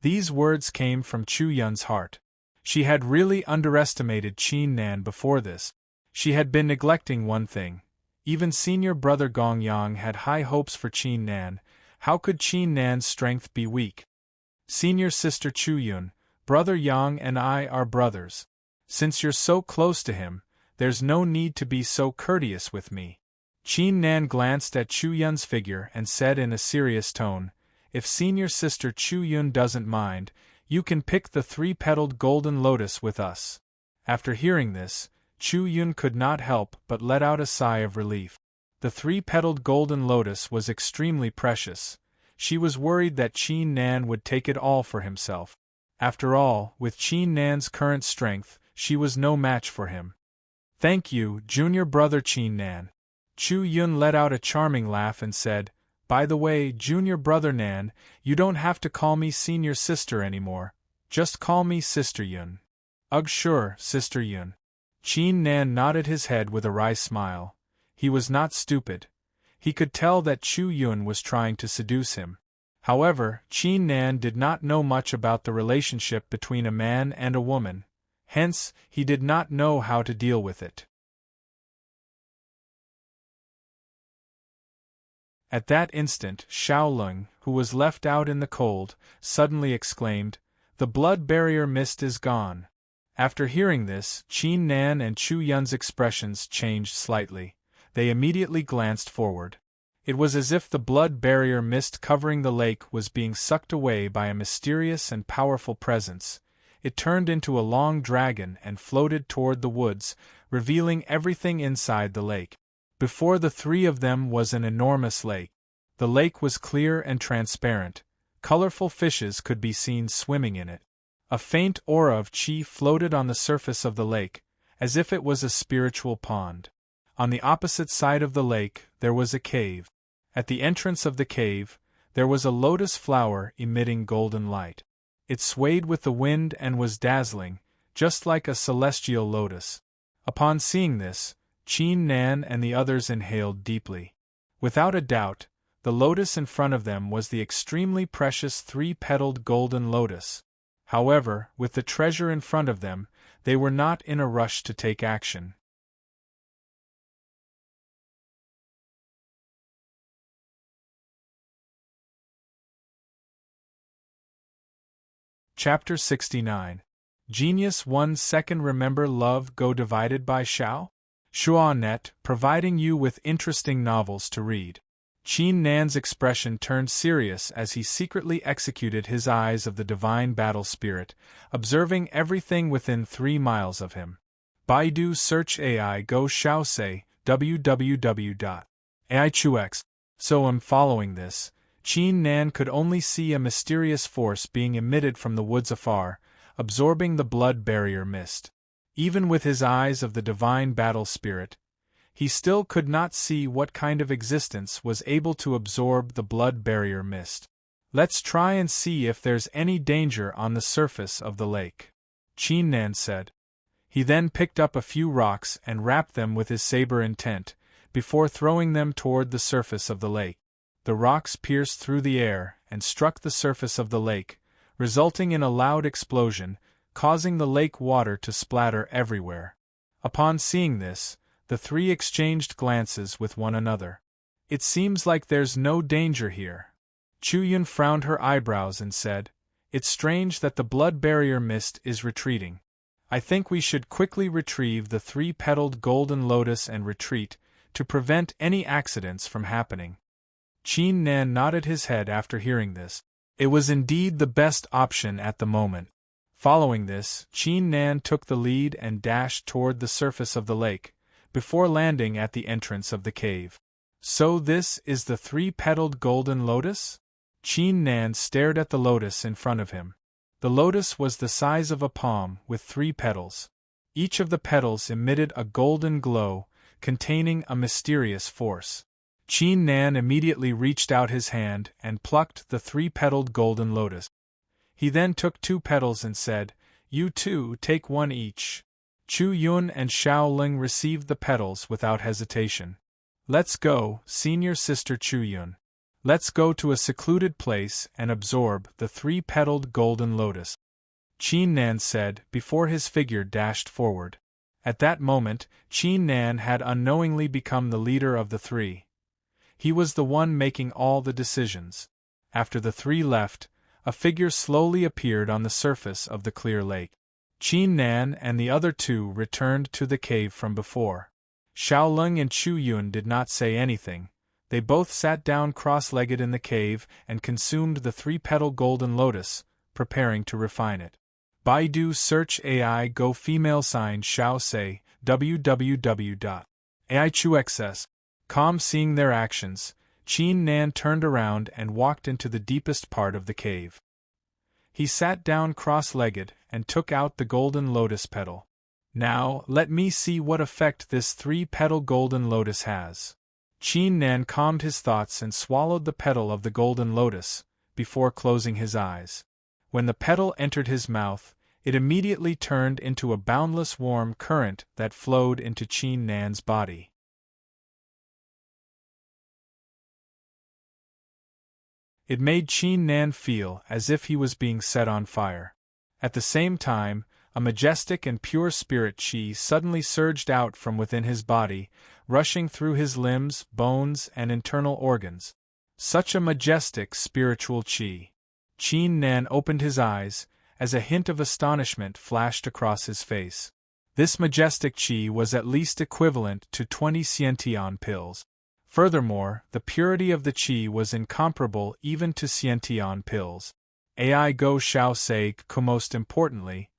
These words came from Chu Yun's heart. She had really underestimated Qin Nan before this. She had been neglecting one thing. Even senior brother Gong Yang had high hopes for Qin Nan. How could Qin Nan's strength be weak? "Senior sister Chu Yun, brother Yang and I are brothers. Since you're so close to him, there's no need to be so courteous with me." Qin Nan glanced at Chu Yun's figure and said in a serious tone, "If senior sister Chu Yun doesn't mind, you can pick the 3-petaled golden lotus with us." After hearing this, Chu Yun could not help but let out a sigh of relief. The 3-petaled golden lotus was extremely precious. She was worried that Qin Nan would take it all for himself. After all, with Qin Nan's current strength, she was no match for him. Thank you, junior brother Qin Nan. Chu Yun let out a charming laugh and said, By the way, junior brother Nan, you don't have to call me senior sister anymore, just call me Sister Yun. Ugh, sure, Sister Yun. Qin Nan nodded his head with a wry smile. He was not stupid. He could tell that Chu Yun was trying to seduce him. However, Qin Nan did not know much about the relationship between a man and a woman, hence, he did not know how to deal with it. At that instant, Xiaolong, who was left out in the cold, suddenly exclaimed, The blood barrier mist is gone. After hearing this, Qin Nan and Chu Yun's expressions changed slightly. They immediately glanced forward. It was as if the blood barrier mist covering the lake was being sucked away by a mysterious and powerful presence. It turned into a long dragon and floated toward the woods, revealing everything inside the lake. Before the three of them was an enormous lake. The lake was clear and transparent. Colorful fishes could be seen swimming in it. A faint aura of qi floated on the surface of the lake, as if it was a spiritual pond. On the opposite side of the lake, there was a cave. At the entrance of the cave, there was a lotus flower emitting golden light. It swayed with the wind and was dazzling, just like a celestial lotus. Upon seeing this, Qin Nan and the others inhaled deeply. Without a doubt, the lotus in front of them was the extremely precious three-petaled golden lotus. However, with the treasure in front of them, they were not in a rush to take action. Chapter 69. Genius 1 Second Remember Love Go Divided by Xiao? Shuanet, providing you with interesting novels to read. Qin Nan's expression turned serious as he secretly executed his eyes of the divine battle spirit, observing everything within 3 miles of him. Baidu search AI Go Xiaosei, www.aichux. So following this, Qin Nan could only see a mysterious force being emitted from the woods afar, absorbing the blood barrier mist. Even with his eyes of the divine battle spirit, he still could not see what kind of existence was able to absorb the blood barrier mist. Let's try and see if there's any danger on the surface of the lake, Qin Nan said. He then picked up a few rocks and rapped them with his saber intent, before throwing them toward the surface of the lake. The rocks pierced through the air and struck the surface of the lake, resulting in a loud explosion, causing the lake water to splatter everywhere. Upon seeing this, the three exchanged glances with one another. It seems like there's no danger here. Chu Yun frowned her eyebrows and said, It's strange that the blood barrier mist is retreating. I think we should quickly retrieve the three-petaled golden lotus and retreat, to prevent any accidents from happening. Qin Nan nodded his head after hearing this. It was indeed the best option at the moment. Following this, Qin Nan took the lead and dashed toward the surface of the lake, before landing at the entrance of the cave. So this is the three-petaled golden lotus? Qin Nan stared at the lotus in front of him. The lotus was the size of a palm with 3 petals. Each of the petals emitted a golden glow, containing a mysterious force. Qin Nan immediately reached out his hand and plucked the 3-petaled golden lotus. He then took 2 petals and said, You two take 1 each. Chu Yun and Xiaoling received the petals without hesitation. Let's go, senior sister Chu Yun. Let's go to a secluded place and absorb the 3-petaled golden lotus, Qin Nan said before his figure dashed forward. At that moment, Qin Nan had unknowingly become the leader of the 3. He was the one making all the decisions. After the 3 left, a figure slowly appeared on the surface of the clear lake. Qin Nan and the other 2 returned to the cave from before. Xiaolong and Chu Yun did not say anything. They both sat down cross-legged in the cave and consumed the 3-petal golden lotus, preparing to refine it. Baidu search AI Go female sign Xiaosei, www.aichuxs.com. Seeing their actions, Qin Nan turned around and walked into the deepest part of the cave. He sat down cross-legged and took out the golden lotus petal. Now, let me see what effect this three-petal golden lotus has. Qin Nan calmed his thoughts and swallowed the petal of the golden lotus, before closing his eyes. When the petal entered his mouth, it immediately turned into a boundless warm current that flowed into Qin Nan's body. It made Qin Nan feel as if he was being set on fire. At the same time, a majestic and pure spirit qi suddenly surged out from within his body, rushing through his limbs, bones, and internal organs. Such a majestic spiritual qi! Qin Nan opened his eyes, as a hint of astonishment flashed across his face. This majestic qi was at least equivalent to 20 Xiantian pills. Furthermore, the purity of the qi was incomparable even to Xiantian pills. Ai Go Xiao Sei, most importantly,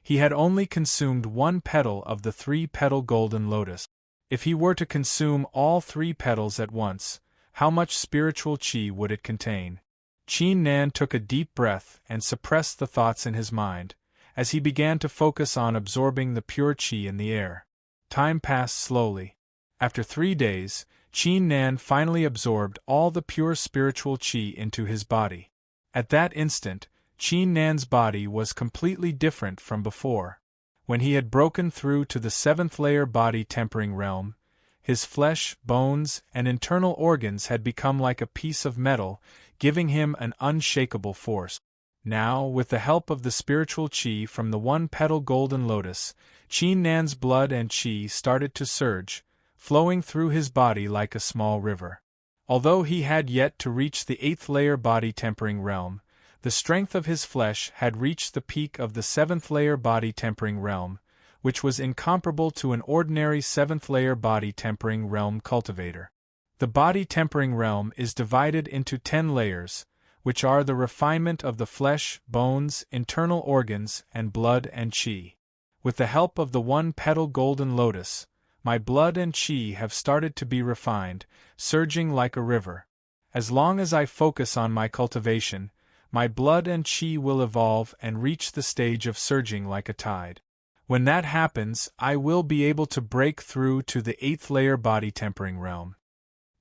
he had only consumed one petal of the three-petal golden lotus. If he were to consume all three petals at once, how much spiritual qi would it contain? Qin Nan took a deep breath and suppressed the thoughts in his mind, as he began to focus on absorbing the pure qi in the air. Time passed slowly. After 3 days, Qin Nan finally absorbed all the pure spiritual qi into his body. At that instant, Qin Nan's body was completely different from before. When he had broken through to the 7th-layer body-tempering realm, his flesh, bones, and internal organs had become like a piece of metal, giving him an unshakable force. Now, with the help of the spiritual qi from the one-petal golden lotus, Qin Nan's blood and qi started to surge, flowing through his body like a small river. Although he had yet to reach the 8th-layer body-tempering realm, the strength of his flesh had reached the peak of the 7th-layer body-tempering realm, which was incomparable to an ordinary 7th-layer body-tempering realm cultivator. The body-tempering realm is divided into 10 layers, which are the refinement of the flesh, bones, internal organs, and blood and qi. With the help of the one-petal golden lotus, my blood and qi have started to be refined, surging like a river. As long as I focus on my cultivation, my blood and qi will evolve and reach the stage of surging like a tide. When that happens, I will be able to break through to the 8th-layer body-tempering realm.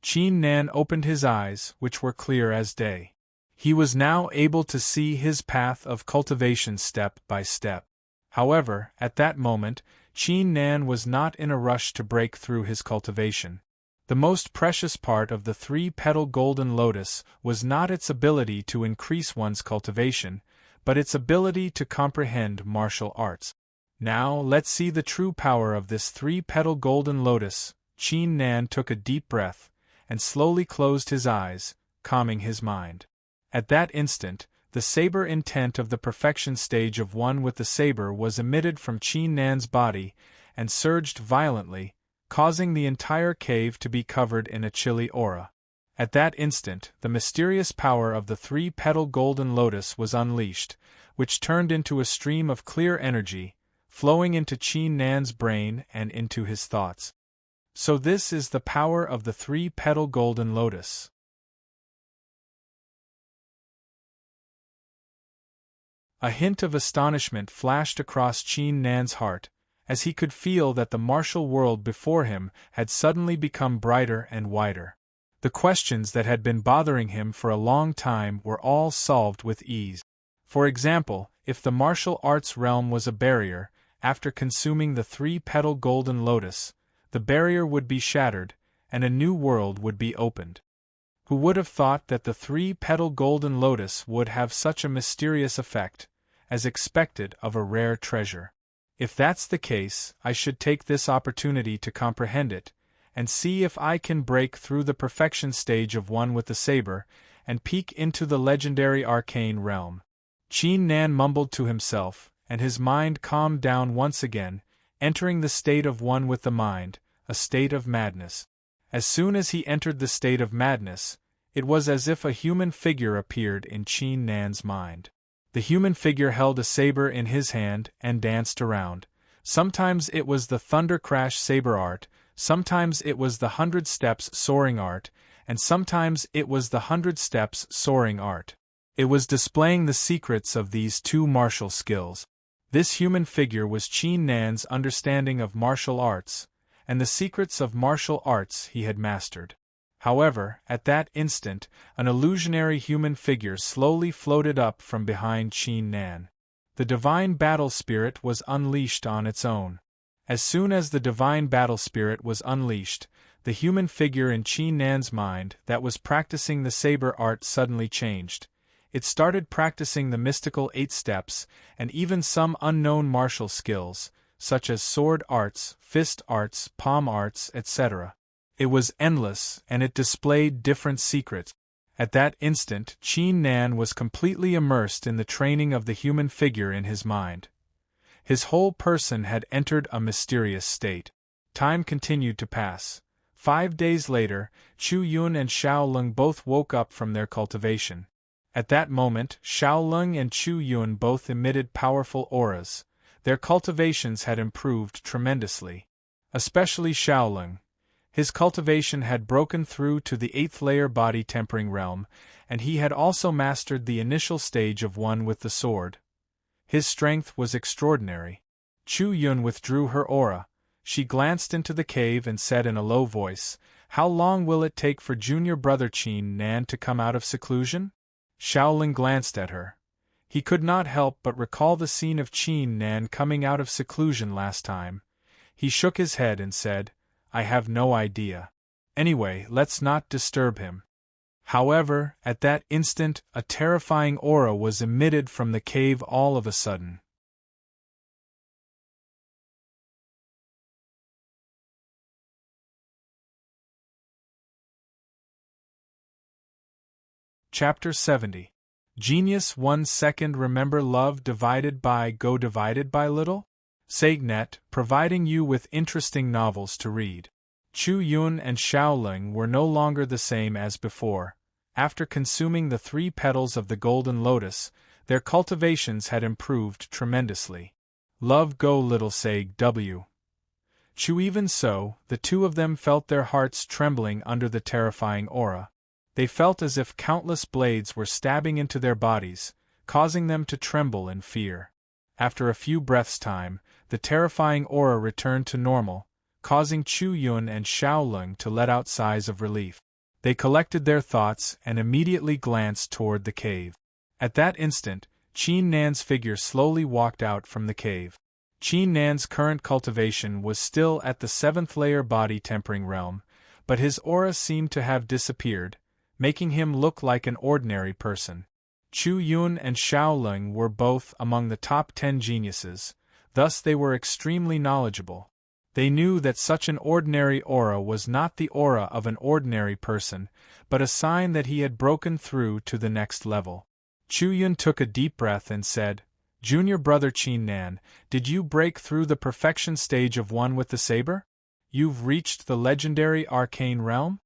Qin Nan opened his eyes, which were clear as day. He was now able to see his path of cultivation step by step. However, at that moment, Qin Nan was not in a rush to break through his cultivation. The most precious part of the three-petal golden lotus was not its ability to increase one's cultivation, but its ability to comprehend martial arts. Now, let's see the true power of this three-petal golden lotus. Qin Nan took a deep breath, and slowly closed his eyes, calming his mind. At that instant, the saber intent of the perfection stage of one with the saber was emitted from Qin Nan's body, and surged violently, causing the entire cave to be covered in a chilly aura. At that instant, the mysterious power of the three-petal golden lotus was unleashed, which turned into a stream of clear energy, flowing into Qin Nan's brain and into his thoughts. So this is the power of the three-petal golden lotus. A hint of astonishment flashed across Qin Nan's heart, as he could feel that the martial world before him had suddenly become brighter and wider. The questions that had been bothering him for a long time were all solved with ease. For example, if the martial arts realm was a barrier, after consuming the three-petal golden lotus, the barrier would be shattered, and a new world would be opened. Who would have thought that the three-petal golden lotus would have such a mysterious effect, as expected of a rare treasure? If that's the case, I should take this opportunity to comprehend it, and see if I can break through the perfection stage of one with the saber, and peek into the legendary arcane realm. Qin Nan mumbled to himself, and his mind calmed down once again, entering the state of one with the mind, a state of madness. As soon as he entered the state of madness, it was as if a human figure appeared in Qin Nan's mind. The human figure held a saber in his hand and danced around. Sometimes it was the thunder crash saber art, sometimes it was the 100 steps soaring art, and sometimes it was the 100 steps soaring art. It was displaying the secrets of these two martial skills. This human figure was Qin Nan's understanding of martial arts, and the secrets of martial arts he had mastered. However, at that instant, an illusionary human figure slowly floated up from behind Qin Nan. The divine battle spirit was unleashed on its own. As soon as the divine battle spirit was unleashed, the human figure in Qin Nan's mind that was practicing the saber art suddenly changed. It started practicing the mystical 8 steps, and even some unknown martial skills, such as sword arts, fist arts, palm arts, etc. It was endless, and it displayed different secrets. At that instant, Qin Nan was completely immersed in the training of the human figure in his mind. His whole person had entered a mysterious state. Time continued to pass. 5 days later, Chu Yun and Xiao Lung both woke up from their cultivation. At that moment, Xiao Lung and Chu Yun both emitted powerful auras. Their cultivations had improved tremendously. Especially Xiao Lung. His cultivation had broken through to the 8th layer body tempering realm, and he had also mastered the initial stage of one with the sword. His strength was extraordinary. Chu Yun withdrew her aura. She glanced into the cave and said in a low voice, "How long will it take for junior brother Qin Nan to come out of seclusion?" Shaolin glanced at her. He could not help but recall the scene of Qin Nan coming out of seclusion last time. He shook his head and said, "I have no idea. Anyway, let's not disturb him." However, at that instant, a terrifying aura was emitted from the cave all of a sudden. Chapter 70. Genius 1 second. Remember love divided by go divided by little? Sagnet, providing you with interesting novels to read. Chu Yun and Xiaoling were no longer the same as before. After consuming the 3 petals of the golden lotus, their cultivations had improved tremendously. Love go little Sag W. Chu. Even so, the two of them felt their hearts trembling under the terrifying aura. They felt as if countless blades were stabbing into their bodies, causing them to tremble in fear. After a few breaths' time, the terrifying aura returned to normal, causing Chu Yun and Xiao Lung to let out sighs of relief. They collected their thoughts and immediately glanced toward the cave. At that instant, Qin Nan's figure slowly walked out from the cave. Qin Nan's current cultivation was still at the 7th layer body tempering realm, but his aura seemed to have disappeared, making him look like an ordinary person. Chu Yun and Xiao Lung were both among the top 10 geniuses, thus they were extremely knowledgeable. They knew that such an ordinary aura was not the aura of an ordinary person, but a sign that he had broken through to the next level. Chu Yun took a deep breath and said, "Junior brother Qin Nan, did you break through the perfection stage of one with the saber? You've reached the legendary arcane realm?"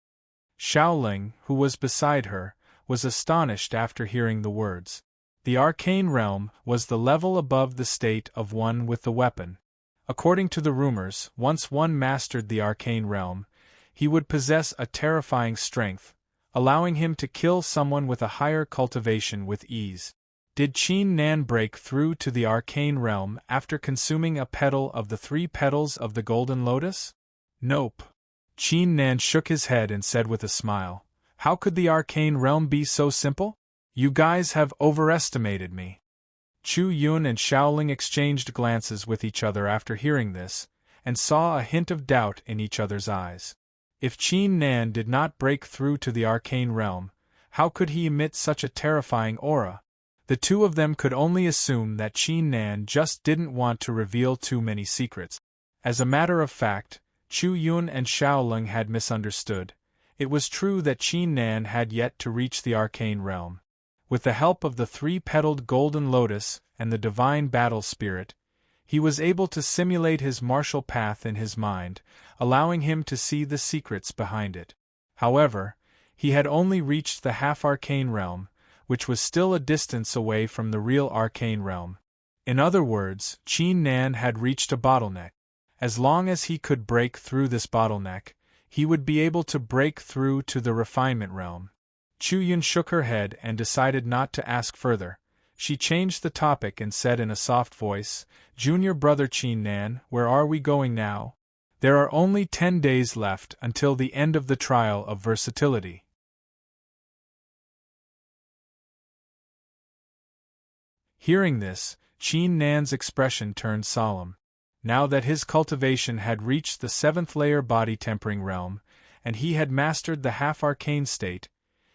Xiaoling, who was beside her, was astonished after hearing the words. The arcane realm was the level above the state of one with the weapon. According to the rumors, once one mastered the arcane realm, he would possess a terrifying strength, allowing him to kill someone with a higher cultivation with ease. Did Qin Nan break through to the arcane realm after consuming a petal of the 3 petals of the golden lotus? Nope. Qin Nan shook his head and said with a smile, "How could the arcane realm be so simple? You guys have overestimated me." Chu Yun and Xiaoling exchanged glances with each other after hearing this, and saw a hint of doubt in each other's eyes. If Qin Nan did not break through to the arcane realm, how could he emit such a terrifying aura? The two of them could only assume that Qin Nan just didn't want to reveal too many secrets. As a matter of fact, Chu Yun and Xiaoling had misunderstood. It was true that Qin Nan had yet to reach the arcane realm. With the help of the 3-petaled golden lotus and the divine battle spirit, he was able to simulate his martial path in his mind, allowing him to see the secrets behind it. However, he had only reached the half-arcane realm, which was still a distance away from the real arcane realm. In other words, Qin Nan had reached a bottleneck. As long as he could break through this bottleneck, he would be able to break through to the refinement realm. Chu Yun shook her head and decided not to ask further. She changed the topic and said in a soft voice, "Junior brother Qin Nan, where are we going now? There are only 10 days left until the end of the trial of versatility." Hearing this, Qin Nan's expression turned solemn. Now that his cultivation had reached the 7th layer body tempering realm, and he had mastered the half-arcane state,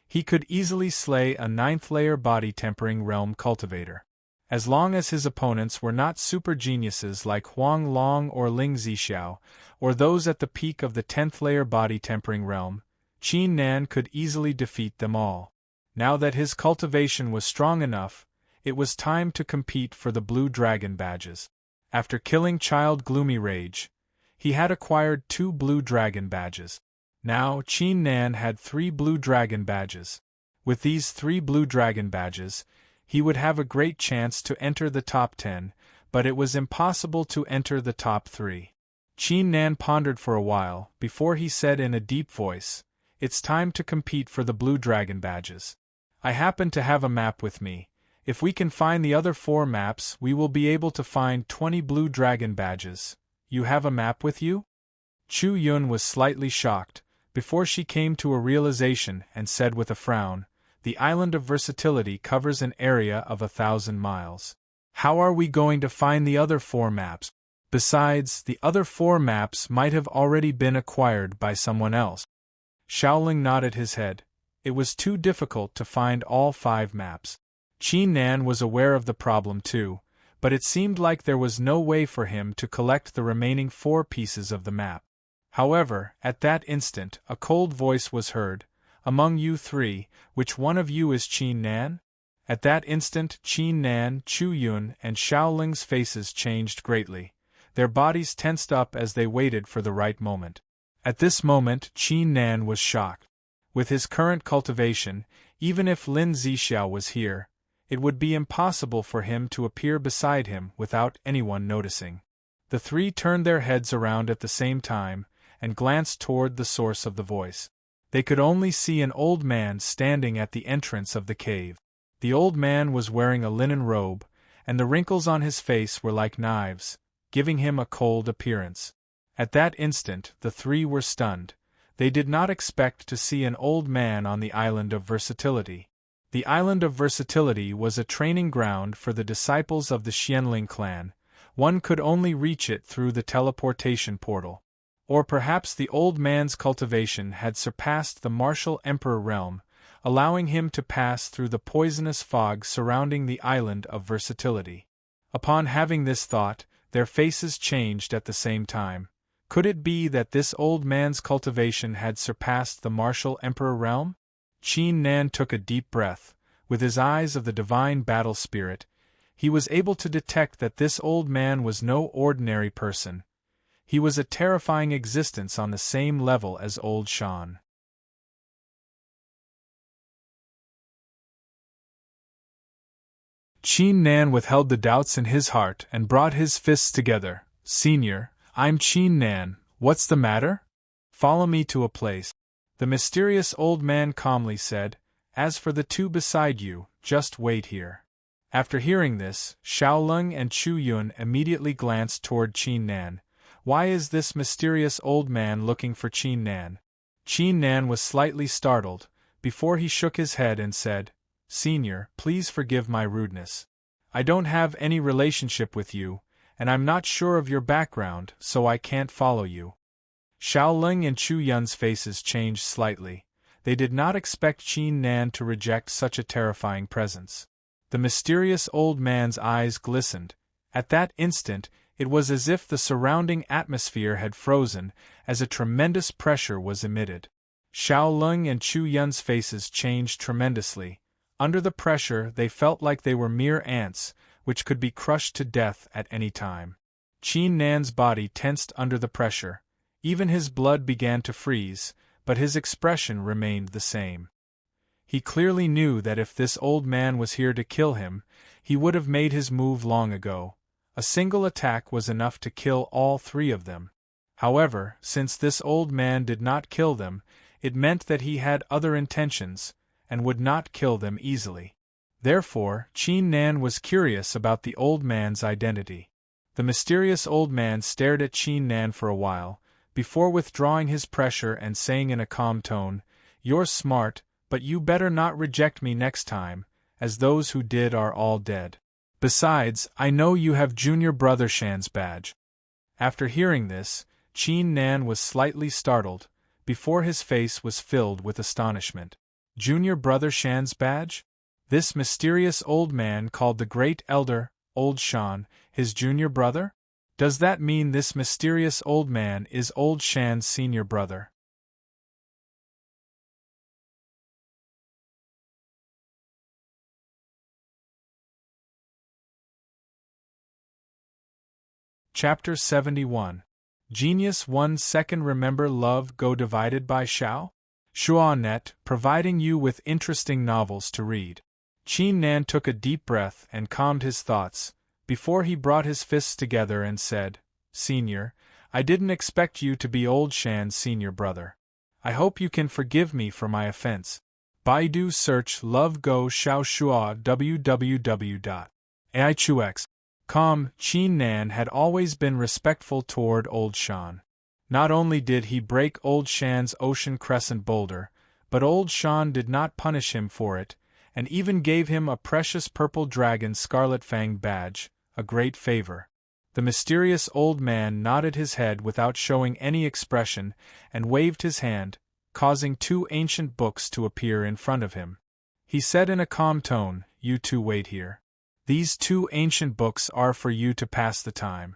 he could easily slay a 9th layer body tempering realm cultivator. As long as his opponents were not super geniuses like Huang Long or Ling Zixiao, or those at the peak of the 10th layer body tempering realm, Qin Nan could easily defeat them all. Now that his cultivation was strong enough, it was time to compete for the Blue Dragon badges. After killing Child Gloomy Rage, he had acquired 2 Blue Dragon badges. Now Qin Nan had 3 Blue Dragon badges. With these 3 Blue Dragon badges, he would have a great chance to enter the top 10, but it was impossible to enter the top 3. Qin Nan pondered for a while, before he said in a deep voice, "It's time to compete for the Blue Dragon badges. I happen to have a map with me. If we can find the other 4 maps, we will be able to find 20 Blue Dragon badges. You have a map with you?" Chu Yun was slightly shocked, before she came to a realization and said with a frown, "The island of versatility covers an area of 1,000 miles. How are we going to find the other 4 maps? Besides, the other 4 maps might have already been acquired by someone else." Shaoling nodded his head. It was too difficult to find all 5 maps. Qin Nan was aware of the problem too, but it seemed like there was no way for him to collect the remaining 4 pieces of the map. However, at that instant, a cold voice was heard, "Among you 3, which one of you is Qin Nan?" At that instant, Qin Nan, Chu Yun, and Shaoling's faces changed greatly. Their bodies tensed up as they waited for the right moment. At this moment, Qin Nan was shocked. With his current cultivation, even if Lin Zixiao was here, it would be impossible for him to appear beside him without anyone noticing. The 3 turned their heads around at the same time, and glanced toward the source of the voice. They could only see an old man standing at the entrance of the cave. The old man was wearing a linen robe, and the wrinkles on his face were like knives, giving him a cold appearance. At that instant, the 3 were stunned. They did not expect to see an old man on the island of versatility. The island of versatility was a training ground for the disciples of the Xianling clan. One could only reach it through the teleportation portal. Or perhaps the old man's cultivation had surpassed the martial emperor realm, allowing him to pass through the poisonous fog surrounding the island of versatility. Upon having this thought, their faces changed at the same time. Could it be that this old man's cultivation had surpassed the martial emperor realm? Qin Nan took a deep breath. With his eyes of the divine battle spirit, he was able to detect that this old man was no ordinary person. He was a terrifying existence on the same level as old Shan. Qin Nan withheld the doubts in his heart and brought his fists together. "Senior, I'm Qin Nan, what's the matter? Follow me to a place." The mysterious old man calmly said, "As for the 2 beside you, just wait here." After hearing this, Shaoling and Chu Yun immediately glanced toward Qin Nan. Why is this mysterious old man looking for Qin Nan? Qin Nan was slightly startled, before he shook his head and said, "Senior, please forgive my rudeness. I don't have any relationship with you, and I'm not sure of your background, so I can't follow you." Shaoling and Chu Yun's faces changed slightly. They did not expect Qin Nan to reject such a terrifying presence. The mysterious old man's eyes glistened. At that instant, it was as if the surrounding atmosphere had frozen, as a tremendous pressure was emitted. Shaoling and Chu Yun's faces changed tremendously. Under the pressure, they felt like they were mere ants, which could be crushed to death at any time. Qin Nan's body tensed under the pressure. Even his blood began to freeze, but his expression remained the same. He clearly knew that if this old man was here to kill him, he would have made his move long ago. A single attack was enough to kill all 3 of them. However, since this old man did not kill them, it meant that he had other intentions, and would not kill them easily. Therefore, Qin Nan was curious about the old man's identity. The mysterious old man stared at Qin Nan for a while, before withdrawing his pressure and saying in a calm tone, "You're smart, but you better not reject me next time, as those who did are all dead. Besides, I know you have Junior Brother Shan's badge." After hearing this, Qin Nan was slightly startled, before his face was filled with astonishment. Junior Brother Shan's badge? This mysterious old man called the Great Elder, Old Shan, his junior brother? Does that mean this mysterious old man is Old Shan's senior brother? Chapter 71. Genius 1 Second Remember Love Go Divided by Xiao? Shuanet, providing you with interesting novels to read. Qin Nan took a deep breath and calmed his thoughts, before he brought his fists together and said, "Senior, I didn't expect you to be Old Shan's senior brother. I hope you can forgive me for my offense." Baidu search Love Go Xiao Shua www.aichux.com. Qin Nan had always been respectful toward Old Shan. Not only did he break Old Shan's ocean crescent boulder, but Old Shan did not punish him for it, and even gave him a precious purple dragon scarlet fang badge, a great favor. The mysterious old man nodded his head without showing any expression, and waved his hand, causing two ancient books to appear in front of him. He said in a calm tone, "You two wait here. These two ancient books are for you to pass the time."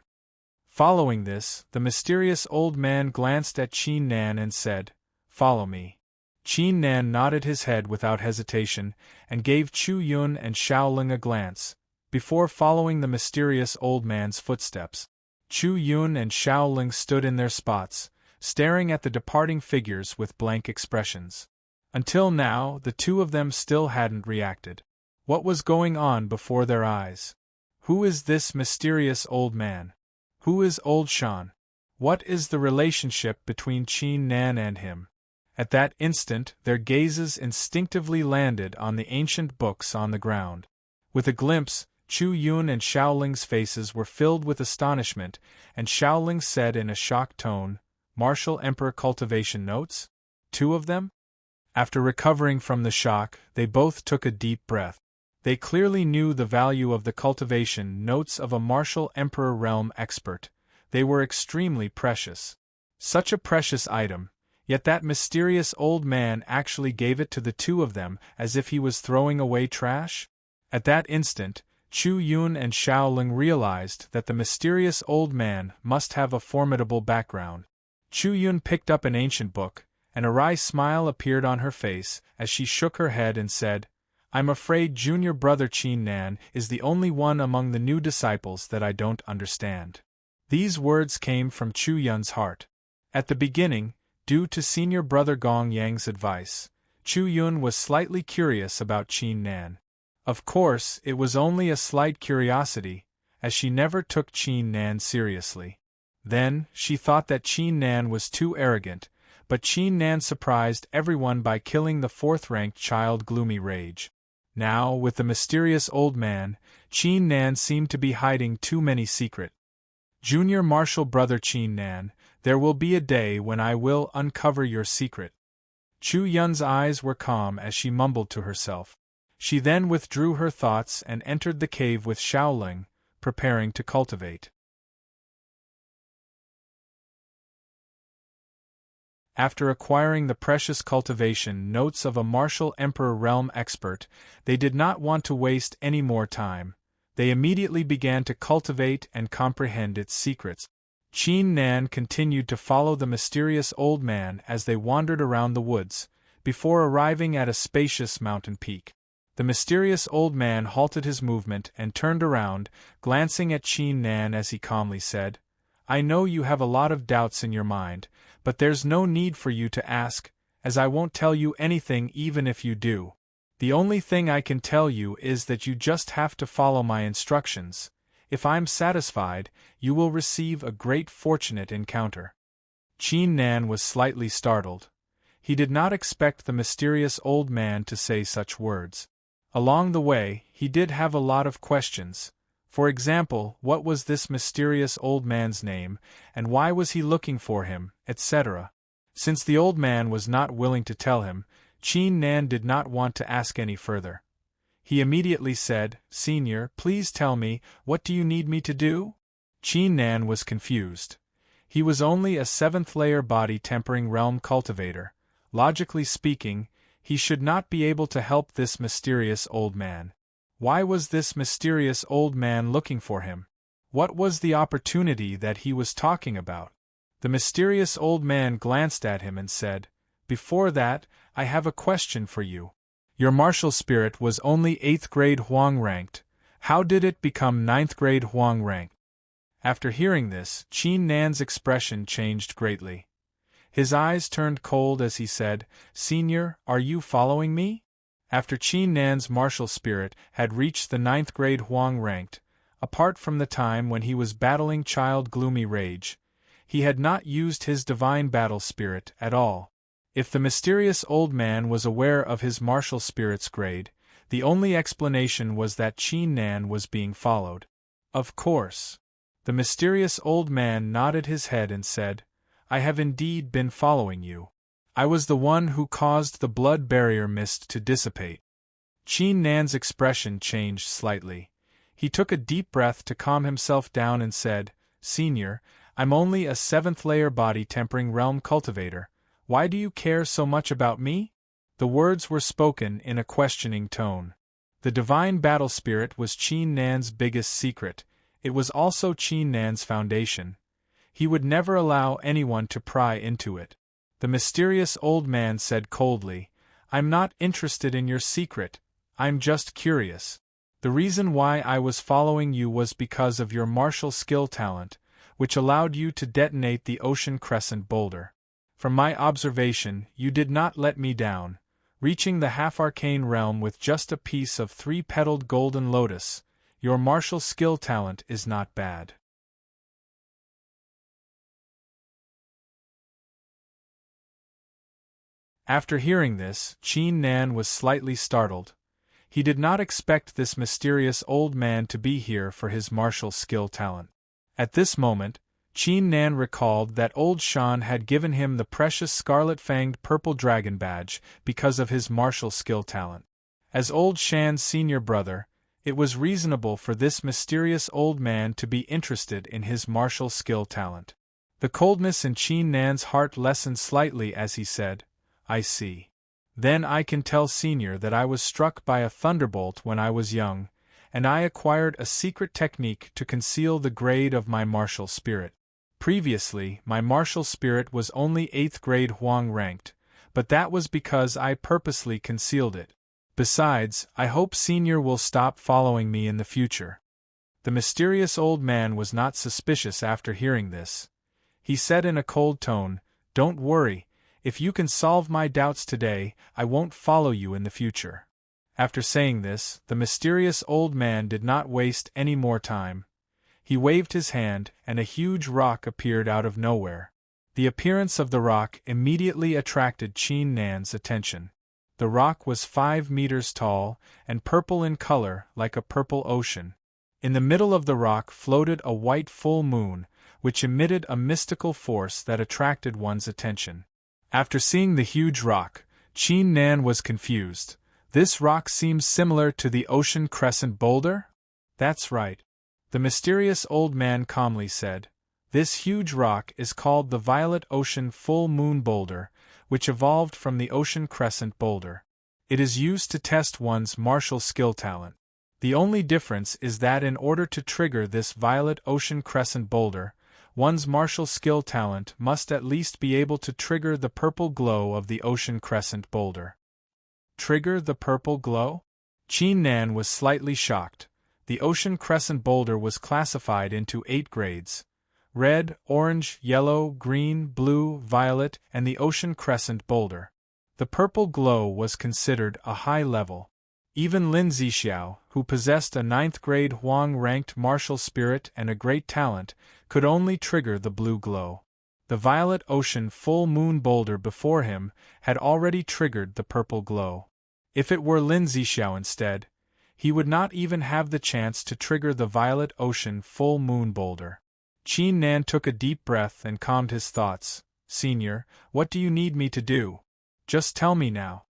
Following this, the mysterious old man glanced at Qin Nan and said, "Follow me." Qin Nan nodded his head without hesitation, and gave Chu Yun and Xiaoling a glance, before following the mysterious old man's footsteps. Chu Yun and Xiaoling stood in their spots, staring at the departing figures with blank expressions. Until now, the two of them still hadn't reacted. What was going on before their eyes? Who is this mysterious old man? Who is Old Shan? What is the relationship between Qin Nan and him? At that instant, their gazes instinctively landed on the ancient books on the ground. With a glimpse, Chu Yun and Xiaoling's faces were filled with astonishment, and Xiaoling said in a shocked tone, "Martial Emperor Cultivation Notes? Two of them?" After recovering from the shock, they both took a deep breath. They clearly knew the value of the cultivation notes of a martial emperor realm expert. They were extremely precious. Such a precious item, yet that mysterious old man actually gave it to the two of them as if he was throwing away trash? At that instant, Chu Yun and Xiaoling realized that the mysterious old man must have a formidable background. Chu Yun picked up an ancient book, and a wry smile appeared on her face as she shook her head and said, "I'm afraid Junior Brother Qin Nan is the only one among the new disciples that I don't understand." These words came from Chu Yun's heart. At the beginning, due to Senior Brother Gong Yang's advice, Chu Yun was slightly curious about Qin Nan. Of course, it was only a slight curiosity, as she never took Qin Nan seriously. Then, she thought that Qin Nan was too arrogant, but Qin Nan surprised everyone by killing the fourth-ranked child Gloomy Rage. Now, with the mysterious old man, Qin Nan seemed to be hiding too many secrets. "Junior Martial Brother Qin Nan, there will be a day when I will uncover your secret." Chu Yun's eyes were calm as she mumbled to herself. She then withdrew her thoughts and entered the cave with Xiaoling, preparing to cultivate. After acquiring the precious cultivation notes of a martial emperor realm expert, they did not want to waste any more time. They immediately began to cultivate and comprehend its secrets. Qin Nan continued to follow the mysterious old man as they wandered around the woods, before arriving at a spacious mountain peak. The mysterious old man halted his movement and turned around, glancing at Qin Nan as he calmly said, "I know you have a lot of doubts in your mind, but there's no need for you to ask, as I won't tell you anything even if you do. The only thing I can tell you is that you just have to follow my instructions. If I'm satisfied, you will receive a great fortunate encounter." Qin Nan was slightly startled. He did not expect the mysterious old man to say such words. Along the way, he did have a lot of questions. For example, what was this mysterious old man's name, and why was he looking for him, etc. Since the old man was not willing to tell him, Qin Nan did not want to ask any further. He immediately said, "Senior, please tell me, what do you need me to do?" Qin Nan was confused. He was only a 7th-layer body-tempering realm cultivator. Logically speaking, he should not be able to help this mysterious old man. Why was this mysterious old man looking for him? What was the opportunity that he was talking about? The mysterious old man glanced at him and said, "Before that, I have a question for you. Your martial spirit was only 8th grade Huang ranked. How did it become 9th grade Huang ranked?" After hearing this, Qin Nan's expression changed greatly. His eyes turned cold as he said, "Senior, are you following me?" After Qin Nan's martial spirit had reached the 9th grade Huang ranked, apart from the time when he was battling Child Gloomy Rage, he had not used his divine battle spirit at all. If the mysterious old man was aware of his martial spirit's grade, the only explanation was that Qin Nan was being followed. Of course. The mysterious old man nodded his head and said, "I have indeed been following you. I was the one who caused the blood barrier mist to dissipate." Qin Nan's expression changed slightly. He took a deep breath to calm himself down and said, "Senior, I'm only a 7th-layer body-tempering realm cultivator. Why do you care so much about me?" The words were spoken in a questioning tone. The divine battle spirit was Qin Nan's biggest secret. It was also Qin Nan's foundation. He would never allow anyone to pry into it. The mysterious old man said coldly, "I'm not interested in your secret, I'm just curious. The reason why I was following you was because of your martial skill talent, which allowed you to detonate the ocean crescent boulder. From my observation, you did not let me down, reaching the half-arcane realm with just a piece of 3-petaled golden lotus. Your martial skill talent is not bad." After hearing this, Qin Nan was slightly startled. He did not expect this mysterious old man to be here for his martial skill talent. At this moment, Qin Nan recalled that old Shan had given him the precious scarlet-fanged purple dragon badge because of his martial skill talent. As old Shan's senior brother, it was reasonable for this mysterious old man to be interested in his martial skill talent. The coldness in Qin Nan's heart lessened slightly as he said, "I see. Then I can tell Senior that I was struck by a thunderbolt when I was young, and I acquired a secret technique to conceal the grade of my martial spirit. Previously, my martial spirit was only 8th grade Huang ranked, but that was because I purposely concealed it. Besides, I hope Senior will stop following me in the future." The mysterious old man was not suspicious after hearing this. He said in a cold tone, "Don't worry. If you can solve my doubts today, I won't follow you in the future." After saying this, the mysterious old man did not waste any more time. He waved his hand, and a huge rock appeared out of nowhere. The appearance of the rock immediately attracted Qin Nan's attention. The rock was 5 meters tall, and purple in color like a purple ocean. In the middle of the rock floated a white full moon, which emitted a mystical force that attracted one's attention. After seeing the huge rock, Qin Nan was confused. "This rock seems similar to the ocean crescent boulder?" "That's right." The mysterious old man calmly said, "This huge rock is called the Violet Ocean Full Moon Boulder, which evolved from the ocean crescent boulder. It is used to test one's martial skill talent. The only difference is that in order to trigger this Violet Ocean Crescent boulder, one's martial skill talent must at least be able to trigger the purple glow of the ocean crescent boulder." Trigger the purple glow? Qin Nan was slightly shocked. The ocean crescent boulder was classified into 8 grades: red, orange, yellow, green, blue, violet, and the ocean crescent boulder. The purple glow was considered a high level. Even Lin Zixiao, who possessed a 9th grade Huang-ranked martial spirit and a great talent, could only trigger the blue glow. The violet ocean full moon boulder before him had already triggered the purple glow. If it were Lin Zixiao instead, he would not even have the chance to trigger the violet ocean full moon boulder. Qin Nan took a deep breath and calmed his thoughts. Senior, what do you need me to do? Just tell me now.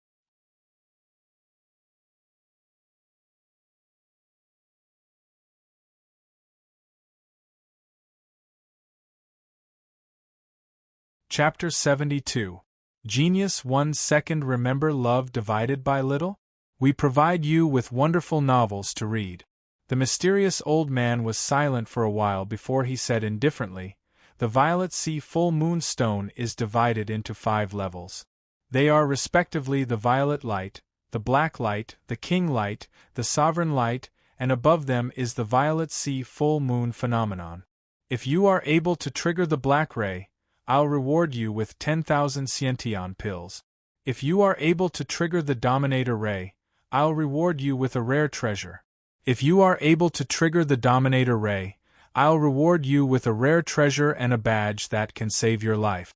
Chapter 72. Genius 1 Second. Remember love divided by little? We provide you with wonderful novels to read. The mysterious old man was silent for a while before he said indifferently, the violet sea full moon stone is divided into 5 levels. They are respectively the violet light, the black light, the king light, the sovereign light, and above them is the violet sea full moon phenomenon. If you are able to trigger the black ray, I'll reward you with 10,000 Xiantian pills. If you are able to trigger the Dominator Ray, I'll reward you with a rare treasure. If you are able to trigger the Dominator Ray, I'll reward you with a rare treasure and a badge that can save your life.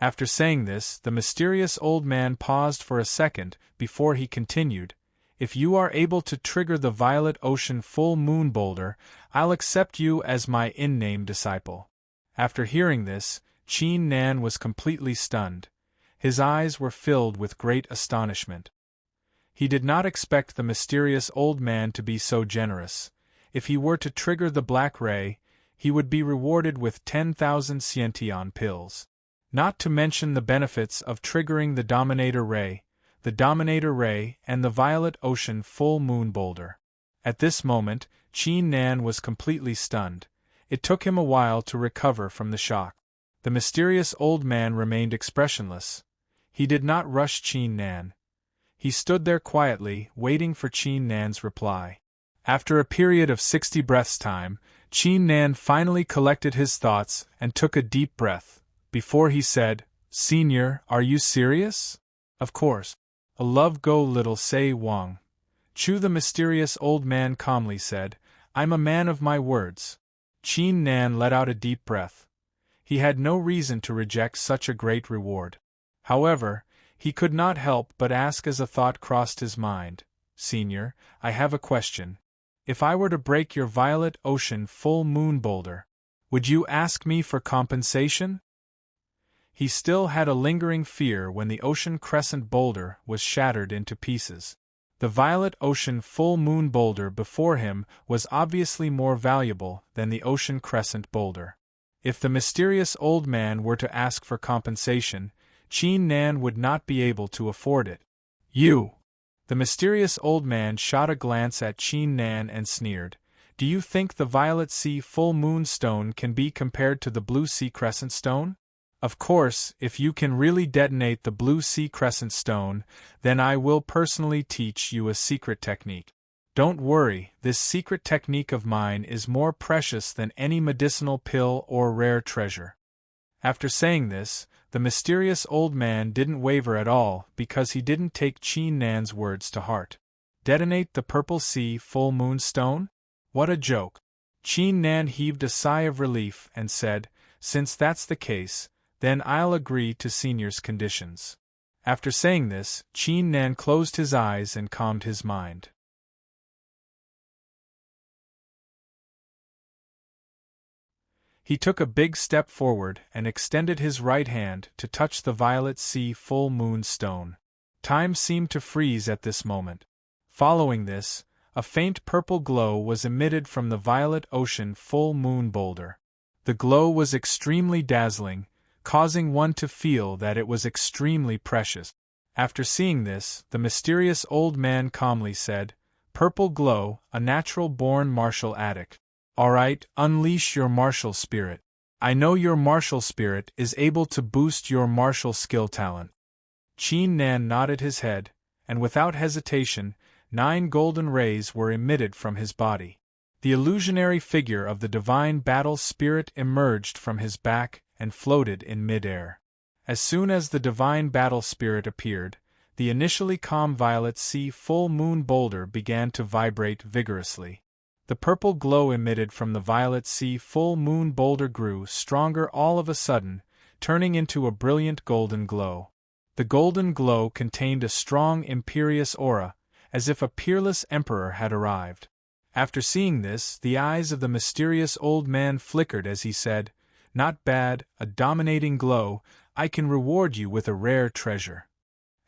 After saying this, the mysterious old man paused for a second before he continued, if you are able to trigger the Violet Ocean full moon boulder, I'll accept you as my in-name disciple. After hearing this, Qin Nan was completely stunned. His eyes were filled with great astonishment. He did not expect the mysterious old man to be so generous. If he were to trigger the black ray, he would be rewarded with 10,000 Xiantian pills. Not to mention the benefits of triggering the Dominator Ray, and the Violet Ocean full moon boulder. At this moment, Qin Nan was completely stunned. It took him a while to recover from the shock. The mysterious old man remained expressionless. He did not rush Qin Nan. He stood there quietly, waiting for Qin Nan's reply. After a period of 60 breaths' time, Qin Nan finally collected his thoughts and took a deep breath, before he said, Senior, are you serious? Of course. A love go little say Wang. Chu the mysterious old man calmly said, I'm a man of my words. Qin Nan let out a deep breath. He had no reason to reject such a great reward. However, he could not help but ask as a thought crossed his mind, Senior, I have a question. If I were to break your Violet Ocean full moon boulder, would you ask me for compensation? He still had a lingering fear when the Ocean Crescent boulder was shattered into pieces. The Violet Ocean full moon boulder before him was obviously more valuable than the Ocean Crescent boulder. If the mysterious old man were to ask for compensation, Qin Nan would not be able to afford it. You! The mysterious old man shot a glance at Qin Nan and sneered. Do you think the Violet Sea full moon stone can be compared to the Blue Sea Crescent stone? Of course, if you can really detonate the Blue Sea Crescent stone, then I will personally teach you a secret technique. Don't worry, this secret technique of mine is more precious than any medicinal pill or rare treasure. After saying this, the mysterious old man didn't waver at all because he didn't take Qin Nan's words to heart. Detonate the Purple Sea full moon stone? What a joke. Qin Nan heaved a sigh of relief and said, since that's the case, then I'll agree to Senior's conditions. After saying this, Qin Nan closed his eyes and calmed his mind. He took a big step forward and extended his right hand to touch the Violet Sea full moon stone. Time seemed to freeze at this moment. Following this, a faint purple glow was emitted from the Violet Ocean full moon boulder. The glow was extremely dazzling, causing one to feel that it was extremely precious. After seeing this, the mysterious old man calmly said, Purple glow, a natural-born martial addict. Alright, unleash your martial spirit. I know your martial spirit is able to boost your martial skill talent. Qin Nan nodded his head, and without hesitation, 9 golden rays were emitted from his body. The illusionary figure of the divine battle spirit emerged from his back and floated in mid-air. As soon as the divine battle spirit appeared, the initially calm Violet Sea full moon boulder began to vibrate vigorously. The purple glow emitted from the Violet Sea full moon boulder grew stronger all of a sudden, turning into a brilliant golden glow. The golden glow contained a strong imperious aura, as if a peerless emperor had arrived. After seeing this, the eyes of the mysterious old man flickered as he said, "Not bad, a dominating glow. I can reward you with a rare treasure."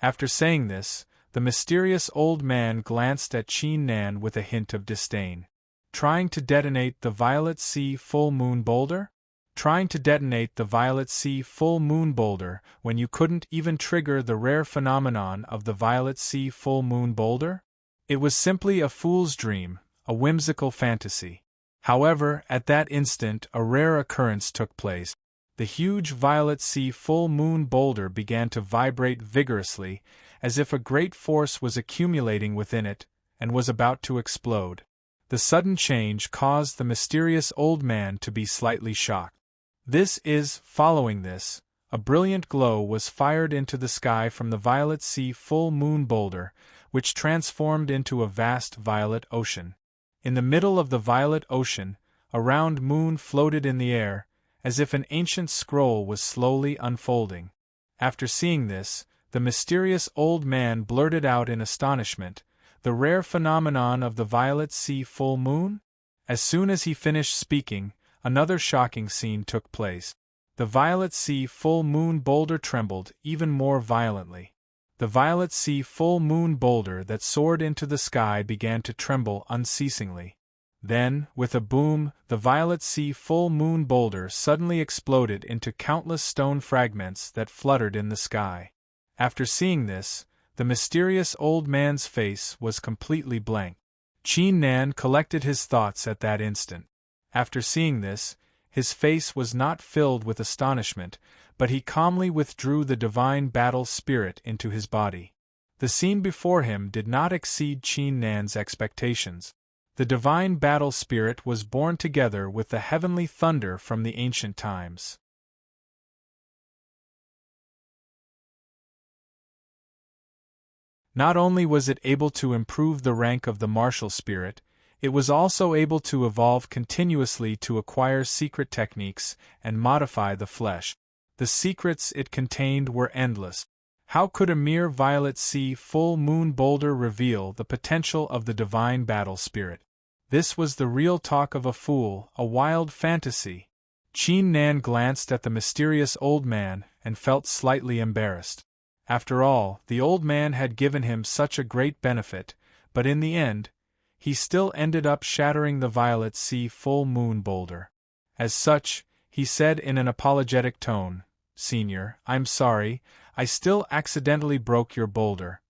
After saying this, the mysterious old man glanced at Qin Nan with a hint of disdain. "Trying to detonate the Violet Sea full moon boulder? Trying to detonate the Violet Sea full moon boulder when you couldn't even trigger the rare phenomenon of the Violet Sea full moon boulder? It was simply a fool's dream, a whimsical fantasy." However, at that instant a rare occurrence took place. The huge Violet Sea full moon boulder began to vibrate vigorously, as if a great force was accumulating within it, and was about to explode. The sudden change caused the mysterious old man to be slightly shocked. Following this, a brilliant glow was fired into the sky from the Violet Sea full moon boulder, which transformed into a vast violet ocean. In the middle of the violet ocean, a round moon floated in the air, as if an ancient scroll was slowly unfolding. After seeing this, the mysterious old man blurted out in astonishment, "The rare phenomenon of the Violet Sea full moon?" As soon as he finished speaking, another shocking scene took place. The Violet Sea full moon boulder trembled even more violently. The Violet Sea full moon boulder that soared into the sky began to tremble unceasingly. Then, with a boom, the Violet Sea full moon boulder suddenly exploded into countless stone fragments that fluttered in the sky. After seeing this, the mysterious old man's face was completely blank. Qin Nan collected his thoughts at that instant. After seeing this, his face was not filled with astonishment, but he calmly withdrew the divine battle spirit into his body. The scene before him did not exceed Qin Nan's expectations. The divine battle spirit was born together with the heavenly thunder from the ancient times. Not only was it able to improve the rank of the martial spirit, it was also able to evolve continuously to acquire secret techniques and modify the flesh. The secrets it contained were endless. How could a mere Violet Sea full moon boulder reveal the potential of the divine battle spirit? This was the real talk of a fool, a wild fantasy. Qin Nan glanced at the mysterious old man and felt slightly embarrassed. After all, the old man had given him such a great benefit, but in the end, he still ended up shattering the Violet Sea full moon boulder. As such, he said in an apologetic tone, "Senior, I'm sorry, I still accidentally broke your boulder."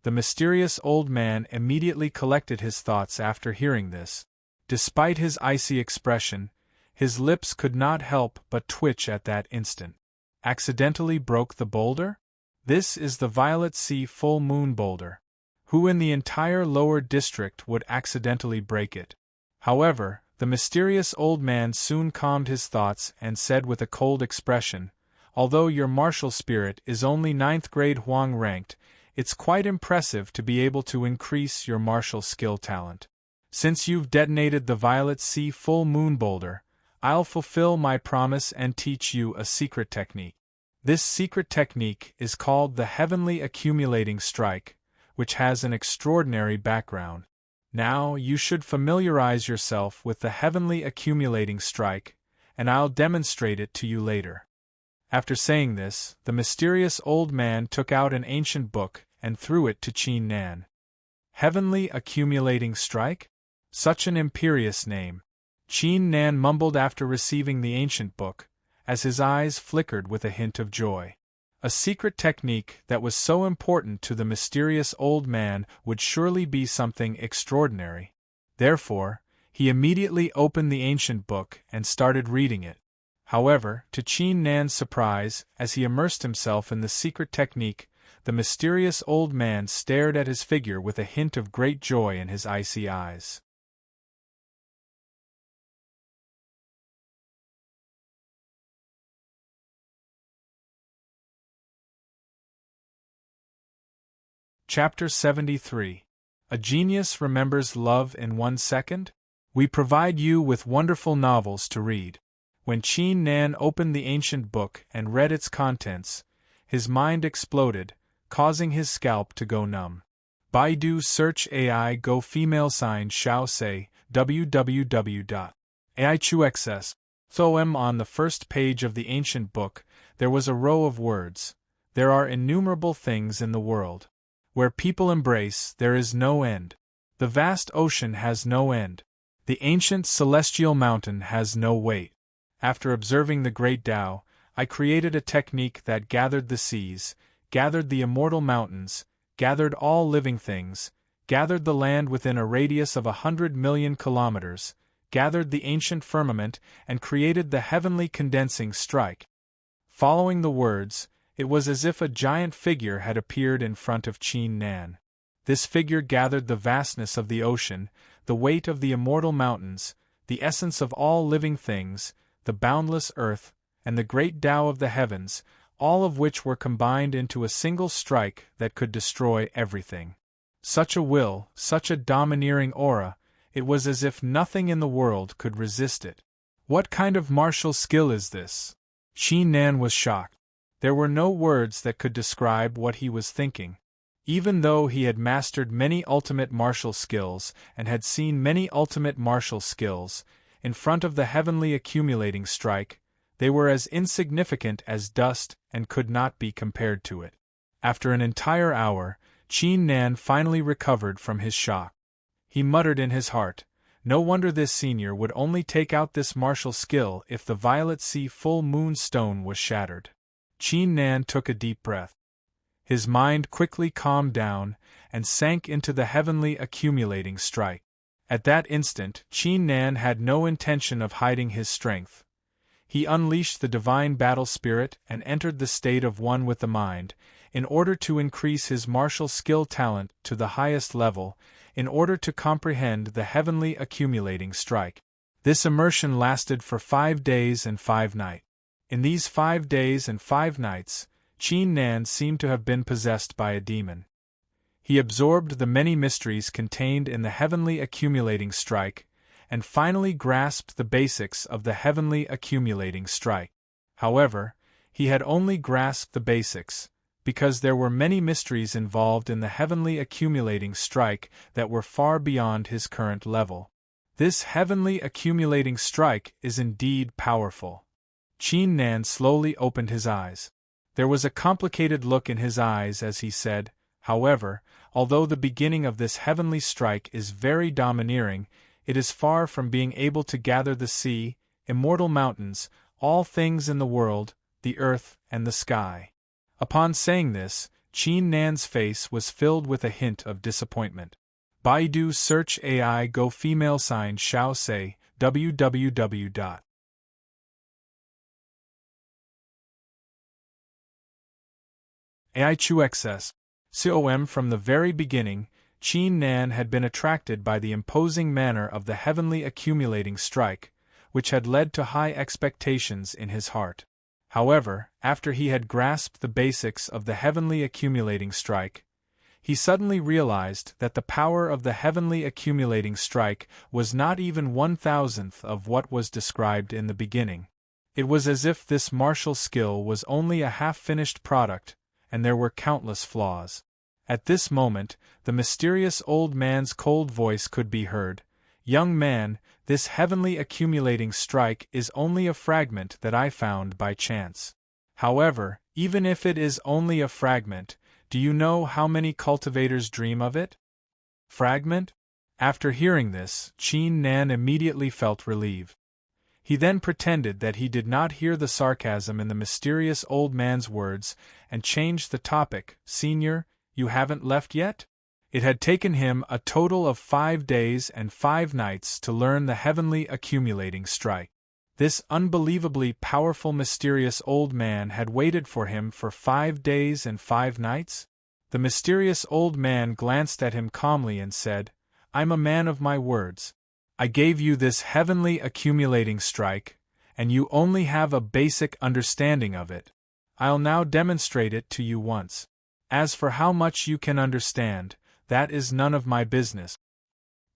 The mysterious old man immediately collected his thoughts after hearing this. Despite his icy expression, his lips could not help but twitch at that instant. Accidentally broke the boulder? This is the Violet Sea full moon boulder. Who in the entire lower district would accidentally break it? However, the mysterious old man soon calmed his thoughts and said with a cold expression, "Although your martial spirit is only 9th grade Huang ranked, it's quite impressive to be able to increase your martial skill talent. Since you've detonated the Violet Sea full moon boulder, I'll fulfill my promise and teach you a secret technique. This secret technique is called the Heavenly Accumulating Strike, which has an extraordinary background. Now you should familiarize yourself with the Heavenly Accumulating Strike, and I'll demonstrate it to you later." After saying this, the mysterious old man took out an ancient book and threw it to Qin Nan. Heavenly Accumulating Strike? Such an imperious name. Qin Nan mumbled after receiving the ancient book, as his eyes flickered with a hint of joy. A secret technique that was so important to the mysterious old man would surely be something extraordinary. Therefore, he immediately opened the ancient book and started reading it. However, to Qin Nan's surprise, as he immersed himself in the secret technique, the mysterious old man stared at his figure with a hint of great joy in his icy eyes. Chapter 73. A Genius Remembers Love in 1 Second? We provide you with wonderful novels to read. When Qin Nan opened the ancient book and read its contents, his mind exploded, causing his scalp to go numb. Baidu search AI go female sign Xiao say www.aichuxs.com. On the first page of the ancient book, there was a row of words. There are innumerable things in the world. Where people embrace, there is no end. The vast ocean has no end. The ancient celestial mountain has no weight. After observing the great Tao, I created a technique that gathered the seas, gathered the immortal mountains, gathered all living things, gathered the land within a radius of 100 million kilometers, gathered the ancient firmament, and created the heavenly condensing strike. Following the words, it was as if a giant figure had appeared in front of Qin Nan. This figure gathered the vastness of the ocean, the weight of the immortal mountains, the essence of all living things, the boundless earth, and the great Tao of the heavens, all of which were combined into a single strike that could destroy everything. Such a will, such a domineering aura, it was as if nothing in the world could resist it. What kind of martial skill is this? Qin Nan was shocked. There were no words that could describe what he was thinking. Even though he had mastered many ultimate martial skills and had seen many ultimate martial skills, in front of the heavenly accumulating strike, they were as insignificant as dust and could not be compared to it. After an entire hour, Qin Nan finally recovered from his shock. He muttered in his heart, "No wonder this senior would only take out this martial skill if the violet sea full moon stone was shattered." Qin Nan took a deep breath. His mind quickly calmed down and sank into the heavenly accumulating strike. At that instant, Qin Nan had no intention of hiding his strength. He unleashed the divine battle spirit and entered the state of one with the mind, in order to increase his martial skill talent to the highest level, in order to comprehend the heavenly accumulating strike. This immersion lasted for 5 days and 5 nights. In these 5 days and 5 nights, Qin Nan seemed to have been possessed by a demon. He absorbed the many mysteries contained in the heavenly accumulating strike, and finally grasped the basics of the heavenly accumulating strike. However, he had only grasped the basics, because there were many mysteries involved in the heavenly accumulating strike that were far beyond his current level. This heavenly accumulating strike is indeed powerful. Qin Nan slowly opened his eyes. There was a complicated look in his eyes as he said, "However, although the beginning of this heavenly strike is very domineering, it is far from being able to gather the sea, immortal mountains, all things in the world, the earth, and the sky." Upon saying this, Qin Nan's face was filled with a hint of disappointment. Baidu search AI go female sign Xiao say www.aichuxs.com. From the very beginning, Qin Nan had been attracted by the imposing manner of the heavenly accumulating strike, which had led to high expectations in his heart. However, after he had grasped the basics of the heavenly accumulating strike, he suddenly realized that the power of the heavenly accumulating strike was not even 1/1000th of what was described in the beginning. It was as if this martial skill was only a half-finished product, and there were countless flaws. At this moment, the mysterious old man's cold voice could be heard. "Young man, this heavenly accumulating strike is only a fragment that I found by chance. However, even if it is only a fragment, do you know how many cultivators dream of it?" Fragment? After hearing this, Qin Nan immediately felt relieved. He then pretended that he did not hear the sarcasm in the mysterious old man's words and changed the topic. "Senior, you haven't left yet?" It had taken him a total of 5 days and 5 nights to learn the heavenly accumulating strike. This unbelievably powerful mysterious old man had waited for him for 5 days and 5 nights? The mysterious old man glanced at him calmly and said, "I'm a man of my words. I gave you this heavenly accumulating strike, and you only have a basic understanding of it. I'll now demonstrate it to you once. As for how much you can understand, that is none of my business."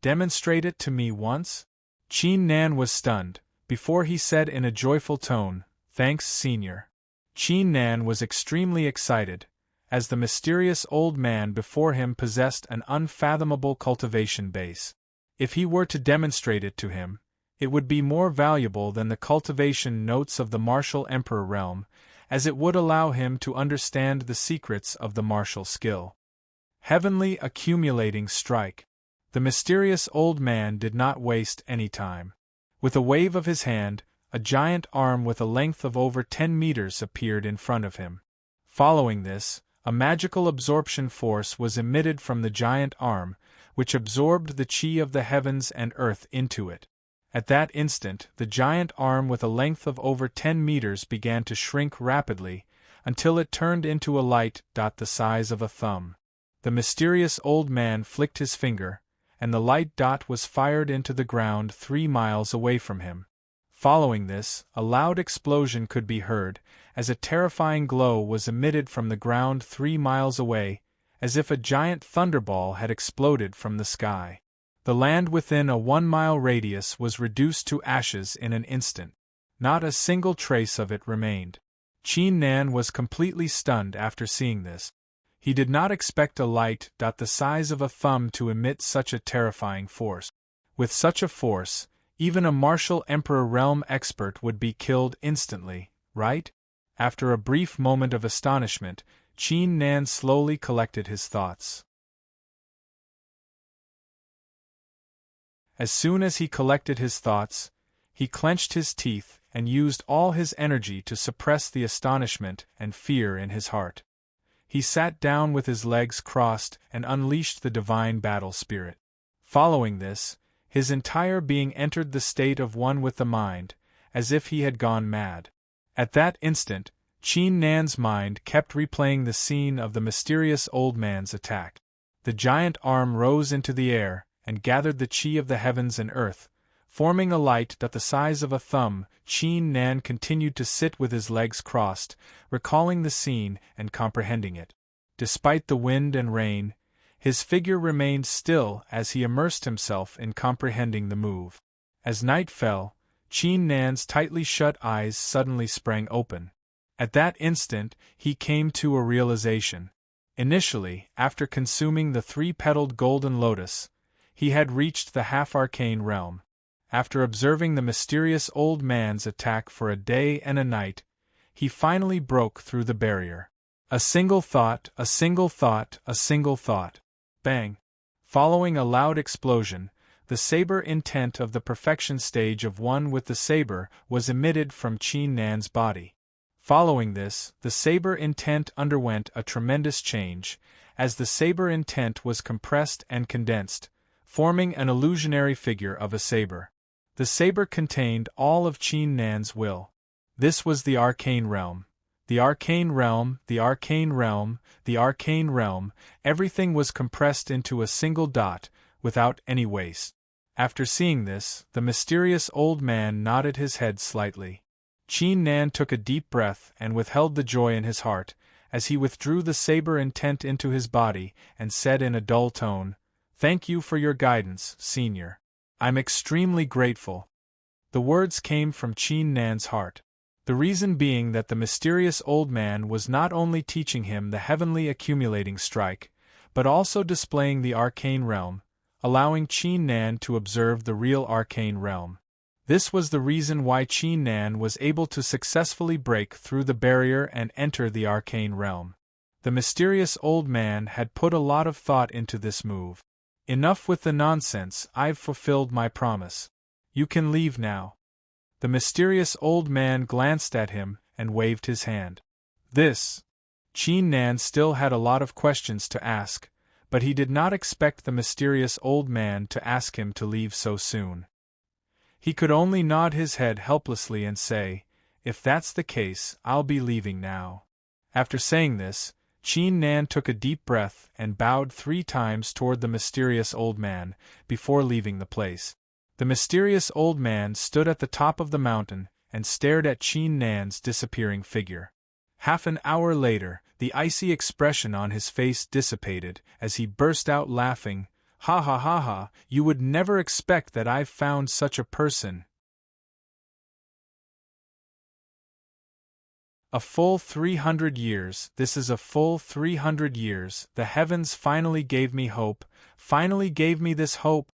"Demonstrate it to me once?" Qin Nan was stunned, before he said in a joyful tone, "Thanks, Senior." Qin Nan was extremely excited, as the mysterious old man before him possessed an unfathomable cultivation base. If he were to demonstrate it to him, it would be more valuable than the cultivation notes of the martial emperor realm, as it would allow him to understand the secrets of the martial skill. Heavenly accumulating strike. The mysterious old man did not waste any time. With a wave of his hand, a giant arm with a length of over 10 meters appeared in front of him. Following this, a magical absorption force was emitted from the giant arm, which absorbed the chi of the heavens and earth into it. At that instant, the giant arm with a length of over 10 meters began to shrink rapidly, until it turned into a light dot the size of a thumb. The mysterious old man flicked his finger, and the light dot was fired into the ground 3 miles away from him. Following this, a loud explosion could be heard, as a terrifying glow was emitted from the ground 3 miles away, as if a giant thunderball had exploded from the sky. The land within a 1-mile radius was reduced to ashes in an instant. Not a single trace of it remained. Qin Nan was completely stunned after seeing this. He did not expect a light dot the size of a thumb to emit such a terrifying force. With such a force, even a martial emperor realm expert would be killed instantly, right? After a brief moment of astonishment, Qin Nan slowly collected his thoughts. As soon as he collected his thoughts, he clenched his teeth and used all his energy to suppress the astonishment and fear in his heart. He sat down with his legs crossed and unleashed the divine battle spirit. Following this, his entire being entered the state of one with the mind, as if he had gone mad. At that instant, Qin Nan's mind kept replaying the scene of the mysterious old man's attack. The giant arm rose into the air and gathered the chi of the heavens and earth, forming a light dot the size of a thumb. Qin Nan continued to sit with his legs crossed, recalling the scene and comprehending it. Despite the wind and rain, his figure remained still as he immersed himself in comprehending the move. As night fell, Qin Nan's tightly shut eyes suddenly sprang open. At that instant, he came to a realization. Initially, after consuming the 3-petaled golden lotus, he had reached the half-arcane realm. After observing the mysterious old man's attack for a day and a night, he finally broke through the barrier. A single thought, a single thought, a single thought. Bang! Following a loud explosion, the saber intent of the perfection stage of one with the saber was emitted from Qin Nan's body. Following this, the saber intent underwent a tremendous change, as the saber intent was compressed and condensed, forming an illusionary figure of a saber. The saber contained all of Qin Nan's will. This was the arcane realm. The arcane realm, the arcane realm, the arcane realm, everything was compressed into a single dot, without any waste. After seeing this, the mysterious old man nodded his head slightly. Qin Nan took a deep breath and withheld the joy in his heart, as he withdrew the saber intent into his body and said in a dull tone, "Thank you for your guidance, Senior. I'm extremely grateful." The words came from Qin Nan's heart. The reason being that the mysterious old man was not only teaching him the heavenly accumulating strike, but also displaying the arcane realm, allowing Qin Nan to observe the real arcane realm. This was the reason why Qin Nan was able to successfully break through the barrier and enter the arcane realm. The mysterious old man had put a lot of thought into this move. "Enough with the nonsense, I've fulfilled my promise. You can leave now." The mysterious old man glanced at him and waved his hand. Qin Nan still had a lot of questions to ask, but he did not expect the mysterious old man to ask him to leave so soon. He could only nod his head helplessly and say, "If that's the case, I'll be leaving now." After saying this, Qin Nan took a deep breath and bowed 3 times toward the mysterious old man, before leaving the place. The mysterious old man stood at the top of the mountain and stared at Qin Nan's disappearing figure. Half an hour later, the icy expression on his face dissipated as he burst out laughing. "Ha ha ha ha, you would never expect that I've found such a person. A full 300 years, this is a full 300 years, the heavens finally gave me hope, finally gave me this hope.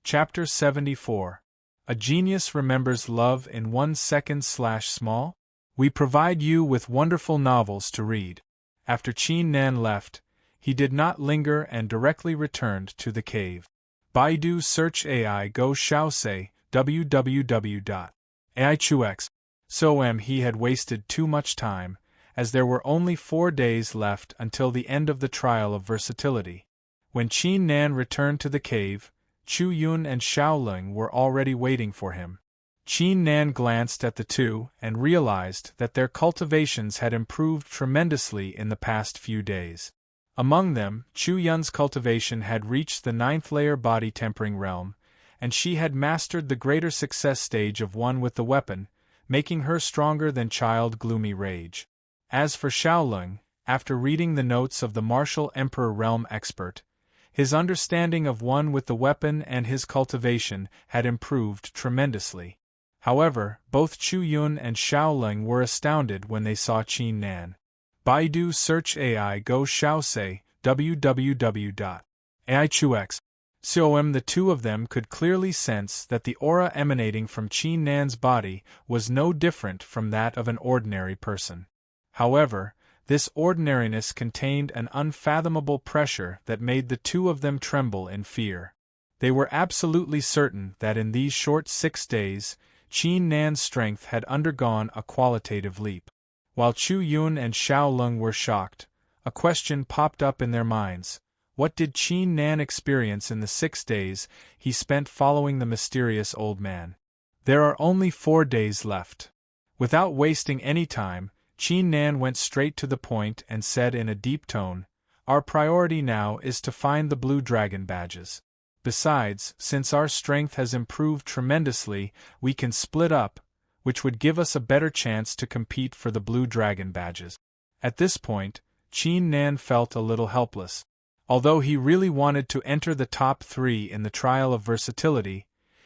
Chapter 74. A Genius Remembers Love in 1 second/small? We provide you with wonderful novels to read. After Qin Nan left, he did not linger and directly returned to the cave. Baidu search AI Go Xiaosei, www.aichux.com. He had wasted too much time, as there were only 4 days left until the end of the trial of versatility. When Qin Nan returned to the cave, Chu Yun and Xiaoling were already waiting for him. Qin Nan glanced at the two and realized that their cultivations had improved tremendously in the past few days. Among them, Chu Yun's cultivation had reached the 9th layer body tempering realm, and she had mastered the greater success stage of one with the weapon, making her stronger than Child Gloomy Rage. As for Xiaoling, after reading the notes of the martial emperor realm expert, his understanding of one with the weapon and his cultivation had improved tremendously. However, both Chu Yun and Xiaoling were astounded when they saw Qin Nan. Baidu search AI Go Xiaosei, www.aichux.com. The two of them could clearly sense that the aura emanating from Qin Nan's body was no different from that of an ordinary person. However, this ordinariness contained an unfathomable pressure that made the two of them tremble in fear. They were absolutely certain that in these short 6 days, Qin Nan's strength had undergone a qualitative leap. While Chu Yun and Xiaoling were shocked, a question popped up in their minds. What did Qin Nan experience in the 6 days he spent following the mysterious old man? There are only 4 days left. Without wasting any time, Qin Nan went straight to the point and said in a deep tone, "Our priority now is to find the blue dragon badges. Besides, since our strength has improved tremendously, we can split up, which would give us a better chance to compete for the blue dragon badges." At this point, Qin Nan felt a little helpless. Although he really wanted to enter the top 3 in the trial of versatility,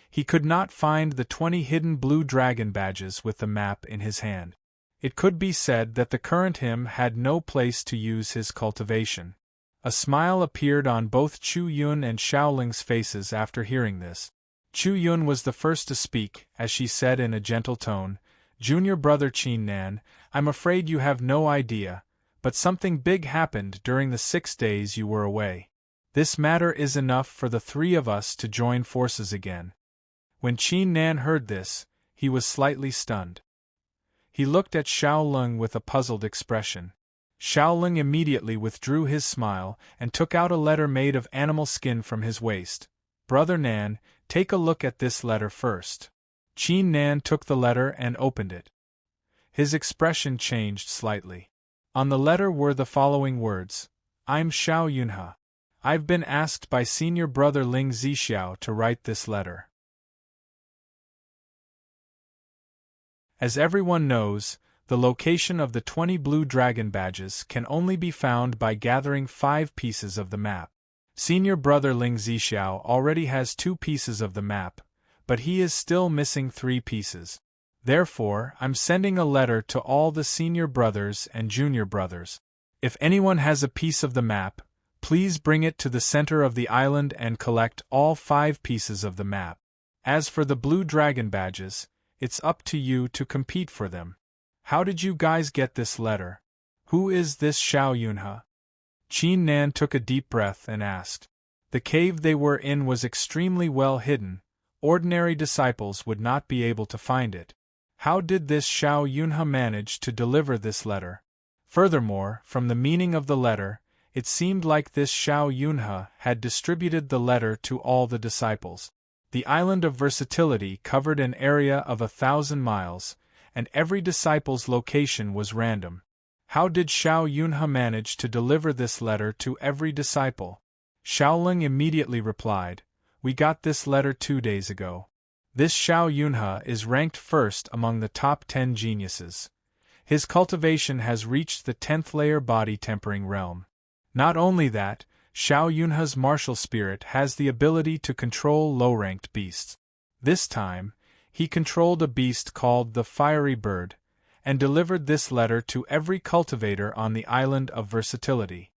he could not find the 20 hidden blue dragon badges with the map in his hand. It could be said that the current him had no place to use his cultivation. A smile appeared on both Chu Yun and Xiaoling's faces after hearing this. Chu Yun was the first to speak, as she said in a gentle tone, "Junior brother Qin Nan, I'm afraid you have no idea, but something big happened during the 6 days you were away. This matter is enough for the 3 of us to join forces again." When Qin Nan heard this, he was slightly stunned. He looked at Xiaoling with a puzzled expression. Xiaoling immediately withdrew his smile and took out a letter made of animal skin from his waist. "Brother Nan, take a look at this letter first." Qin Nan took the letter and opened it. His expression changed slightly. On the letter were the following words: "I'm Xiao Yunhe. I've been asked by senior brother Ling Zixiao to write this letter." As everyone knows, the location of the 20 blue dragon badges can only be found by gathering 5 pieces of the map. Senior brother Ling Zixiao already has 2 pieces of the map, but he is still missing 3 pieces. Therefore, I'm sending a letter to all the senior brothers and junior brothers. If anyone has a piece of the map, please bring it to the center of the island and collect all 5 pieces of the map. As for the blue dragon badges, it's up to you to compete for them. How did you guys get this letter? Who is this Xiao Yunhe? Qin Nan took a deep breath and asked. The cave they were in was extremely well hidden. Ordinary disciples would not be able to find it. How did this Xiao Yunhe manage to deliver this letter? Furthermore, from the meaning of the letter, it seemed like this Xiao Yunhe had distributed the letter to all the disciples. The island of versatility covered an area of 1,000 miles, and every disciple's location was random. How did Xiao Yunhe manage to deliver this letter to every disciple? Xiaoling immediately replied, "We got this letter 2 days ago. This Xiao Yunhe is ranked first among the top 10 geniuses. His cultivation has reached the 10th layer body tempering realm. Not only that, Xiao Yunhe's martial spirit has the ability to control low-ranked beasts. This time, he controlled a beast called the Fiery Bird, and delivered this letter to every cultivator on the island of Versatility.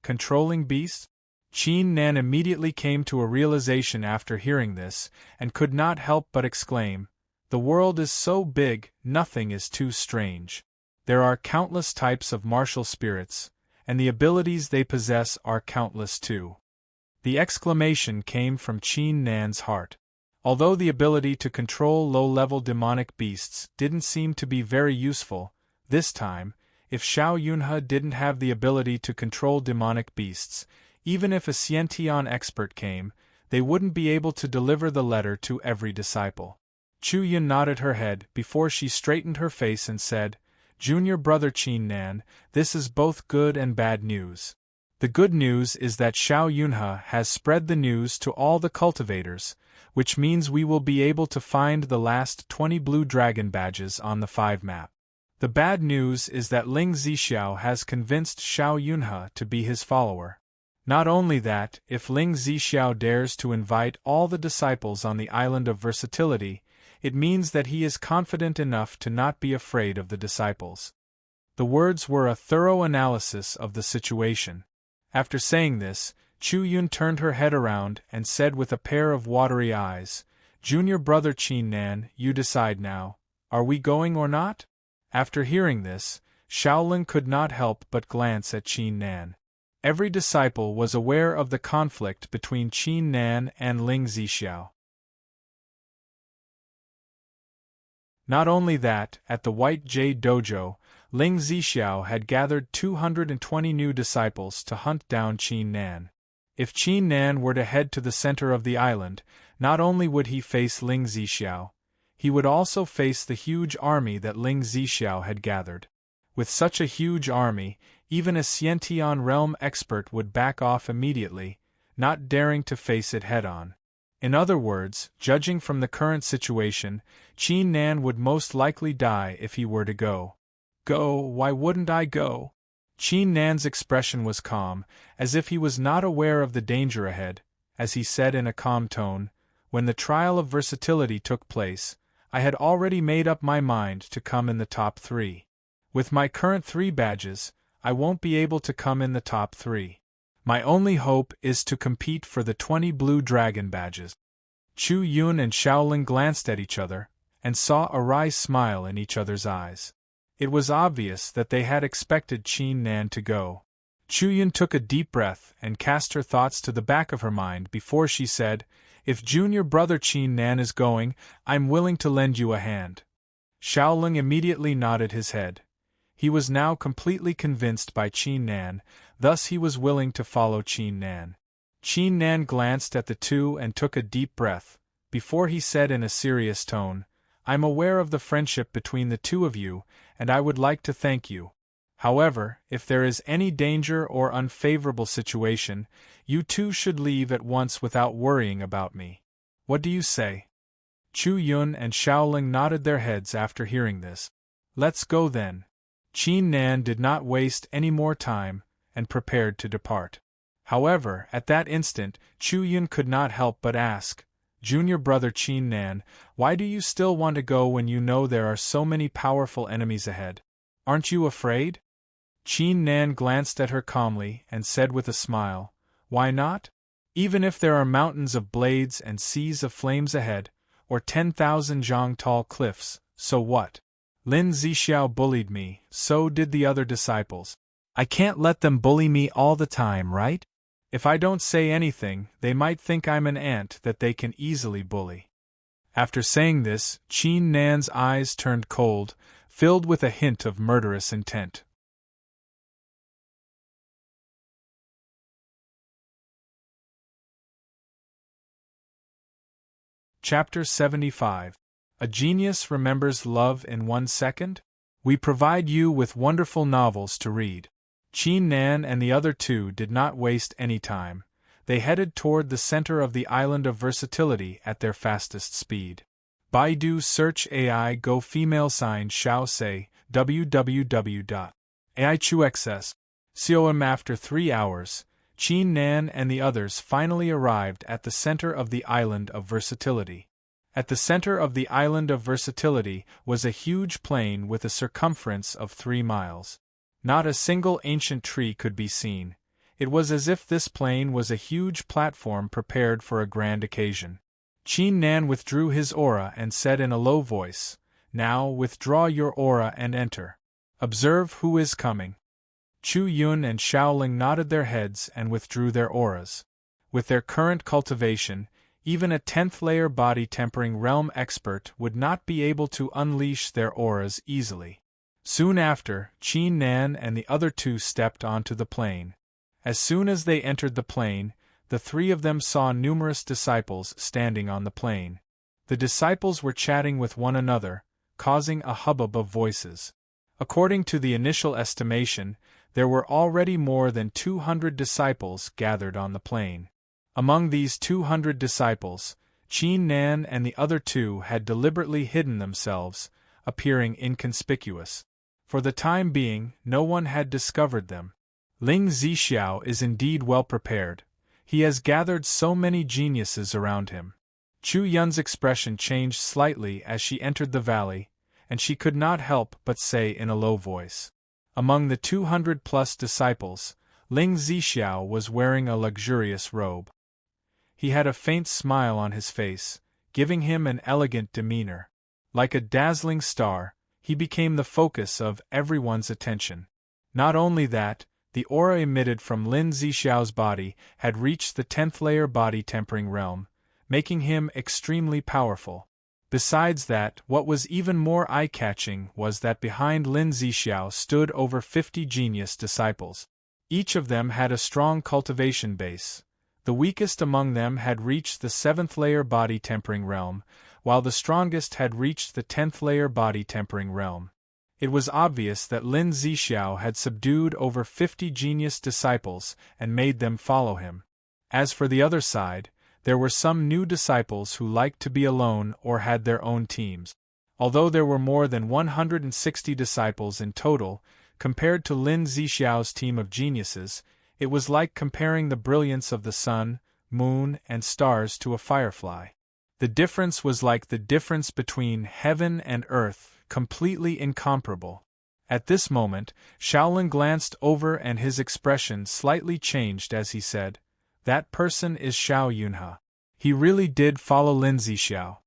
Controlling beasts? Qin Nan immediately came to a realization after hearing this, and could not help but exclaim, "The world is so big, nothing is too strange. There are countless types of martial spirits, and the abilities they possess are countless too." The exclamation came from Qin Nan's heart. Although the ability to control low-level demonic beasts didn't seem to be very useful, this time, if Xiao Yunhe didn't have the ability to control demonic beasts, even if a Xiantian expert came, they wouldn't be able to deliver the letter to every disciple. Chu Yun nodded her head before she straightened her face and said, "Junior brother Qin Nan, this is both good and bad news. The good news is that Xiao Yunhe has spread the news to all the cultivators, which means we will be able to find the last 20 blue dragon badges on the 5 map. The bad news is that Ling Zixiao has convinced Xiao Yunhe to be his follower. Not only that, if Ling Zixiao dares to invite all the disciples on the island of Versatility, it means that he is confident enough to not be afraid of the disciples." The words were a thorough analysis of the situation. After saying this, Chu Yun turned her head around and said with a pair of watery eyes, "Junior brother Qin Nan, you decide now. Are we going or not?" After hearing this, Shaolin could not help but glance at Qin Nan. Every disciple was aware of the conflict between Qin Nan and Ling Zixiao. Not only that, at the White Jade Dojo, Ling Zixiao had gathered 220 new disciples to hunt down Qin Nan. If Qin Nan were to head to the center of the island, not only would he face Ling Zixiao, he would also face the huge army that Ling Zixiao had gathered. With such a huge army, even a Xiantian realm expert would back off immediately, not daring to face it head-on. In other words, judging from the current situation, Qin Nan would most likely die if he were to go. "Go, why wouldn't I go?" Qin Nan's expression was calm, as if he was not aware of the danger ahead, as he said in a calm tone, "When the trial of versatility took place, I had already made up my mind to come in the top 3. With my current 3 badges, I won't be able to come in the top 3. My only hope is to compete for the 20 blue dragon badges." Chu Yun and Shaolin glanced at each other, and saw a wry smile in each other's eyes. It was obvious that they had expected Qin Nan to go. Chu Yun took a deep breath and cast her thoughts to the back of her mind before she said, "If junior brother Qin Nan is going, I'm willing to lend you a hand." Shaolin immediately nodded his head. He was now completely convinced by Qin Nan, thus he was willing to follow Qin Nan. Qin Nan glanced at the two and took a deep breath, before he said in a serious tone, "I'm aware of the friendship between the two of you, and I would like to thank you. However, if there is any danger or unfavorable situation, you two should leave at once without worrying about me. What do you say?" Chu Yun and Shaolin nodded their heads after hearing this. "Let's go then." Qin Nan did not waste any more time, and prepared to depart. However, at that instant, Chu Yun could not help but ask, "Junior brother Qin Nan, why do you still want to go when you know there are so many powerful enemies ahead? Aren't you afraid?" Qin Nan glanced at her calmly and said with a smile, "Why not? Even if there are mountains of blades and seas of flames ahead, or 10,000 zhang tall cliffs, so what? Lin Zixiao bullied me, so did the other disciples. I can't let them bully me all the time, right? If I don't say anything, they might think I'm an ant that they can easily bully." After saying this, Qin Nan's eyes turned cold, filled with a hint of murderous intent. Chapter 75. A Genius Remembers Love in 1 Second? We provide you with wonderful novels to read. Qin Nan and the other two did not waste any time. They headed toward the center of the island of Versatility at their fastest speed. Baidu search AI Go female sign Xiao say www.aichuxs.com. After 3 hours, Qin Nan and the others finally arrived at the center of the Island of Versatility. At the center of the Island of Versatility was a huge plain with a circumference of 3 miles. Not a single ancient tree could be seen. It was as if this plain was a huge platform prepared for a grand occasion. Qin Nan withdrew his aura and said in a low voice, "Now withdraw your aura and enter. Observe who is coming." Chu Yun and Xiaoling nodded their heads and withdrew their auras. With their current cultivation, even a 10th-layer body-tempering realm expert would not be able to unleash their auras easily. Soon after, Qin Nan and the other two stepped onto the plain. As soon as they entered the plain, the three of them saw numerous disciples standing on the plain. The disciples were chatting with one another, causing a hubbub of voices. According to the initial estimation, there were already more than 200 disciples gathered on the plain. Among these 200 disciples, Qin Nan and the other two had deliberately hidden themselves, appearing inconspicuous. For the time being, no one had discovered them. Ling Zixiao is indeed well prepared. He has gathered so many geniuses around him. Chu Yun's expression changed slightly as she entered the valley, and she could not help but say in a low voice. Among the 200-plus disciples, Ling Zixiao was wearing a luxurious robe. He had a faint smile on his face, giving him an elegant demeanor. Like a dazzling star, he became the focus of everyone's attention. Not only that, the aura emitted from Lin Zixiao's body had reached the 10th-layer body-tempering realm, making him extremely powerful. Besides that, what was even more eye-catching was that behind Lin Zixiao stood over 50 genius disciples. Each of them had a strong cultivation base. The weakest among them had reached the 7th-layer body-tempering realm, while the strongest had reached the 10th-layer body-tempering realm. It was obvious that Lin Zixiao had subdued over 50 genius disciples and made them follow him. As for the other side, there were some new disciples who liked to be alone or had their own teams. Although there were more than 160 disciples in total, compared to Lin Zixiao's team of geniuses, it was like comparing the brilliance of the sun, moon, and stars to a firefly. The difference was like the difference between heaven and earth, completely incomparable. At this moment, Xiaolin glanced over and his expression slightly changed as he said, "That person is Xiao Yunhe. He really did follow Lin Zixiao."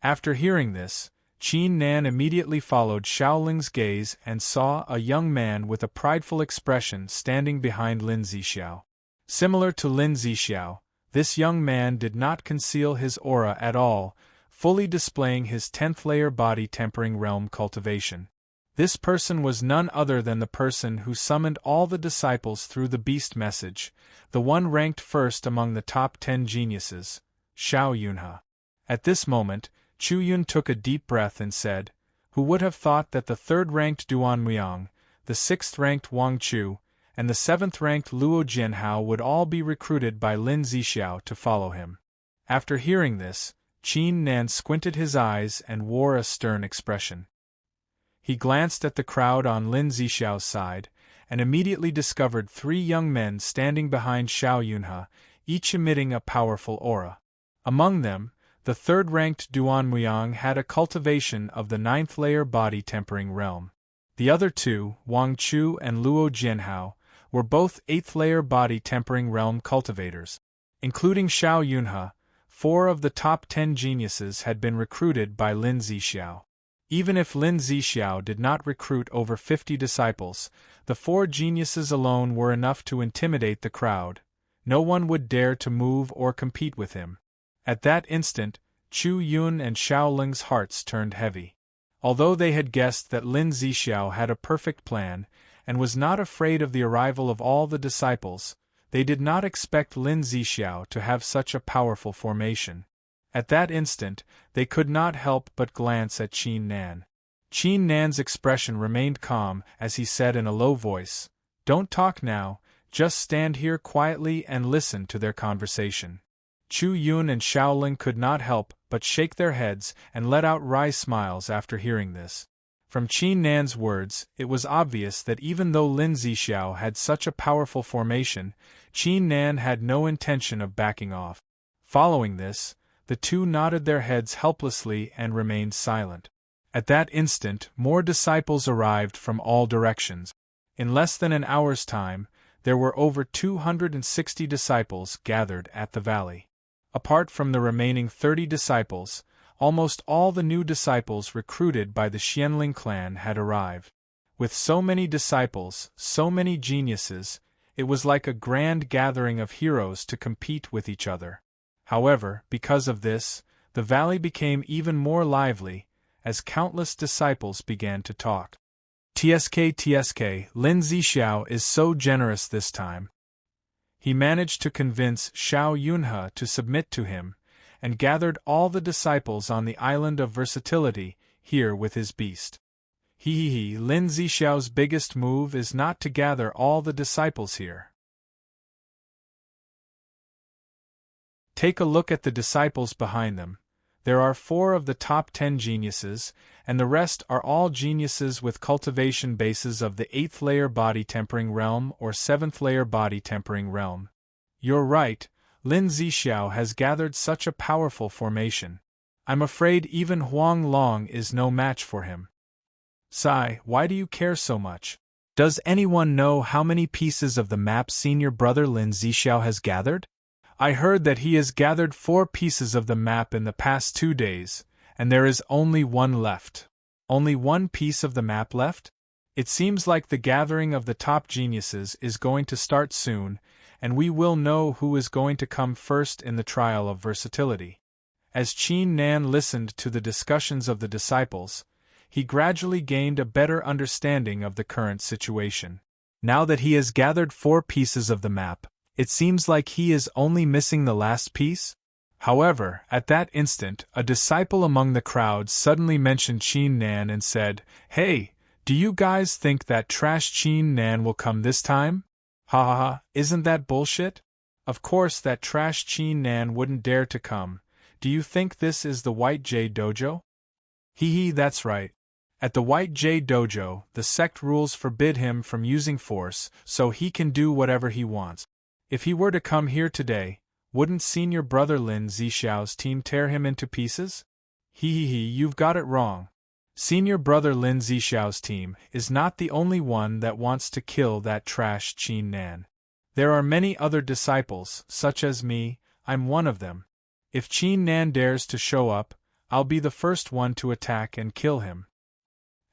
After hearing this, Qin Nan immediately followed Xiaoling's gaze and saw a young man with a prideful expression standing behind Lin Zixiao. Similar to Lin Zixiao, this young man did not conceal his aura at all, fully displaying his 10th-layer body-tempering realm cultivation. This person was none other than the person who summoned all the disciples through the beast message, the one ranked first among the top 10 geniuses, Xiao Yunhe. At this moment, Chu Yun took a deep breath and said, "Who would have thought that the 3rd-ranked Duan Muyang, the 6th-ranked Wang Chu, and the 7th-ranked Luo Jianhao would all be recruited by Lin Zixiao to follow him?" After hearing this, Qin Nan squinted his eyes and wore a stern expression. He glanced at the crowd on Lin Zixiao's side, and immediately discovered 3 young men standing behind Xiao Yunhe, each emitting a powerful aura. Among them, the 3rd-ranked Duan Muyang had a cultivation of the 9th-layer body-tempering realm. The other two, Wang Chu and Luo Jianhao, were both 8th-layer body-tempering realm cultivators. Including Xiao Yunhe, 4 of the top 10 geniuses had been recruited by Lin Zixiao. Even if Lin Zixiao did not recruit over 50 disciples, the 4 geniuses alone were enough to intimidate the crowd. No one would dare to move or compete with him. At that instant, Chu Yun and Xiaoling's hearts turned heavy. Although they had guessed that Lin Zixiao had a perfect plan, and was not afraid of the arrival of all the disciples, they did not expect Lin Zixiao to have such a powerful formation. At that instant, they could not help but glance at Qin Nan. Qin Nan's expression remained calm as he said in a low voice, "Don't talk now, just stand here quietly and listen to their conversation." Chu Yun and Xiaoling could not help but shake their heads and let out wry smiles after hearing this. From Qin Nan's words, it was obvious that even though Lin Zixiao had such a powerful formation, Qin Nan had no intention of backing off. Following this, the two nodded their heads helplessly and remained silent. At that instant, more disciples arrived from all directions. In less than an hour's time, there were over 260 disciples gathered at the valley. Apart from the remaining 30 disciples, almost all the new disciples recruited by the Xianling clan had arrived. With so many disciples, so many geniuses, it was like a grand gathering of heroes to compete with each other. However, because of this, the valley became even more lively, as countless disciples began to talk. TSK, Lin Zixiao is so generous this time. He managed to convince Xiao Yunhe to submit to him, and gathered all the disciples on the island of versatility, here with his beast. Lin Zixiao's biggest move is not to gather all the disciples here. Take a look at the disciples behind them. There are 4 of the top 10 geniuses, and the rest are all geniuses with cultivation bases of the 8th layer body tempering realm or 7th layer body tempering realm. You're right, Lin Zixiao has gathered such a powerful formation. I'm afraid even Huang Long is no match for him. Sai, why do you care so much? Does anyone know how many pieces of the map senior brother Lin Zixiao has gathered? I heard that he has gathered 4 pieces of the map in the past 2 days, and there is only 1 left. Only 1 piece of the map left? It seems like the gathering of the top geniuses is going to start soon, and we will know who is going to come first in the trial of versatility. As Qin Nan listened to the discussions of the disciples, he gradually gained a better understanding of the current situation. Now that he has gathered 4 pieces of the map, it seems like he is only missing the last piece. However, at that instant, a disciple among the crowd suddenly mentioned Qin Nan and said, "Hey, do you guys think that trash Qin Nan will come this time? Ha ha ha, isn't that bullshit? Of course that trash Qin Nan wouldn't dare to come. Do you think this is the White Jade Dojo?" That's right. At the White Jade Dojo, the sect rules forbid him from using force, so he can do whatever he wants. If he were to come here today, wouldn't senior brother Lin Zixiao's team tear him into pieces? You've got it wrong. Senior brother Lin Zixiao's team is not the only one that wants to kill that trash Qin Nan. There are many other disciples, such as me. I'm one of them. If Qin Nan dares to show up, I'll be the first one to attack and kill him.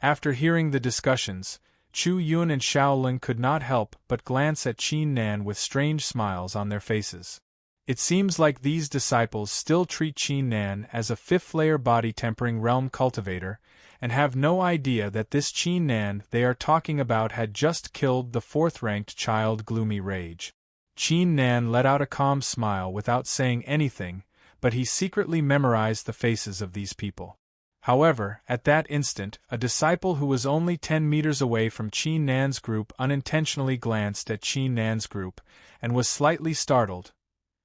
After hearing the discussions, Chu Yun and Shaolin could not help but glance at Qin Nan with strange smiles on their faces. It seems like these disciples still treat Qin Nan as a 5th layer body tempering realm cultivator, and have no idea that this Qin Nan they are talking about had just killed the 4th-ranked child Gloomy Rage. Qin Nan let out a calm smile without saying anything, but he secretly memorized the faces of these people. However, at that instant, a disciple who was only 10 meters away from Qin Nan's group unintentionally glanced at Qin Nan's group, and was slightly startled.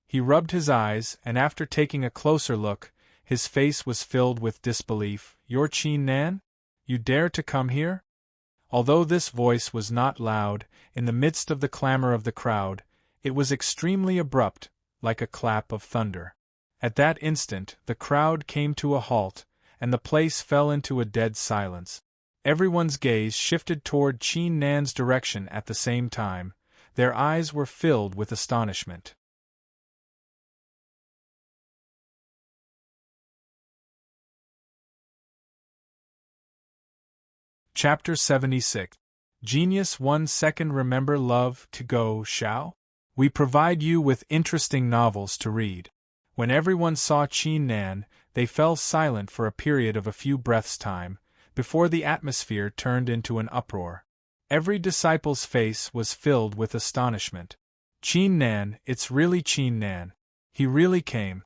He rubbed his eyes, and after taking a closer look, his face was filled with disbelief. "You're Qin Nan? You dare to come here?" Although this voice was not loud, in the midst of the clamor of the crowd, it was extremely abrupt, like a clap of thunder. At that instant, the crowd came to a halt, and the place fell into a dead silence. Everyone's gaze shifted toward Qin Nan's direction at the same time. Their eyes were filled with astonishment. Chapter 76. Genius 1 Second. Remember love to go, Xiao? We provide you with interesting novels to read. When everyone saw Qin Nan, they fell silent for a period of a few breaths' time, before the atmosphere turned into an uproar. Every disciple's face was filled with astonishment. "Qin Nan, it's really Qin Nan. He really came."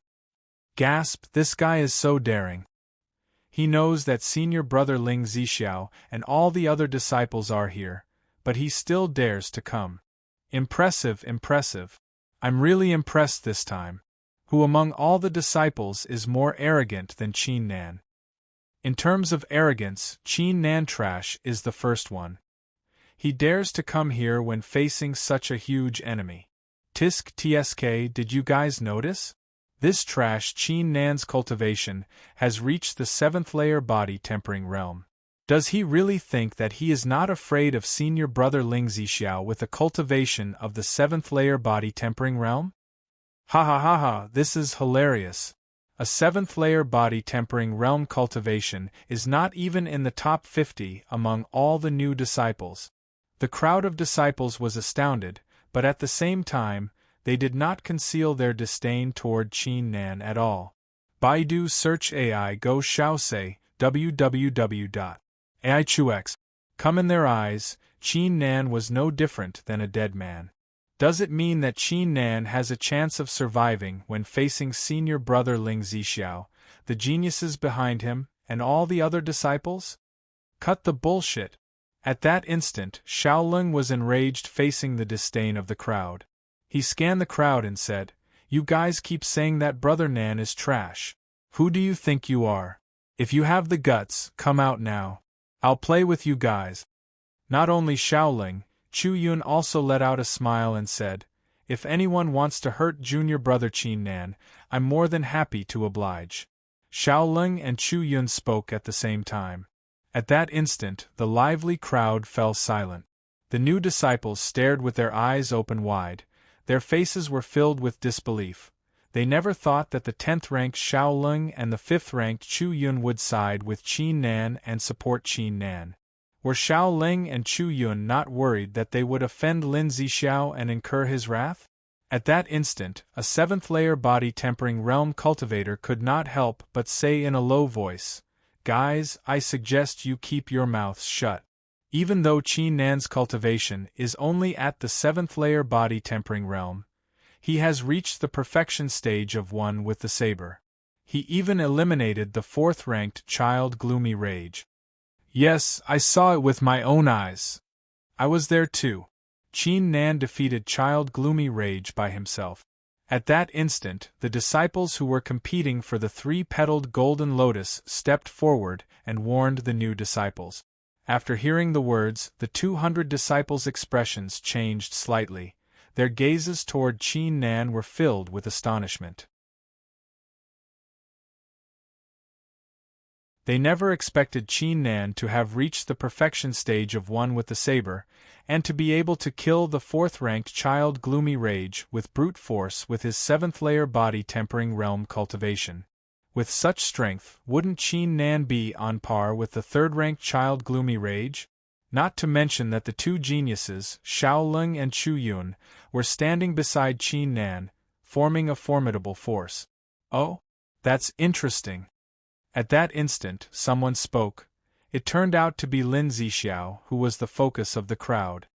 Gasp, this guy is so daring. He knows that senior brother Ling Zixiao and all the other disciples are here, but he still dares to come. Impressive, impressive. I'm really impressed this time. Who among all the disciples is more arrogant than Qin Nan? In terms of arrogance, Qin Nan Trash is the first one. He dares to come here when facing such a huge enemy. Tisk tsk, did you guys notice? This trash Qin Nan's cultivation has reached the 7th layer body tempering realm. Does he really think that he is not afraid of senior brother Ling Zixiao with a cultivation of the 7th layer body tempering realm? Ha ha ha ha, this is hilarious. A 7th layer body tempering realm cultivation is not even in the top 50 among all the new disciples. The crowd of disciples was astounded, but at the same time, they did not conceal their disdain toward Qin Nan at all. Baidu search AI Go Xiaosei, www.aichux. Come in their eyes, Qin Nan was no different than a dead man. Does it mean that Qin Nan has a chance of surviving when facing senior brother Ling Zixiao, the geniuses behind him, and all the other disciples? Cut the bullshit. At that instant, Xiaolong was enraged facing the disdain of the crowd. He scanned the crowd and said, "You guys keep saying that brother Nan is trash. Who do you think you are? If you have the guts, come out now. I'll play with you guys." Not only Xiaolong, Chu Yun also let out a smile and said, "If anyone wants to hurt junior brother Qin Nan, I'm more than happy to oblige." Xiaolong and Chu Yun spoke at the same time. At that instant, the lively crowd fell silent. The new disciples stared with their eyes open wide. Their faces were filled with disbelief. They never thought that the 10th-ranked Xiaolong and the 5th-ranked Chu Yun would side with Qin Nan and support Qin Nan. Were Xiaolong and Chu Yun not worried that they would offend Lin Zixiao and incur his wrath? At that instant, a 7th-layer body tempering realm cultivator could not help but say in a low voice, "Guys, I suggest you keep your mouths shut." Even though Qin Nan's cultivation is only at the 7th layer body tempering realm, he has reached the perfection stage of one with the saber. He even eliminated the 4th-ranked Child Gloomy Rage. Yes, I saw it with my own eyes. I was there too. Qin Nan defeated Child Gloomy Rage by himself. At that instant, the disciples who were competing for the 3-petaled golden lotus stepped forward and warned the new disciples. After hearing the words, the 200 disciples' expressions changed slightly. Their gazes toward Qin Nan were filled with astonishment. They never expected Qin Nan to have reached the perfection stage of one with the saber, and to be able to kill the 4th-ranked Child Gloomy Rage with brute force with his 7th-layer body tempering realm cultivation. With such strength, wouldn't Qin Nan be on par with the 3rd-ranked Child Gloomy Rage? Not to mention that the two geniuses, Xiaolong and Chu Yun, were standing beside Qin Nan, forming a formidable force. Oh? That's interesting. At that instant, someone spoke. It turned out to be Lin Zixiao, who was the focus of the crowd.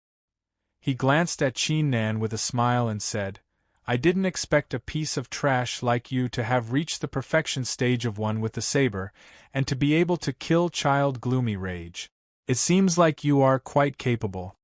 He glanced at Qin Nan with a smile and said, "I didn't expect a piece of trash like you to have reached the perfection stage of one with the saber, and to be able to kill Child Gloomy Rage. It seems like you are quite capable."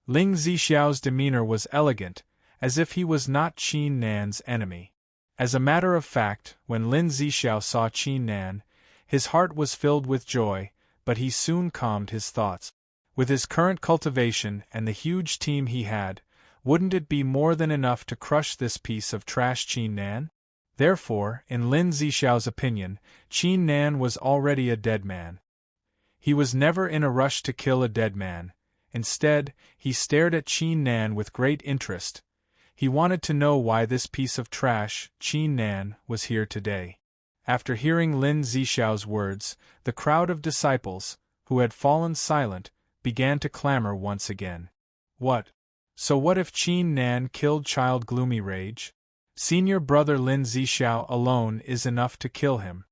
Ling Zixiao's demeanor was elegant, as if he was not Qin Nan's enemy. As a matter of fact, when Lin Zixiao saw Qin Nan, his heart was filled with joy, but he soon calmed his thoughts. With his current cultivation and the huge team he had, wouldn't it be more than enough to crush this piece of trash Qin Nan? Therefore, in Lin Zixiao's opinion, Qin Nan was already a dead man. He was never in a rush to kill a dead man. Instead, he stared at Qin Nan with great interest. He wanted to know why this piece of trash, Qin Nan, was here today. After hearing Lin Zixiao's words, the crowd of disciples, who had fallen silent, began to clamor once again. What? So what if Qin Nan killed Child Gloomy Rage? Senior brother Lin Zixiao alone is enough to kill him.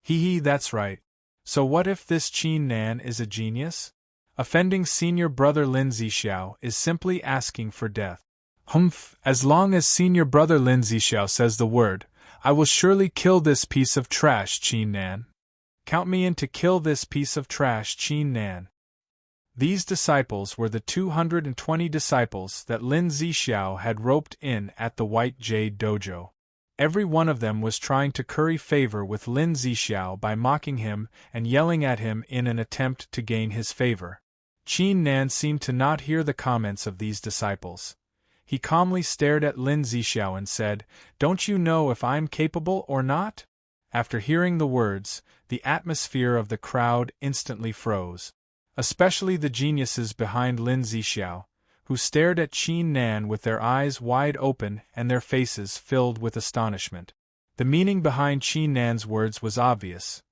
Hee, that's right. So what if this Qin Nan is a genius? Offending senior brother Lin Zixiao is simply asking for death. Humph, as long as senior brother Lin Zixiao says the word, I will surely kill this piece of trash Qin Nan. Count me in to kill this piece of trash Qin Nan. These disciples were the 220 disciples that Lin Zixiao had roped in at the White Jade Dojo. Every one of them was trying to curry favor with Lin Zixiao by mocking him and yelling at him in an attempt to gain his favor. Qin Nan seemed to not hear the comments of these disciples. He calmly stared at Lin Zixiao and said, "Don't you know if I'm capable or not?" After hearing the words, the atmosphere of the crowd instantly froze. Especially the geniuses behind Lin Zixiao, who stared at Qin Nan with their eyes wide open and their faces filled with astonishment. The meaning behind Qin Nan's words was obvious.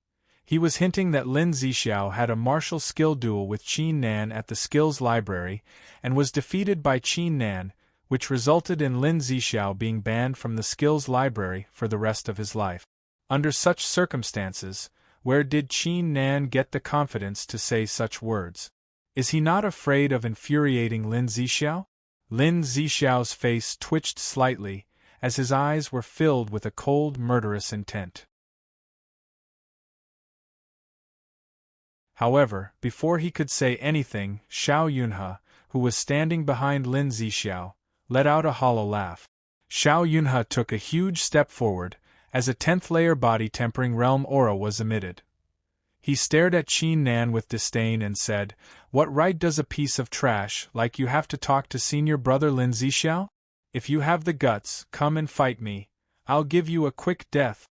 He was hinting that Lin Zixiao had a martial skill duel with Qin Nan at the Skills Library and was defeated by Qin Nan, which resulted in Lin Zixiao being banned from the Skills Library for the rest of his life. Under such circumstances, where did Qin Nan get the confidence to say such words? Is he not afraid of infuriating Lin Zixiao? Lin Zixiao's face twitched slightly, as his eyes were filled with a cold, murderous intent. However, before he could say anything, Xiao Yunhe, who was standing behind Lin Zixiao, let out a hollow laugh. Xiao Yunhe took a huge step forward, as a 10th-layer body-tempering realm aura was emitted. He stared at Qin Nan with disdain and said, "What right does a piece of trash like you have to talk to senior brother Lin Zixiao? If you have the guts, come and fight me. I'll give you a quick death."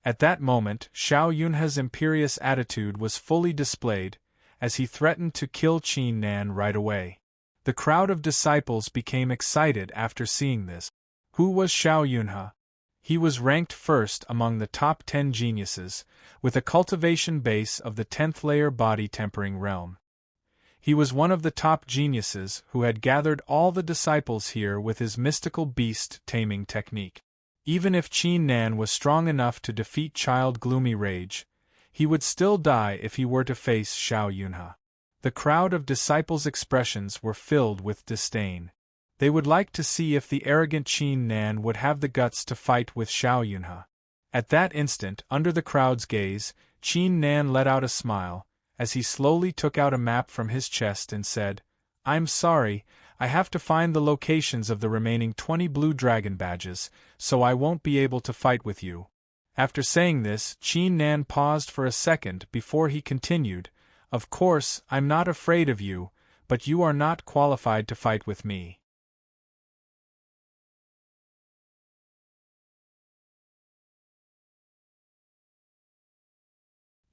At that moment, Xiao Yunhe's imperious attitude was fully displayed, as he threatened to kill Qin Nan right away. The crowd of disciples became excited after seeing this. Who was Xiao Yunhe? He was ranked first among the top 10 geniuses, with a cultivation base of the 10th-layer body-tempering realm. He was one of the top geniuses who had gathered all the disciples here with his mystical beast-taming technique. Even if Qin Nan was strong enough to defeat Child Gloomy Rage, he would still die if he were to face Xiao Yunhe. The crowd of disciples' expressions were filled with disdain. They would like to see if the arrogant Qin Nan would have the guts to fight with Xiao Yunhe. At that instant, under the crowd's gaze, Qin Nan let out a smile, as he slowly took out a map from his chest and said, "I'm sorry, I have to find the locations of the remaining 20 blue dragon badges, so I won't be able to fight with you." After saying this, Qin Nan paused for a second before he continued, "Of course, I'm not afraid of you, but you are not qualified to fight with me."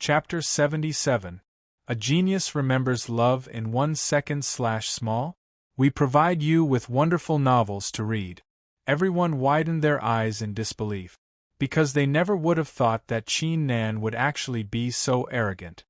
Chapter 77. A Genius Remembers Love in 1 Second/Small? We provide you with wonderful novels to read. Everyone widened their eyes in disbelief, because they never would have thought that Qin Nan would actually be so arrogant.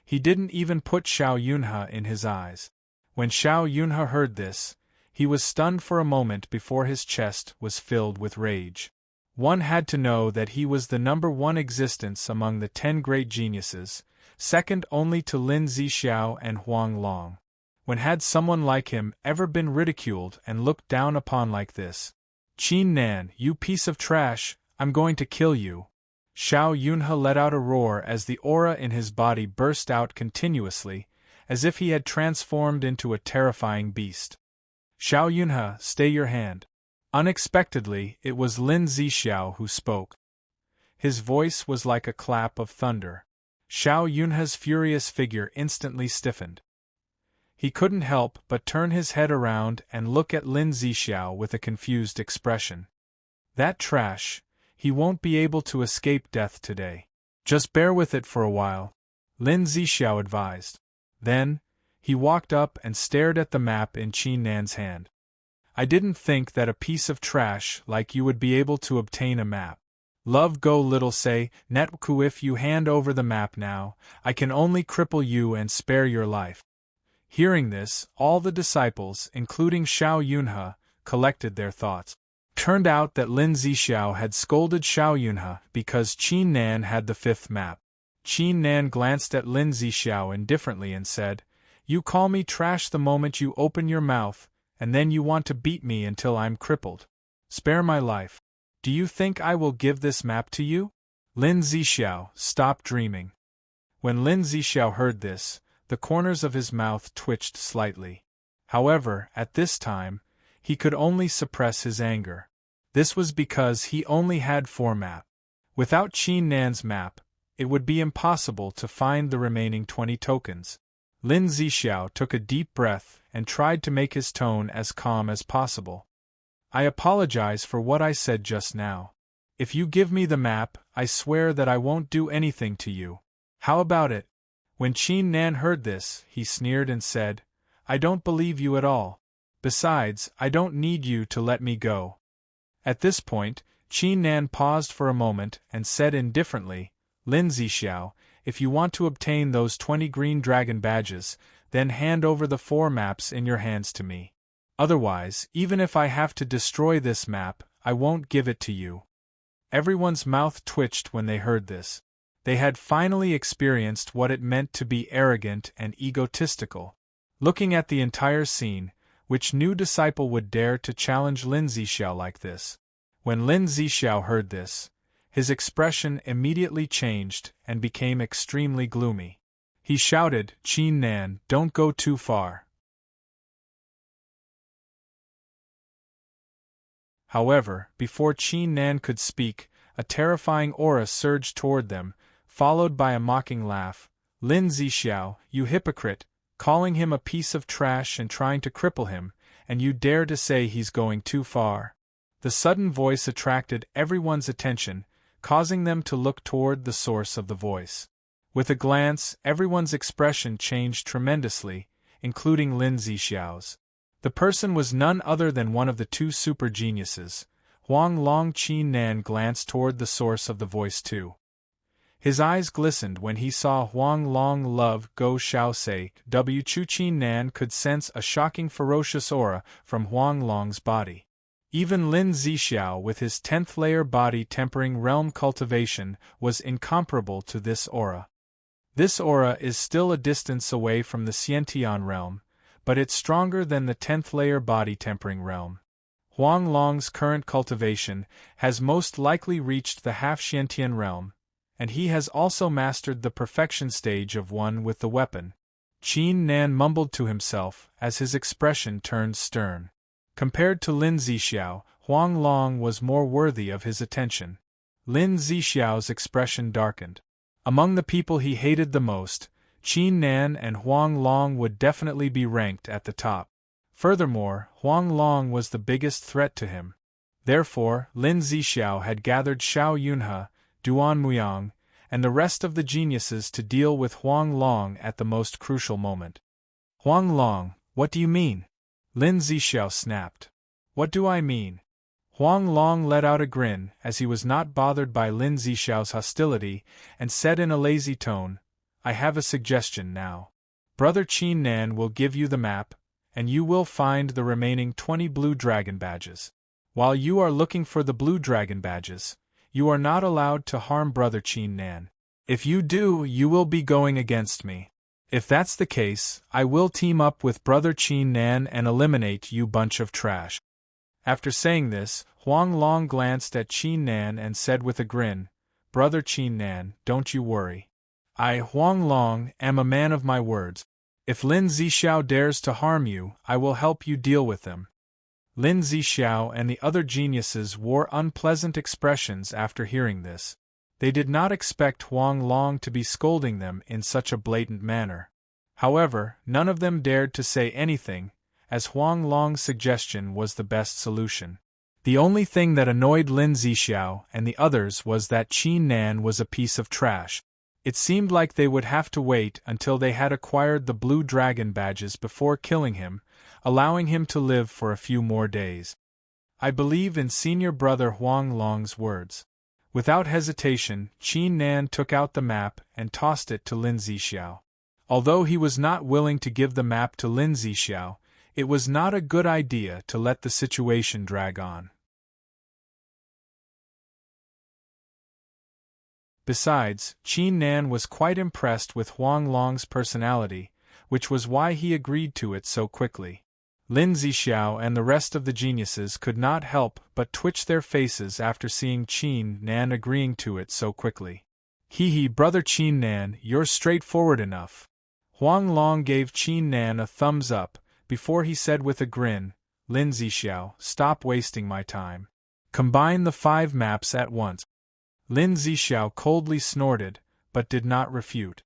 He didn't even put Xiao Yunhe in his eyes. When Xiao Yunhe heard this, he was stunned for a moment before his chest was filled with rage. One had to know that he was the #1 existence among the 10 great geniuses, second only to Lin Zixiao and Huang Long. When had someone like him ever been ridiculed and looked down upon like this? "Qin Nan, you piece of trash, I'm going to kill you." Xiao Yunhe let out a roar as the aura in his body burst out continuously, as if he had transformed into a terrifying beast. "Xiao Yunhe, stay your hand." Unexpectedly, it was Lin Zixiao who spoke. His voice was like a clap of thunder. Xiao Yunhe's furious figure instantly stiffened. He couldn't help but turn his head around and look at Lin Zixiao with a confused expression. "That trash, he won't be able to escape death today. Just bear with it for a while," Lin Zixiao advised. Then, he walked up and stared at the map in Qin Nan's hand. "I didn't think that a piece of trash like you would be able to obtain a map. Love go little say, Netku, if you hand over the map now, I can only cripple you and spare your life." Hearing this, all the disciples, including Xiao Yunhe, collected their thoughts. Turned out that Lin Zixiao had scolded Xiao Yunhe because Qin Nan had the 5th map. Qin Nan glanced at Lin Zixiao indifferently and said, "You call me trash the moment you open your mouth, and then you want to beat me until I'm crippled. Spare my life. Do you think I will give this map to you?" Lin Zixiao, stop dreaming. When Lin Zixiao heard this, the corners of his mouth twitched slightly. However, at this time, he could only suppress his anger. This was because he only had 4 maps. Without Qin Nan's map, it would be impossible to find the remaining 20 tokens. Lin Zixiao took a deep breath and tried to make his tone as calm as possible. I apologize for what I said just now. If you give me the map, I swear that I won't do anything to you. How about it? When Qin Nan heard this, he sneered and said, I don't believe you at all. Besides, I don't need you to let me go. At this point, Qin Nan paused for a moment and said indifferently, Lin Zixiao, if you want to obtain those 20 green dragon badges, then hand over the 4 maps in your hands to me. Otherwise, even if I have to destroy this map, I won't give it to you. Everyone's mouth twitched when they heard this. They had finally experienced what it meant to be arrogant and egotistical. Looking at the entire scene, which new disciple would dare to challenge Lin Zixiao like this? When Lin Zixiao heard this, his expression immediately changed and became extremely gloomy. He shouted, Qin Nan, don't go too far. However, before Qin Nan could speak, a terrifying aura surged toward them, followed by a mocking laugh. Lin Zixiao, you hypocrite, calling him a piece of trash and trying to cripple him, and you dare to say he's going too far. The sudden voice attracted everyone's attention, causing them to look toward the source of the voice. With a glance, everyone's expression changed tremendously, including Lin Zixiao's. The person was none other than one of the 2 super geniuses. Huang Long. Qin Nan glanced toward the source of the voice too. His eyes glistened when he saw Huang Long love Go Xiao Sei. Chu Qin Nan could sense a shocking ferocious aura from Huang Long's body. Even Lin Zixiao with his 10th layer body tempering realm cultivation was incomparable to this aura. This aura is still a distance away from the Xiantian realm, but it's stronger than the 10th layer body tempering realm. Huang Long's current cultivation has most likely reached the half Xiantian realm, and he has also mastered the perfection stage of one with the weapon. Qin Nan mumbled to himself as his expression turned stern. Compared to Lin Zixiao, Huang Long was more worthy of his attention. Lin Zixiao's expression darkened. Among the people he hated the most, Qin Nan and Huang Long would definitely be ranked at the top. Furthermore, Huang Long was the biggest threat to him. Therefore, Lin Zixiao had gathered Xiao Yunhe, Duan Muyang, and the rest of the geniuses to deal with Huang Long at the most crucial moment. Huang Long, what do you mean? Lin Zixiao snapped. What do I mean? Huang Long let out a grin as he was not bothered by Lin Zixiao's hostility and said in a lazy tone, I have a suggestion now. Brother Qin Nan will give you the map, and you will find the remaining 20 blue dragon badges. While you are looking for the blue dragon badges, you are not allowed to harm Brother Qin Nan. If you do, you will be going against me. If that's the case, I will team up with Brother Qin Nan and eliminate you bunch of trash. After saying this, Huang Long glanced at Qin Nan and said with a grin, Brother Qin Nan, don't you worry. I, Huang Long, am a man of my words. If Lin Zixiao dares to harm you, I will help you deal with them. Lin Zixiao and the other geniuses wore unpleasant expressions after hearing this. They did not expect Huang Long to be scolding them in such a blatant manner. However, none of them dared to say anything, as Huang Long's suggestion was the best solution. The only thing that annoyed Lin Zixiao and the others was that Qin Nan was a piece of trash. It seemed like they would have to wait until they had acquired the blue dragon badges before killing him, allowing him to live for a few more days. I believe in senior brother Huang Long's words. Without hesitation, Qin Nan took out the map and tossed it to Lin Zixiao. Although he was not willing to give the map to Lin Zixiao, it was not a good idea to let the situation drag on. Besides, Qin Nan was quite impressed with Huang Long's personality, which was why he agreed to it so quickly. Lin Zixiao and the rest of the geniuses could not help but twitch their faces after seeing Qin Nan agreeing to it so quickly. Hee brother Qin Nan, you're straightforward enough. Huang Long gave Qin Nan a thumbs up, before he said with a grin, Lin Zixiao, stop wasting my time. Combine the 5 maps at once. Lin Zixiao coldly snorted, but did not refute.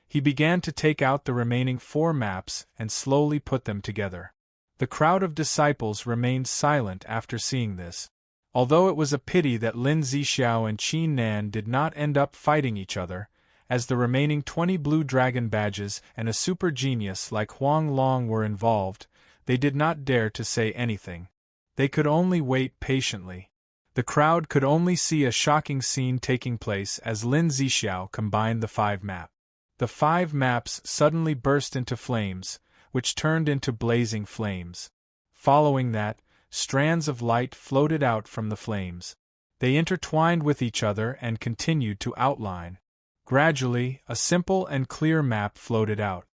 He began to take out the remaining 4 maps and slowly put them together. The crowd of disciples remained silent after seeing this. Although it was a pity that Lin Zixiao and Qin Nan did not end up fighting each other, as the remaining 20 blue dragon badges and a super genius like Huang Long were involved, they did not dare to say anything. They could only wait patiently. The crowd could only see a shocking scene taking place as Lin Zixiao combined the 5 maps. The 5 maps suddenly burst into flames, which turned into blazing flames. Following that, strands of light floated out from the flames. They intertwined with each other and continued to outline. Gradually, a simple and clear map floated out.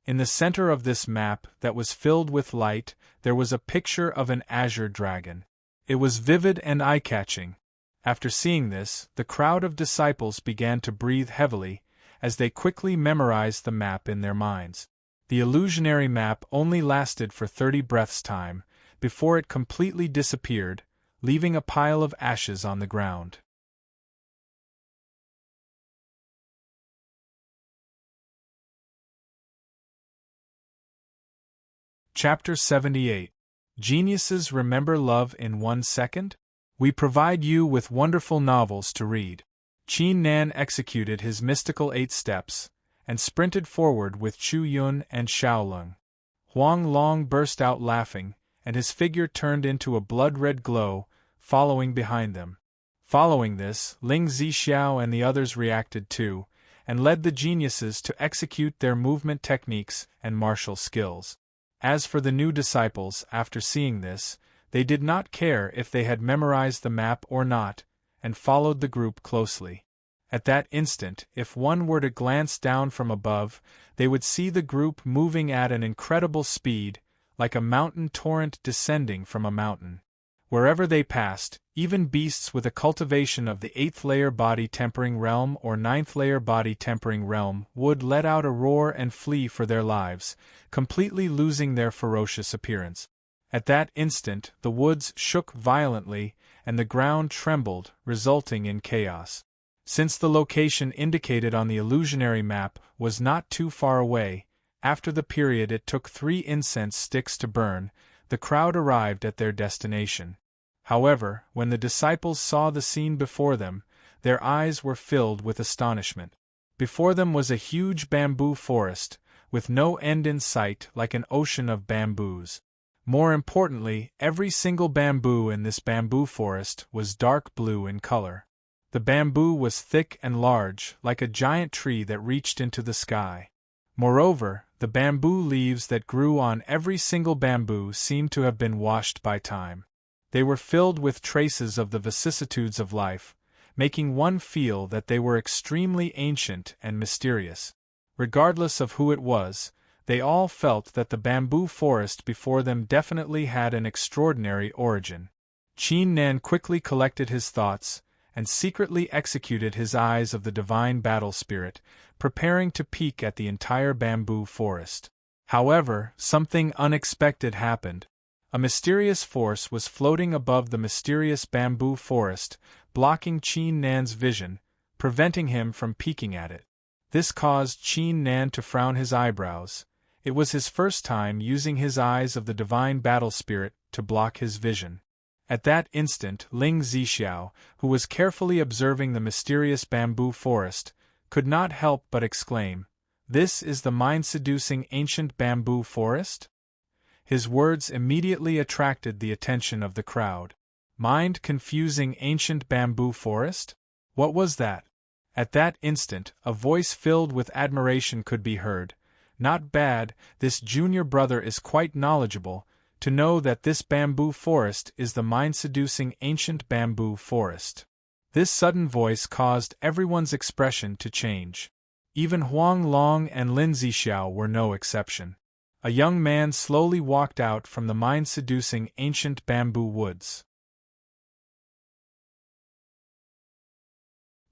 In the center of this map that was filled with light, there was a picture of an azure dragon. It was vivid and eye-catching. After seeing this, the crowd of disciples began to breathe heavily, as they quickly memorized the map in their minds. The illusionary map only lasted for 30 breaths' time, before it completely disappeared, leaving a pile of ashes on the ground. Chapter 78. Geniuses Remember Love in 1 Second? We provide you with wonderful novels to read. Qin Nan executed his mystical 8 steps, and sprinted forward with Chu Yun and Xiaolong. Huang Long burst out laughing, and his figure turned into a blood-red glow, following behind them. Following this, Ling Zixiao and the others reacted too, and led the geniuses to execute their movement techniques and martial skills. As for the new disciples, after seeing this, they did not care if they had memorized the map or not, and followed the group closely. At that instant, if one were to glance down from above, they would see the group moving at an incredible speed, like a mountain torrent descending from a mountain. Wherever they passed, even beasts with a cultivation of the 8th layer body tempering realm or 9th layer body tempering realm would let out a roar and flee for their lives, completely losing their ferocious appearance. At that instant, the woods shook violently, and the ground trembled, resulting in chaos. Since the location indicated on the illusionary map was not too far away, after the period it took 3 incense sticks to burn, the crowd arrived at their destination. However, when the disciples saw the scene before them, their eyes were filled with astonishment. Before them was a huge bamboo forest, with no end in sight, like an ocean of bamboos. More importantly, every single bamboo in this bamboo forest was dark blue in color. The bamboo was thick and large, like a giant tree that reached into the sky. Moreover, the bamboo leaves that grew on every single bamboo seemed to have been washed by time. They were filled with traces of the vicissitudes of life, making one feel that they were extremely ancient and mysterious. Regardless of who it was, they all felt that the bamboo forest before them definitely had an extraordinary origin. Qin Nan quickly collected his thoughts, and secretly executed his eyes of the divine battle spirit, preparing to peek at the entire bamboo forest. However, something unexpected happened. A mysterious force was floating above the mysterious bamboo forest, blocking Qin Nan's vision, preventing him from peeking at it. This caused Qin Nan to frown his eyebrows. It was his first time using his eyes of the divine battle spirit to block his vision. At that instant, Ling Zixiao, who was carefully observing the mysterious bamboo forest, could not help but exclaim, "This is the mind-seducing ancient bamboo forest?" His words immediately attracted the attention of the crowd. Mind-confusing ancient bamboo forest? What was that? At that instant, a voice filled with admiration could be heard. "Not bad, this junior brother is quite knowledgeable, to know that this bamboo forest is the mind-seducing ancient bamboo forest." This sudden voice caused everyone's expression to change. Even Huang Long and Lin Zixiao were no exception. A young man slowly walked out from the mind-seducing ancient bamboo woods.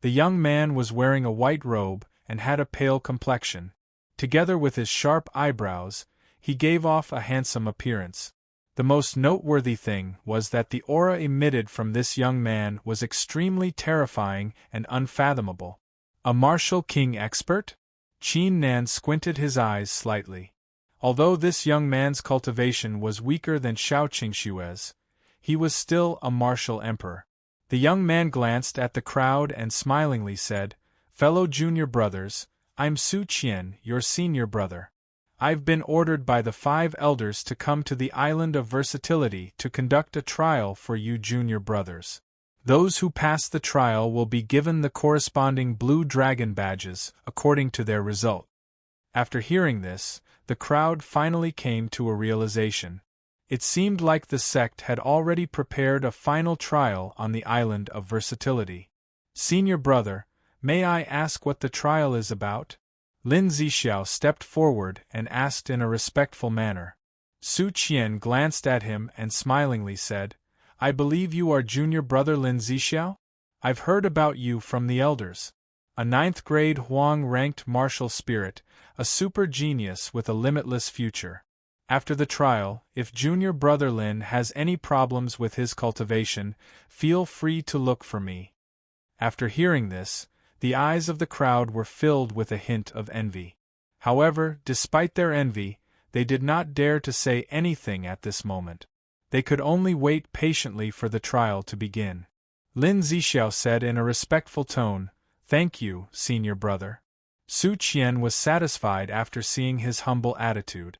The young man was wearing a white robe and had a pale complexion. Together with his sharp eyebrows, he gave off a handsome appearance. The most noteworthy thing was that the aura emitted from this young man was extremely terrifying and unfathomable. A martial king expert? Qin Nan squinted his eyes slightly. Although this young man's cultivation was weaker than Xiao Qingshue's, he was still a martial emperor. The young man glanced at the crowd and smilingly said, "Fellow junior brothers, I'm Su Qian, your senior brother. I've been ordered by the 5 elders to come to the Island of Versatility to conduct a trial for you junior brothers. Those who pass the trial will be given the corresponding blue dragon badges, according to their result." After hearing this, the crowd finally came to a realization. It seemed like the sect had already prepared a final trial on the Island of Versatility. "Senior brother, may I ask what the trial is about?" Lin Zixiao stepped forward and asked in a respectful manner. Su Qian glanced at him and smilingly said, "I believe you are junior brother Lin Zixiao? I've heard about you from the elders. A 9th-grade Huang-ranked martial spirit, a super genius with a limitless future. After the trial, if junior brother Lin has any problems with his cultivation, feel free to look for me." After hearing this, the eyes of the crowd were filled with a hint of envy. However, despite their envy, they did not dare to say anything at this moment. They could only wait patiently for the trial to begin. Lin Zixiao said in a respectful tone, "Thank you, senior brother." Su Qian was satisfied after seeing his humble attitude.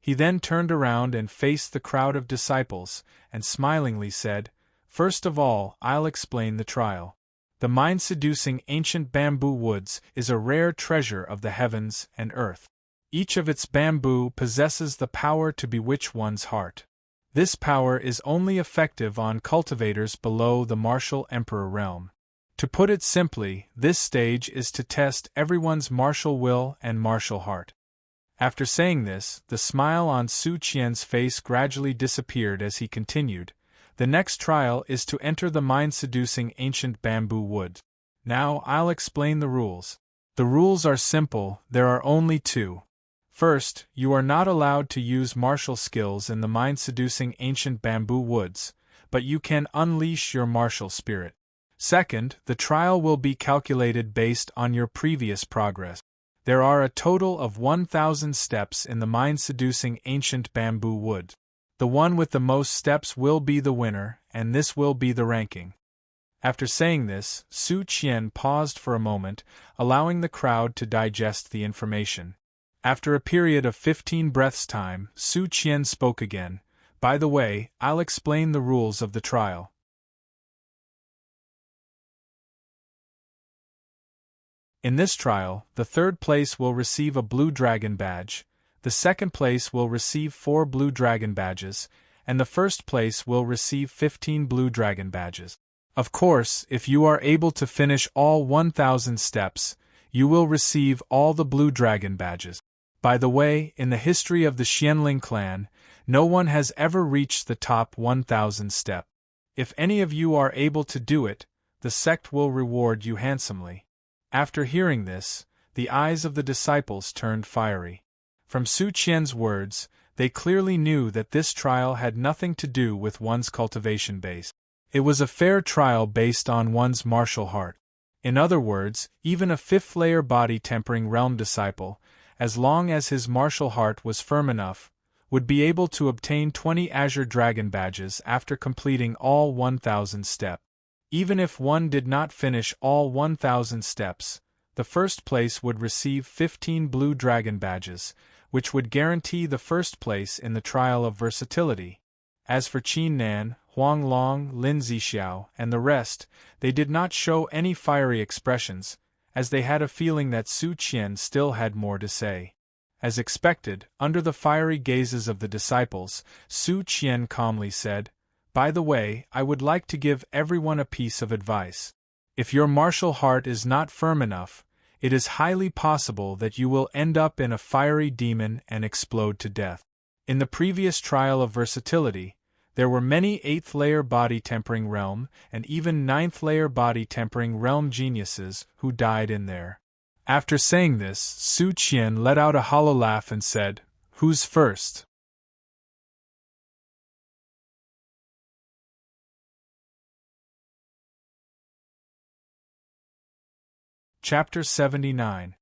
He then turned around and faced the crowd of disciples, and smilingly said, "First of all, I'll explain the trial. The mind-seducing ancient bamboo woods is a rare treasure of the heavens and earth. Each of its bamboo possesses the power to bewitch one's heart. This power is only effective on cultivators below the martial emperor realm. To put it simply, this stage is to test everyone's martial will and martial heart." After saying this, the smile on Su Qian's face gradually disappeared as he continued, "The next trial is to enter the mind-seducing ancient bamboo wood. Now I'll explain the rules. The rules are simple, there are only 2. First, you are not allowed to use martial skills in the mind-seducing ancient bamboo woods, but you can unleash your martial spirit. Second, the trial will be calculated based on your previous progress. There are a total of 1,000 steps in the mind-seducing ancient bamboo wood. The one with the most steps will be the winner, and this will be the ranking." After saying this, Su Qian paused for a moment, allowing the crowd to digest the information. After a period of 15 breaths' time, Su Qian spoke again, "By the way, I'll explain the rules of the trial. In this trial, the 3rd place will receive a blue dragon badge, the 2nd place will receive 4 blue dragon badges, and the 1st place will receive 15 blue dragon badges. Of course, if you are able to finish all 1,000 steps, you will receive all the blue dragon badges. By the way, in the history of the Xianling clan, no one has ever reached the top 1,000 step. If any of you are able to do it, the sect will reward you handsomely." After hearing this, the eyes of the disciples turned fiery. From Su Qian's words, they clearly knew that this trial had nothing to do with one's cultivation base. It was a fair trial based on one's martial heart. In other words, even a 5th-layer body-tempering realm disciple, as long as his martial heart was firm enough, would be able to obtain 20 Azure Dragon badges after completing all 1,000 steps. Even if one did not finish all 1,000 steps, the 1st place would receive 15 blue dragon badges, which would guarantee the 1st place in the trial of versatility. As for Qin Nan, Huang Long, Lin Zixiao, and the rest, they did not show any fiery expressions, as they had a feeling that Su Qian still had more to say. As expected, under the fiery gazes of the disciples, Su Qian calmly said, "By the way, I would like to give everyone a piece of advice. If your martial heart is not firm enough, it is highly possible that you will end up in a fiery demon and explode to death. In the previous trial of versatility, there were many 8th-layer body-tempering realm and even 9th-layer body-tempering realm geniuses who died in there." After saying this, Su Qian let out a hollow laugh and said, "Who's first?" Chapter 79.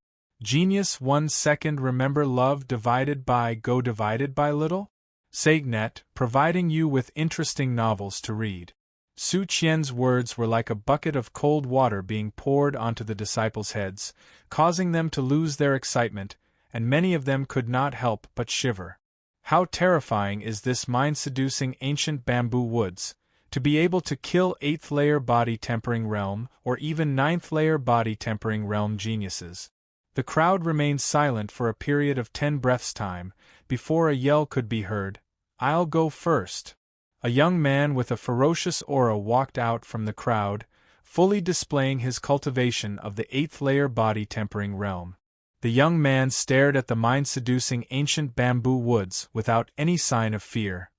Genius 1 second. Remember love divided by go divided by little? Sagnet, providing you with interesting novels to read. Su Qian's words were like a bucket of cold water being poured onto the disciples' heads, causing them to lose their excitement, and many of them could not help but shiver. How terrifying is this mind-seducing ancient bamboo woods, to be able to kill 8th-layer body-tempering realm or even 9th-layer body-tempering realm geniuses. The crowd remained silent for a period of 10 breaths' time, before a yell could be heard. "I'll go first." A young man with a ferocious aura walked out from the crowd, fully displaying his cultivation of the 8th-layer body-tempering realm. The young man stared at the mind-seducing ancient bamboo woods without any sign of fear.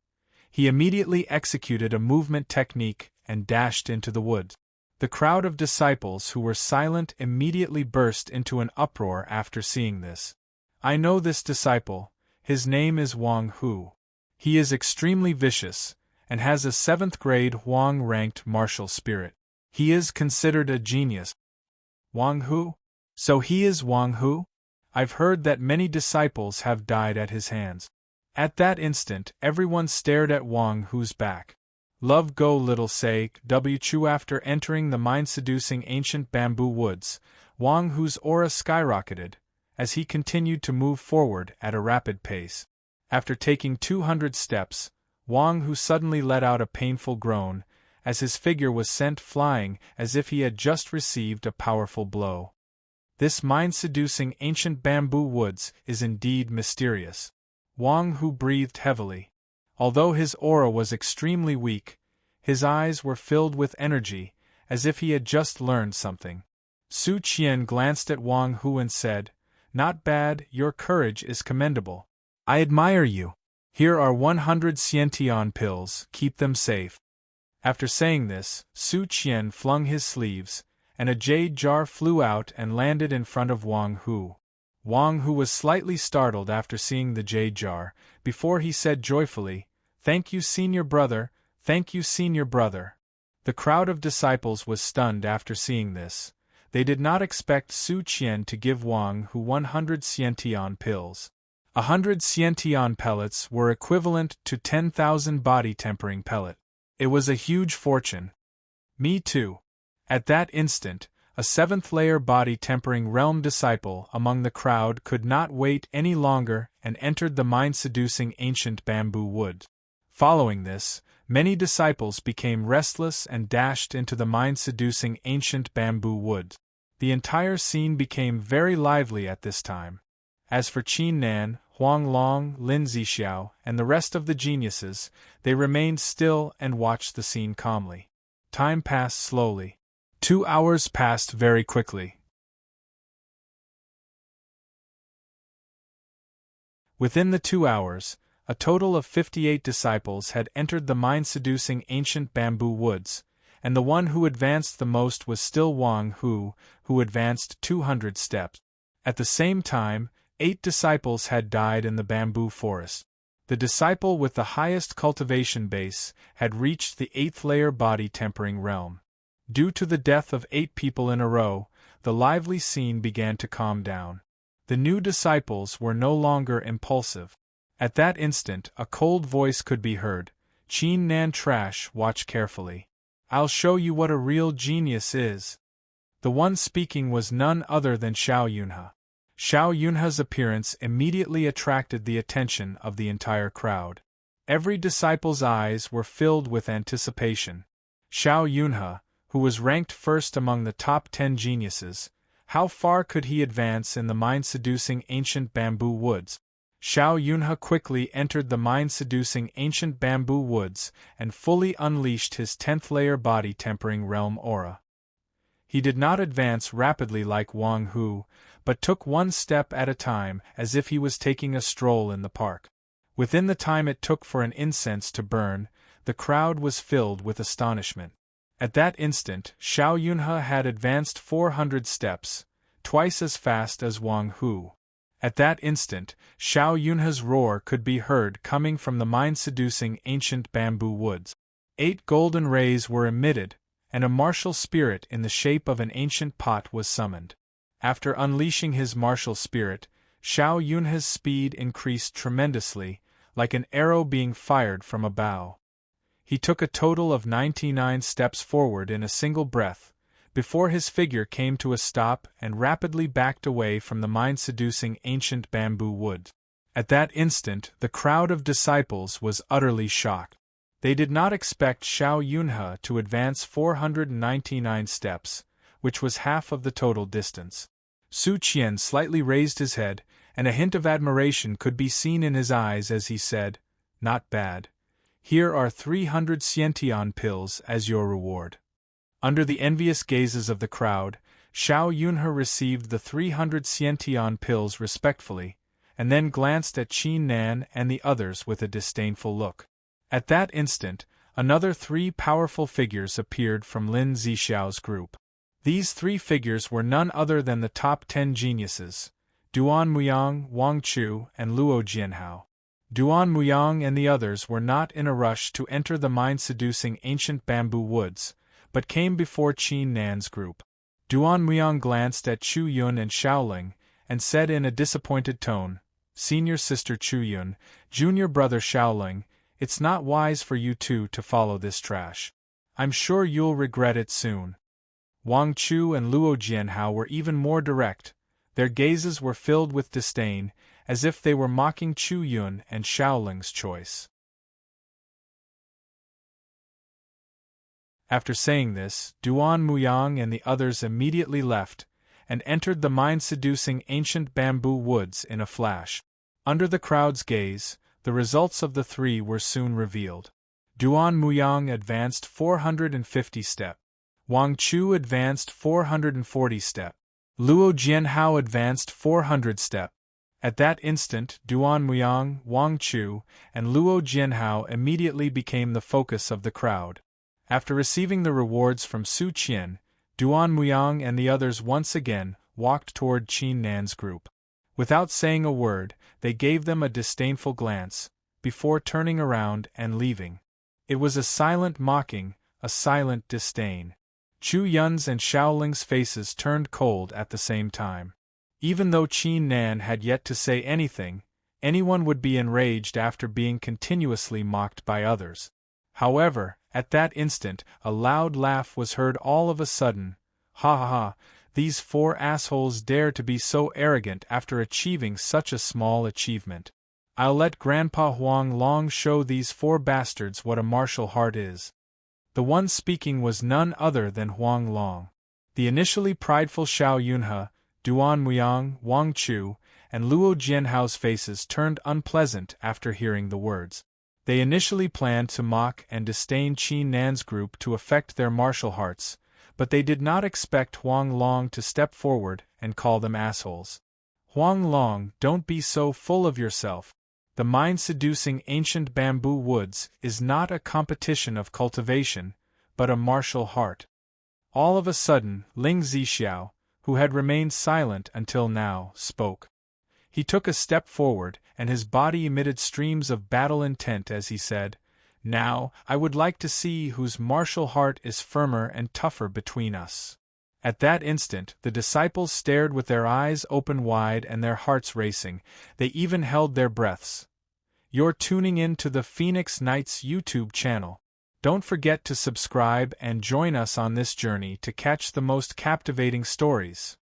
He immediately executed a movement technique and dashed into the woods. The crowd of disciples who were silent immediately burst into an uproar after seeing this. "I know this disciple, his name is Wang Hu. He is extremely vicious, and has a 7th grade Huang-ranked martial spirit. He is considered a genius." "Wang Hu? So he is Wang Hu? I've heard that many disciples have died at his hands." At that instant, everyone stared at Wang Hu's back. "Love go little say Wu." After entering the mind-seducing ancient bamboo woods, Wang Hu's aura skyrocketed, as he continued to move forward at a rapid pace. After taking 200 steps, Wang Hu suddenly let out a painful groan, as his figure was sent flying as if he had just received a powerful blow. This mind-seducing ancient bamboo woods is indeed mysterious. Wang Hu breathed heavily. Although his aura was extremely weak, his eyes were filled with energy, as if he had just learned something. Su Qian glanced at Wang Hu and said, "Not bad, your courage is commendable. I admire you. Here are 100 Xiantian pills, keep them safe." After saying this, Su Qian flung his sleeves, and a jade jar flew out and landed in front of Wang Hu. Wang Hu was slightly startled after seeing the jade jar, before he said joyfully, "Thank you, senior brother, thank you, senior brother." The crowd of disciples was stunned after seeing this. They did not expect Su Qian to give Wang Hu 100 Xiantian pills. 100 Xiantian pellets were equivalent to 10,000 body-tempering pellet. It was a huge fortune. "Me too." At that instant, a 7th-layer body-tempering realm disciple among the crowd could not wait any longer and entered the mind-seducing ancient bamboo wood. Following this, many disciples became restless and dashed into the mind-seducing ancient bamboo wood. The entire scene became very lively at this time. As for Qin Nan, Huang Long, Lin Zixiao, and the rest of the geniuses, they remained still and watched the scene calmly. Time passed slowly. 2 hours passed very quickly. Within the 2 hours, a total of 58 disciples had entered the mind-seducing ancient bamboo woods, and the one who advanced the most was still Wang Hu, who advanced 200 steps. At the same time, 8 disciples had died in the bamboo forest. The disciple with the highest cultivation base had reached the 8th-layer body-tempering realm. Due to the death of 8 people in a row, the lively scene began to calm down. The new disciples were no longer impulsive. At that instant, a cold voice could be heard. "Qin Nan trash, watch carefully. I'll show you what a real genius is." The one speaking was none other than Xiao Yunhe. Xiao Yunhe's appearance immediately attracted the attention of the entire crowd. Every disciple's eyes were filled with anticipation. Xiao Yunhe, who was ranked first among the top 10 geniuses, how far could he advance in the mind-seducing ancient bamboo woods? Xiao Yunhe quickly entered the mind-seducing ancient bamboo woods and fully unleashed his 10th-layer body-tempering realm aura. He did not advance rapidly like Wang Hu, but took one step at a time as if he was taking a stroll in the park. Within the time it took for an incense to burn, the crowd was filled with astonishment. At that instant, Xiao Yunhe had advanced 400 steps, twice as fast as Wang Hu. At that instant, Xiao Yunhe's roar could be heard coming from the mind-seducing ancient bamboo woods. 8 golden rays were emitted, and a martial spirit in the shape of an ancient pot was summoned. After unleashing his martial spirit, Xiao Yunhe's speed increased tremendously, like an arrow being fired from a bow. He took a total of 99 steps forward in a single breath, before his figure came to a stop and rapidly backed away from the mind-seducing ancient bamboo wood. At that instant, the crowd of disciples was utterly shocked. They did not expect Xiao Yunhe to advance 499 steps, which was half of the total distance. Su Qian slightly raised his head, and a hint of admiration could be seen in his eyes as he said, "Not bad. Here are 300 Xiantian pills as your reward." Under the envious gazes of the crowd, Xiao Yunhe received the 300 Xiantian pills respectfully, and then glanced at Qin Nan and the others with a disdainful look. At that instant, another 3 powerful figures appeared from Lin Zixiao's group. These 3 figures were none other than the top 10 geniuses, Duan Muyang, Wang Chu, and Luo Jianhao. Duan Muyang and the others were not in a rush to enter the mind-seducing ancient bamboo woods, but came before Qin Nan's group. Duan Muyang glanced at Chu Yun and Xiaoling, and said in a disappointed tone, "Senior sister Chu Yun, junior brother Xiaoling, it's not wise for you two to follow this trash. I'm sure you'll regret it soon." Wang Chu and Luo Jianhao were even more direct. Their gazes were filled with disdain, as if they were mocking Chu Yun and Xiaoling's choice. After saying this, Duan Muyang and the others immediately left, and entered the mind-seducing ancient bamboo woods in a flash. Under the crowd's gaze, the results of the 3 were soon revealed. Duan Muyang advanced 450 steps. Wang Chu advanced 440 steps. Luo Jianhao advanced 400 steps. At that instant, Duan Muyang, Wang Chu, and Luo Jianhao immediately became the focus of the crowd. After receiving the rewards from Su Qian, Duan Muyang and the others once again walked toward Qin Nan's group. Without saying a word, they gave them a disdainful glance, before turning around and leaving. It was a silent mocking, a silent disdain. Chu Yun's and Xiaoling's faces turned cold at the same time. Even though Qin Nan had yet to say anything, anyone would be enraged after being continuously mocked by others. However, at that instant, a loud laugh was heard all of a sudden. "Ha ha ha, these 4 assholes dare to be so arrogant after achieving such a small achievement. I'll let Grandpa Huang Long show these 4 bastards what a martial heart is." The one speaking was none other than Huang Long. The initially prideful Xiao Yunhe, Duan Muyang, Wang Chu, and Luo Jianhao's faces turned unpleasant after hearing the words. They initially planned to mock and disdain Qin Nan's group to affect their martial hearts, but they did not expect Huang Long to step forward and call them assholes. "Huang Long, don't be so full of yourself. The mind-seducing ancient bamboo woods is not a competition of cultivation, but a martial heart." All of a sudden, Ling Zixiao, who had remained silent until now, spoke. He took a step forward, and his body emitted streams of battle intent as he said, "Now, I would like to see whose martial heart is firmer and tougher between us." At that instant, the disciples stared with their eyes open wide and their hearts racing. They even held their breaths. You're tuning in to the Phoenix Nights YouTube channel. Don't forget to subscribe and join us on this journey to catch the most captivating stories.